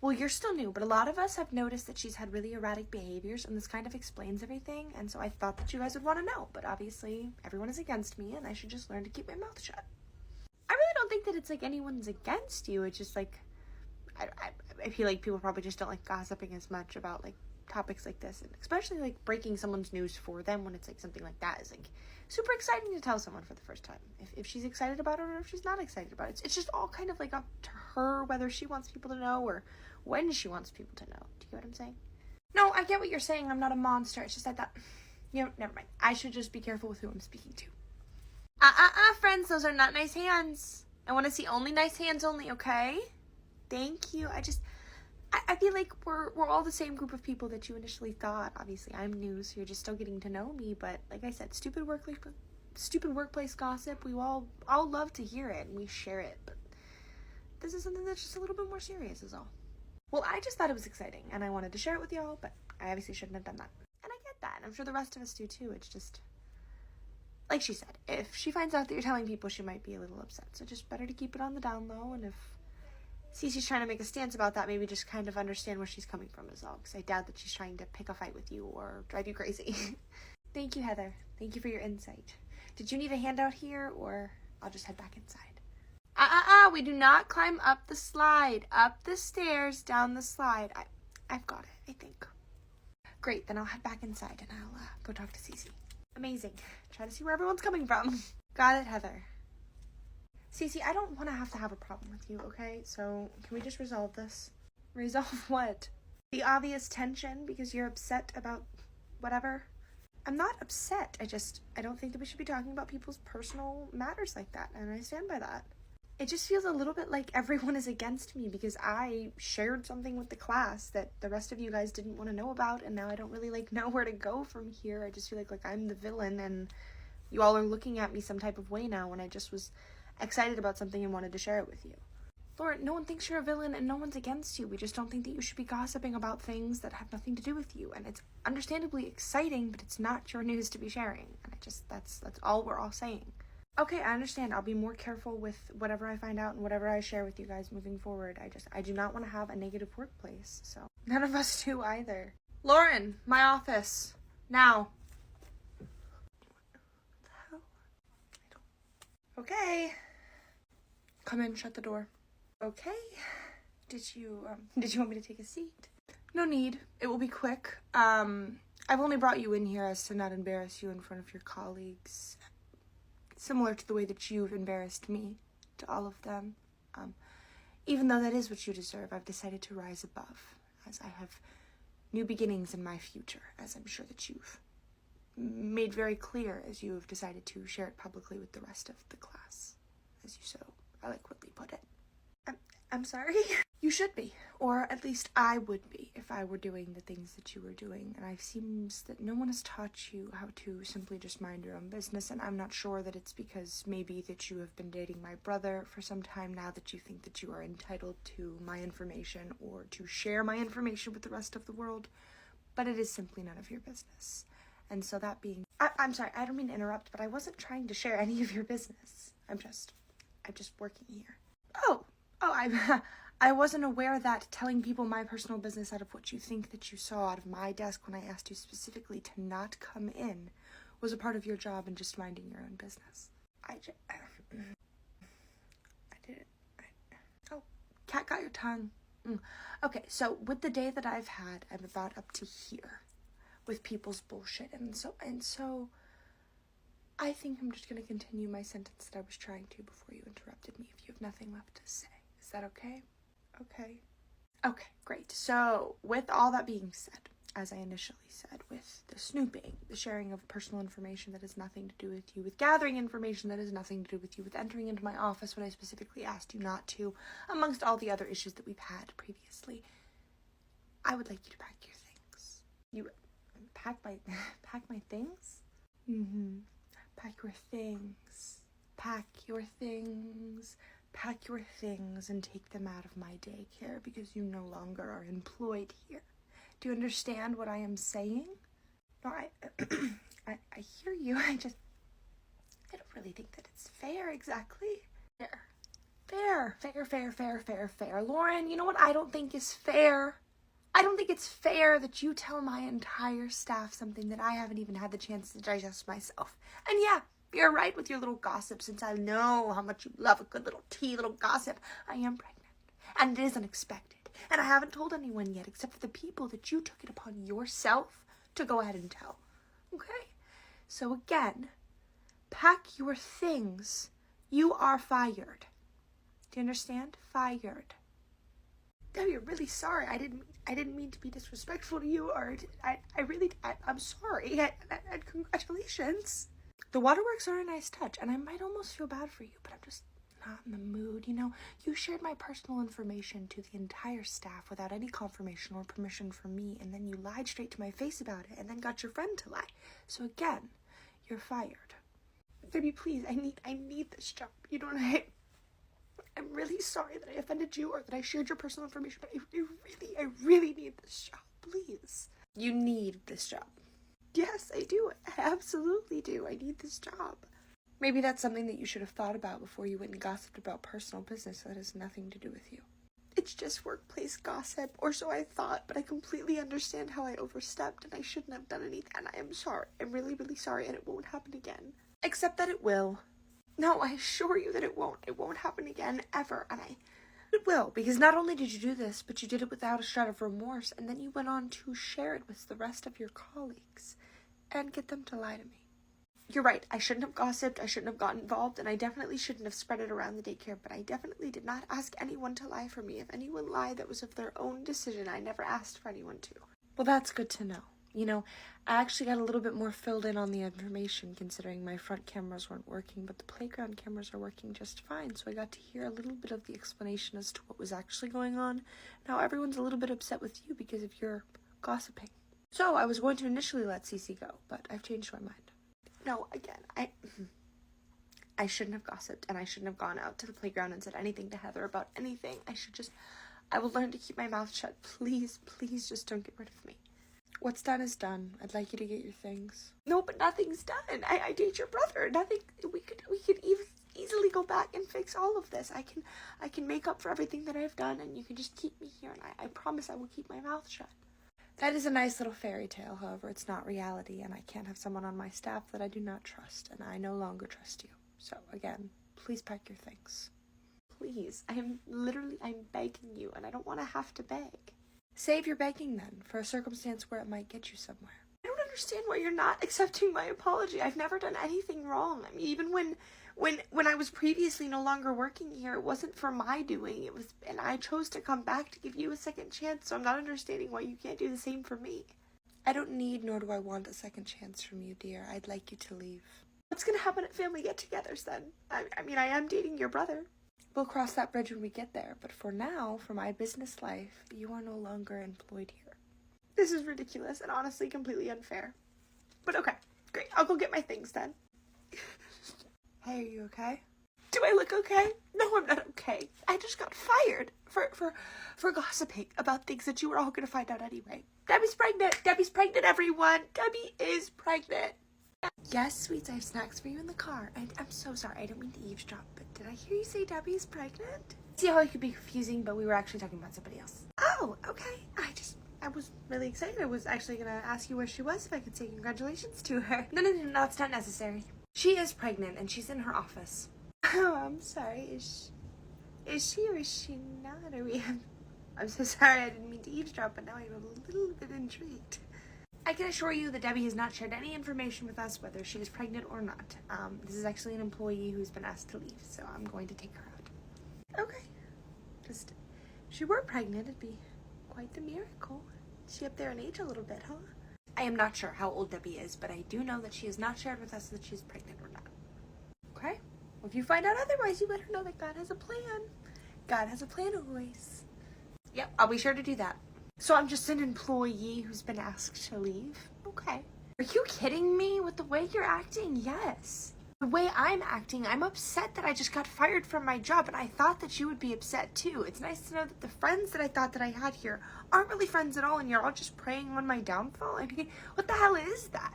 Well, you're still new, but a lot of us have noticed that she's had really erratic behaviors, and this kind of explains everything, and so I thought that you guys would want to know, but obviously everyone is against me, and I should just learn to keep my mouth shut. I really don't think that it's like anyone's against you, it's just like, I feel like people probably just don't like gossiping as much about like topics like this, and especially like breaking someone's news for them when it's like something like that is like super exciting to tell someone for the first time. If she's excited about it or if she's not excited about it. It's just all kind of like up to her whether she wants people to know or when she wants people to know. Do you get what I'm saying? No, I get what you're saying. I'm not a monster. It's just I thought, never mind. I should just be careful with who I'm speaking to. Friends, those are not nice hands. I want to see only nice hands only, okay? Thank you. I feel like we're all the same group of people that you initially thought. Obviously, I'm new, so you're just still getting to know me. But like I said, stupid workplace gossip. We all love to hear it and we share it. But this is something that's just a little bit more serious, is all. Well, I just thought it was exciting and I wanted to share it with y'all, but I obviously shouldn't have done that. And I get that, and I'm sure the rest of us do too. It's just, like she said, if she finds out that you're telling people, she might be a little upset. So just better to keep it on the down low, and if Cece's trying to make a stance about that, maybe just kind of understand where she's coming from is all, because I doubt that she's trying to pick a fight with you or drive you crazy. Thank you, Heather. Thank you for your insight. Did you need a handout here, or I'll just head back inside? We do not climb up the slide. Up the stairs, down the slide. I've got it, I think. Great, then I'll head back inside and I'll go talk to Cece. Amazing. Try to see where everyone's coming from. Got it, Heather. Cece, I don't want to have a problem with you, okay? So, can we just resolve this? Resolve what? The obvious tension because you're upset about whatever? I'm not upset. I don't think that we should be talking about people's personal matters like that, and I stand by that. It just feels a little bit like everyone is against me because I shared something with the class that the rest of you guys didn't want to know about, and now I don't really know where to go from here. I just feel like I'm the villain, and you all are looking at me some type of way now when I just was excited about something and wanted to share it with you. Lauren, no one thinks you're a villain and no one's against you. We just don't think that you should be gossiping about things that have nothing to do with you, and it's understandably exciting, but it's not your news to be sharing, and that's all we're all saying. Okay, I understand. I'll be more careful with whatever I find out and whatever I share with you guys moving forward. I do not want to have a negative workplace, so none of us do either. Lauren, my office. Now. What the hell? Okay. Come in, shut the door. Okay. Did you want me to take a seat? No need. It will be quick. I've only brought you in here as to not embarrass you in front of your colleagues. similar to the way that you've embarrassed me to all of them. Even though that is what you deserve, I've decided to rise above, as I have new beginnings in my future, as I'm sure that you've made very clear as you have decided to share it publicly with the rest of the class, as you so eloquently put it. I'm sorry? You should be, or at least I would be, if I were doing the things that you were doing, and it seems that no one has taught you how to simply just mind your own business, and I'm not sure that it's because maybe that you have been dating my brother for some time now that you think that you are entitled to my information or to share my information with the rest of the world, but it is simply none of your business. And so that being, I'm sorry, I don't mean to interrupt, but I wasn't trying to share any of your business. I'm just working here. I wasn't aware that telling people my personal business out of what you think that you saw out of my desk when I asked you specifically to not come in was a part of your job and just minding your own business. Cat got your tongue. Okay, so with the day that I've had, I'm about up to here with people's bullshit, and so I think I'm just going to continue my sentence that I was trying to before you interrupted me if you have nothing left to say. Is that okay? Okay, great. So, with all that being said, as I initially said, with the snooping, the sharing of personal information that has nothing to do with you, with gathering information that has nothing to do with you, with entering into my office when I specifically asked you not to, amongst all the other issues that we've had previously, I would like you to pack your things. You pack my things? Pack your things. Pack your things. Pack your things and take them out of my daycare because you no longer are employed here. Do you understand what I am saying? No, I hear you. I don't really think that it's fair exactly. Fair. Lauren, you know what I don't think is fair? I don't think it's fair that you tell my entire staff something that I haven't even had the chance to digest myself. And yeah, you're right with your little gossip, since I know how much you love a good little little gossip. I am pregnant, and it is unexpected, and I haven't told anyone yet except for the people that you took it upon yourself to go ahead and tell. Okay? So again, pack your things. You are fired. Do you understand? Fired. Debbie, I'm really sorry. I didn't mean to be disrespectful to you, or I'm sorry, and congratulations. The waterworks are a nice touch, and I might almost feel bad for you, but I'm just not in the mood. You know, you shared my personal information to the entire staff without any confirmation or permission from me, and then you lied straight to my face about it, and then got your friend to lie. So again, you're fired. Baby, please, I need this job. You know what I'm really sorry that I offended you or that I shared your personal information, but I really need this job. Please. You need this job. Yes, I do. I absolutely do. I need this job. Maybe that's something that you should have thought about before you went and gossiped about personal business that has nothing to do with you. It's just workplace gossip, or so I thought, but I completely understand how I overstepped and I shouldn't have done anything, and I am sorry. I'm really, really sorry, and it won't happen again. Except that it will. No, I assure you that it won't. It won't happen again, ever, and it will, because not only did you do this, but you did it without a shred of remorse, and then you went on to share it with the rest of your colleagues and get them to lie to me. You're right, I shouldn't have gossiped, I shouldn't have gotten involved, and I definitely shouldn't have spread it around the daycare, but I definitely did not ask anyone to lie for me. If anyone lied, that was of their own decision. I never asked for anyone to. Well, that's good to know. You know, I actually got a little bit more filled in on the information, considering my front cameras weren't working, but the playground cameras are working just fine, so I got to hear a little bit of the explanation as to what was actually going on. Now everyone's a little bit upset with you because of your gossiping. So I was going to initially let Cece go, but I've changed my mind. No, again, I shouldn't have gossiped, and I shouldn't have gone out to the playground and said anything to Heather about anything. I will learn to keep my mouth shut. Please, please just don't get rid of me. What's done is done. I'd like you to get your things. No, but nothing's done. I date your brother. Nothing. We could easily go back and fix all of this. I can make up for everything that I've done, and you can just keep me here, and I promise I will keep my mouth shut. That is a nice little fairy tale, however, it's not reality, and I can't have someone on my staff that I do not trust, and I no longer trust you. So, again, please pack your things. Please, I'm begging you, and I don't want to have to beg. Save your begging, then, for a circumstance where it might get you somewhere. I don't understand why you're not accepting my apology. I've never done anything wrong. I mean, even when I was previously no longer working here, it wasn't for my doing. It was, and I chose to come back to give you a second chance, so I'm not understanding why you can't do the same for me. I don't need nor do I want a second chance from you, dear. I'd like you to leave. What's gonna happen at family get-togethers then? I mean, I am dating your brother. We'll cross that bridge when we get there, but for now, for my business life, you are no longer employed here. This is ridiculous and honestly completely unfair. But okay, great. I'll go get my things then. Hey, are you okay? Do I look okay? No, I'm not okay. I just got fired for gossiping about things that you were all gonna find out anyway. Debbie's pregnant! Debbie's pregnant, everyone! Debbie is pregnant! Yes, sweets, I have snacks for you in the car. And I'm so sorry, I didn't mean to eavesdrop, but did I hear you say Debbie's pregnant? See how it could be confusing, but we were actually talking about somebody else. Oh, okay. I was really excited. I was actually gonna ask you where she was, if I could say congratulations to her. No, it's not necessary. She is pregnant, and she's in her office. Oh, I'm sorry. Is she or is she not? I'm so sorry, I didn't mean to eavesdrop, but now I'm a little bit intrigued. I can assure you that Debbie has not shared any information with us, whether she is pregnant or not. This is actually an employee who's been asked to leave, so I'm going to take her out. Okay. Just, if she were pregnant, it'd be quite the miracle. Is she up there in age a little bit, huh? I am not sure how old Debbie is, but I do know that she has not shared with us that she's pregnant or not. Okay? Well, if you find out otherwise, you let her know that God has a plan. God has a plan always. Yep, I'll be sure to do that. So I'm just an employee who's been asked to leave? Okay. Are you kidding me with the way you're acting? Yes. The way I'm acting, I'm upset that I just got fired from my job, and I thought that you would be upset too. It's nice to know that the friends that I thought that I had here aren't really friends at all, and you're all just preying on my downfall. I mean, what the hell is that?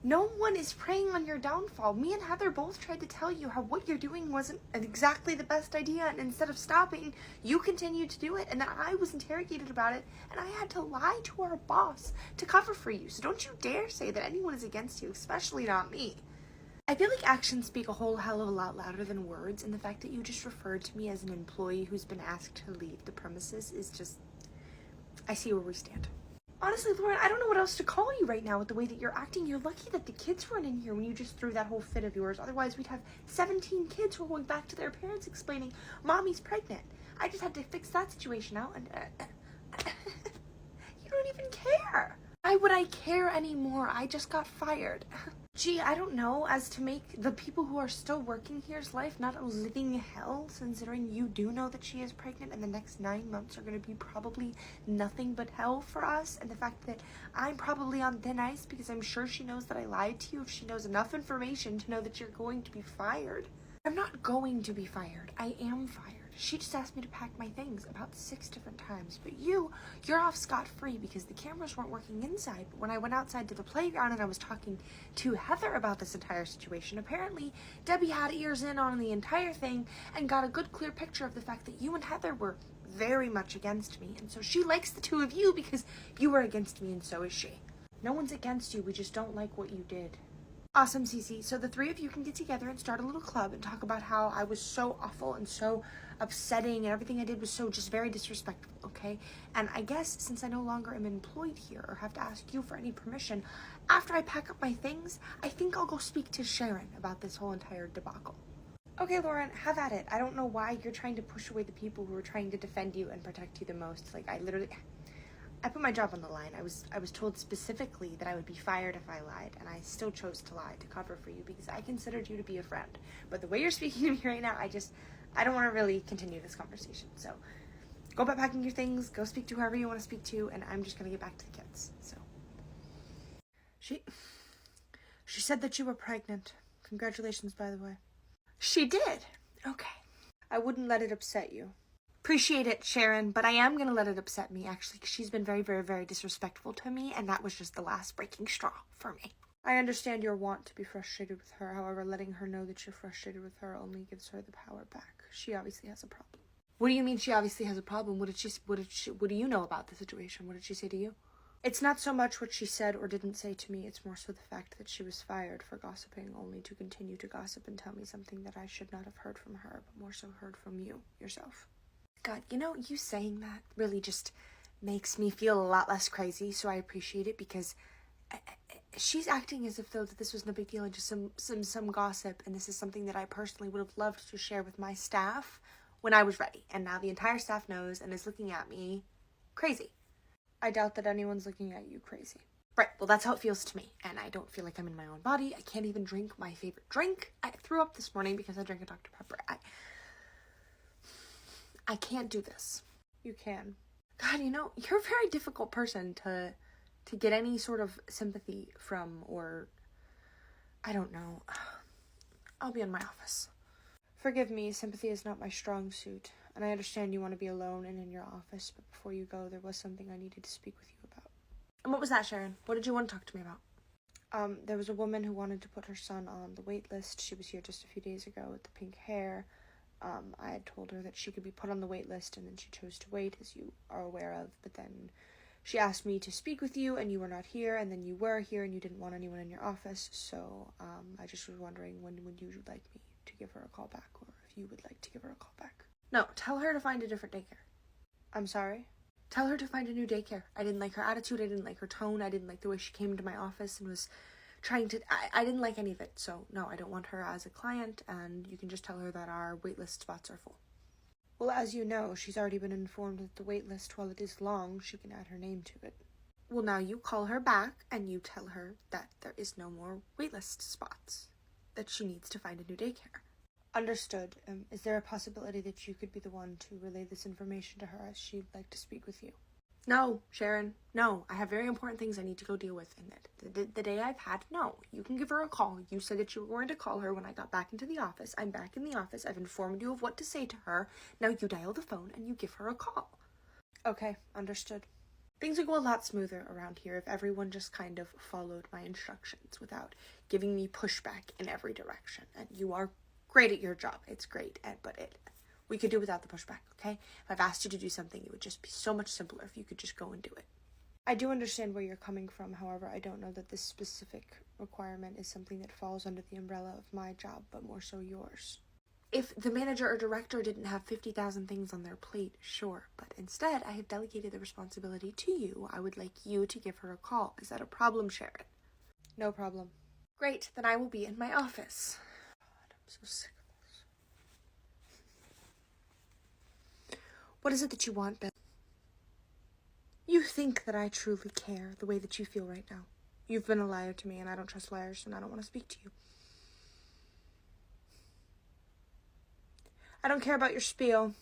No one is preying on your downfall. Me and Heather both tried to tell you how what you're doing wasn't exactly the best idea, and instead of stopping, you continued to do it, and then I was interrogated about it, and I had to lie to our boss to cover for you. So don't you dare say that anyone is against you, especially not me. I feel like actions speak a whole hell of a lot louder than words, and the fact that you just referred to me as an employee who's been asked to leave the premises is just... I see where we stand. Honestly, Lauren, I don't know what else to call you right now with the way that you're acting. You're lucky that the kids weren't in here when you just threw that whole fit of yours. Otherwise, we'd have 17 kids who are going back to their parents explaining, Mommy's pregnant. I just had to fix that situation out, and you don't even care. Why would I care anymore? I just got fired. Gee, I don't know, as to make the people who are still working here's life not a living hell, considering you do know that she is pregnant and the next 9 months are going to be probably nothing but hell for us, and the fact that I'm probably on thin ice because I'm sure she knows that I lied to you if she knows enough information to know that you're going to be fired. I'm not going to be fired. I am fired. She just asked me to pack my things about 6 different times. But you're off scot-free because the cameras weren't working inside. But when I went outside to the playground and I was talking to Heather about this entire situation, apparently Debbie had ears in on the entire thing and got a good clear picture of the fact that you and Heather were very much against me. And so she likes the two of you because you were against me and so is she. No one's against you. We just don't like what you did. Awesome, Cece. So the three of you can get together and start a little club and talk about how I was so awful and so upsetting and everything I did was so just very disrespectful, okay? And I guess since I no longer am employed here or have to ask you for any permission, after I pack up my things, I think I'll go speak to Sharon about this whole entire debacle. Okay, Lauren, have at it. I don't know why you're trying to push away the people who are trying to defend you and protect you the most. Like, I put my job on the line. I was told specifically that I would be fired if I lied, and I still chose to lie to cover for you because I considered you to be a friend. But the way you're speaking to me right now, I don't want to really continue this conversation. So go about packing your things, go speak to whoever you want to speak to, and I'm just going to get back to the kids. So she said that you were pregnant. Congratulations, by the way. She did? Okay. I wouldn't let it upset you. Appreciate it, Sharon, but I am going to let it upset me, actually, because she's been very, very, very disrespectful to me, and that was just the last breaking straw for me. I understand your want to be frustrated with her. However, letting her know that you're frustrated with her only gives her the power back. She obviously has a problem. What do you mean she obviously has a problem? What do you know about the situation? What did she say to you? It's not so much what she said or didn't say to me. It's more so the fact that she was fired for gossiping, only to continue to gossip and tell me something that I should not have heard from her, but more so heard from you, yourself. God, you saying that really just makes me feel a lot less crazy, so I appreciate it because she's acting as if though that this was no big deal and just some gossip, and this is something that I personally would have loved to share with my staff when I was ready. And now the entire staff knows and is looking at me crazy. I doubt that anyone's looking at you crazy. Right, well that's how it feels to me, and I don't feel like I'm in my own body. I can't even drink my favorite drink. I threw up this morning because I drank a Dr. Pepper. I can't do this. You can. God, you know, you're a very difficult person to get any sort of sympathy from, or I don't know. I'll be in my office. Forgive me, sympathy is not my strong suit, and I understand you want to be alone and in your office, but before you go, there was something I needed to speak with you about. And what was that, Sharon? What did you want to talk to me about? There was a woman who wanted to put her son on the wait list. She was here just a few days ago with the pink hair. I had told her that she could be put on the wait list, and then she chose to wait, as you are aware of, but then she asked me to speak with you, and you were not here, and then you were here, and you didn't want anyone in your office, so I just was wondering when would you like me to give her a call back, or if you would like to give her a call back. No, tell her to find a different daycare. I'm sorry? Tell her to find a new daycare. I didn't like her attitude, I didn't like her tone, I didn't like the way she came to my office and was trying to, I didn't like any of it, so no, I don't want her as a client, and you can just tell her that our waitlist spots are full. Well, as you know, she's already been informed that the waitlist, while it is long, she can add her name to it. Well, now you call her back, and you tell her that there is no more waitlist spots, that she needs to find a new daycare. Understood. Is there a possibility that you could be the one to relay this information to her, as she'd like to speak with you? No, Sharon, no. I have very important things I need to go deal with, and the day I've had, no. You can give her a call. You said that you were going to call her when I got back into the office. I'm back in the office. I've informed you of what to say to her. Now you dial the phone and you give her a call. Okay, understood. Things would go a lot smoother around here if everyone just kind of followed my instructions without giving me pushback in every direction. And you are great at your job. It's great, but we could do without the pushback, okay? If I've asked you to do something, it would just be so much simpler if you could just go and do it. I do understand where you're coming from. However, I don't know that this specific requirement is something that falls under the umbrella of my job, but more so yours. If the manager or director didn't have 50,000 things on their plate, sure. But instead, I have delegated the responsibility to you. I would like you to give her a call. Is that a problem, Sharon? No problem. Great, then I will be in my office. God, I'm so sick. What is it that you want, Bill? You think that I truly care the way that you feel right now. You've been a liar to me, and I don't trust liars, and I don't want to speak to you. I don't care about your spiel.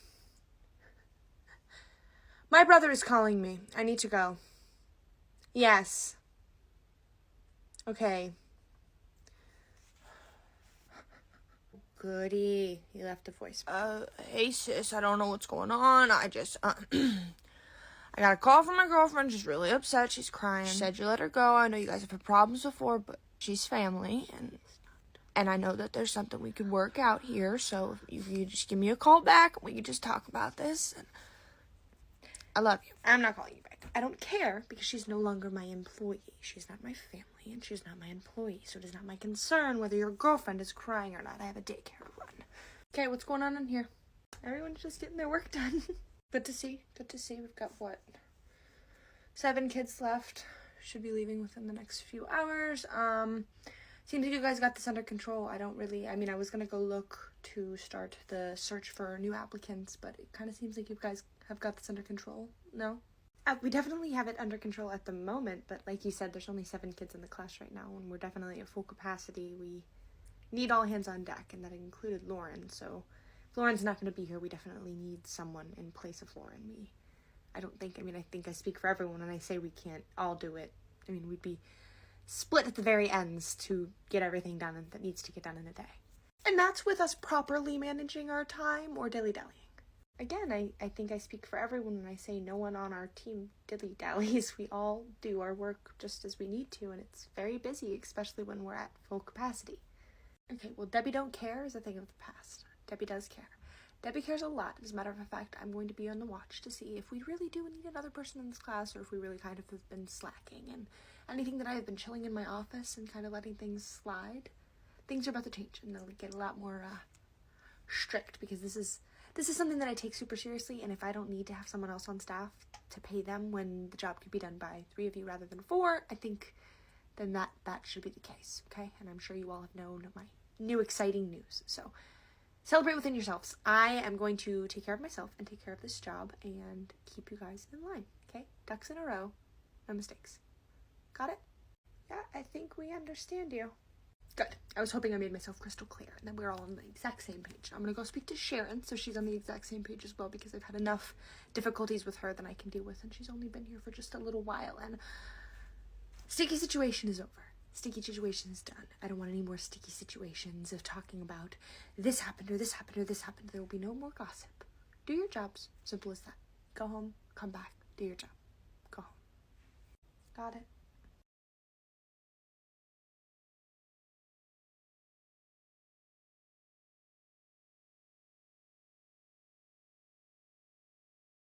My brother is calling me. I need to go. Yes. Okay. Goody. He left a voice. Hey sis, I don't know what's going on. I just, I got a call from my girlfriend. She's really upset. She's crying. She said you let her go. I know you guys have had problems before, but she's family, and I know that there's something we could work out here, so if you just give me a call back, we could just talk about this, and I love you. I'm not calling you back. I don't care, because she's no longer my employee. She's not my family, and she's not my employee, so it is not my concern whether your girlfriend is crying or not. I have a daycare to run. Okay, what's going on in here? Everyone's just getting their work done. Good to see. Good to see. We've got, 7 kids left. Should be leaving within the next few hours. Seems like you guys got this under control. I was gonna go look to start the search for new applicants, but it kind of seems like you guys have got this under control. No? We definitely have it under control at the moment, but like you said, there's only 7 kids in the class right now, and we're definitely at full capacity. We need all hands on deck, and that included Lauren, so if Lauren's not going to be here, we definitely need someone in place of Lauren. I think I speak for everyone when I say we can't all do it. We'd be split at the very ends to get everything done that needs to get done in a day. And that's with us properly managing our time or dilly-dallying. Again, I think I speak for everyone when I say no one on our team dilly-dallies. We all do our work just as we need to, and it's very busy, especially when we're at full capacity. Okay, well, Debbie don't care is a thing of the past. Debbie does care. Debbie cares a lot. As a matter of fact, I'm going to be on the watch to see if we really do need another person in this class, or if we really kind of have been slacking, and anything that I have been chilling in my office and kind of letting things slide, things are about to change, and they'll get a lot more strict, because this is something that I take super seriously, and if I don't need to have someone else on staff to pay them when the job could be done by 3 of you rather than 4, I think then that should be the case, okay? And I'm sure you all have known my new exciting news. So celebrate within yourselves. I am going to take care of myself and take care of this job and keep you guys in line, okay? Ducks in a row, no mistakes. Got it? Yeah, I think we understand you. Good. I was hoping I made myself crystal clear and that we're all on the exact same page. I'm going to go speak to Sharon so she's on the exact same page as well, because I've had enough difficulties with her than I can deal with, and she's only been here for just a little while, and sticky situation is over. Sticky situation is done. I don't want any more sticky situations of talking about this happened or this happened or this happened. There will be no more gossip. Do your jobs. Simple as that. Go home, come back, do your job. Go home. Got it?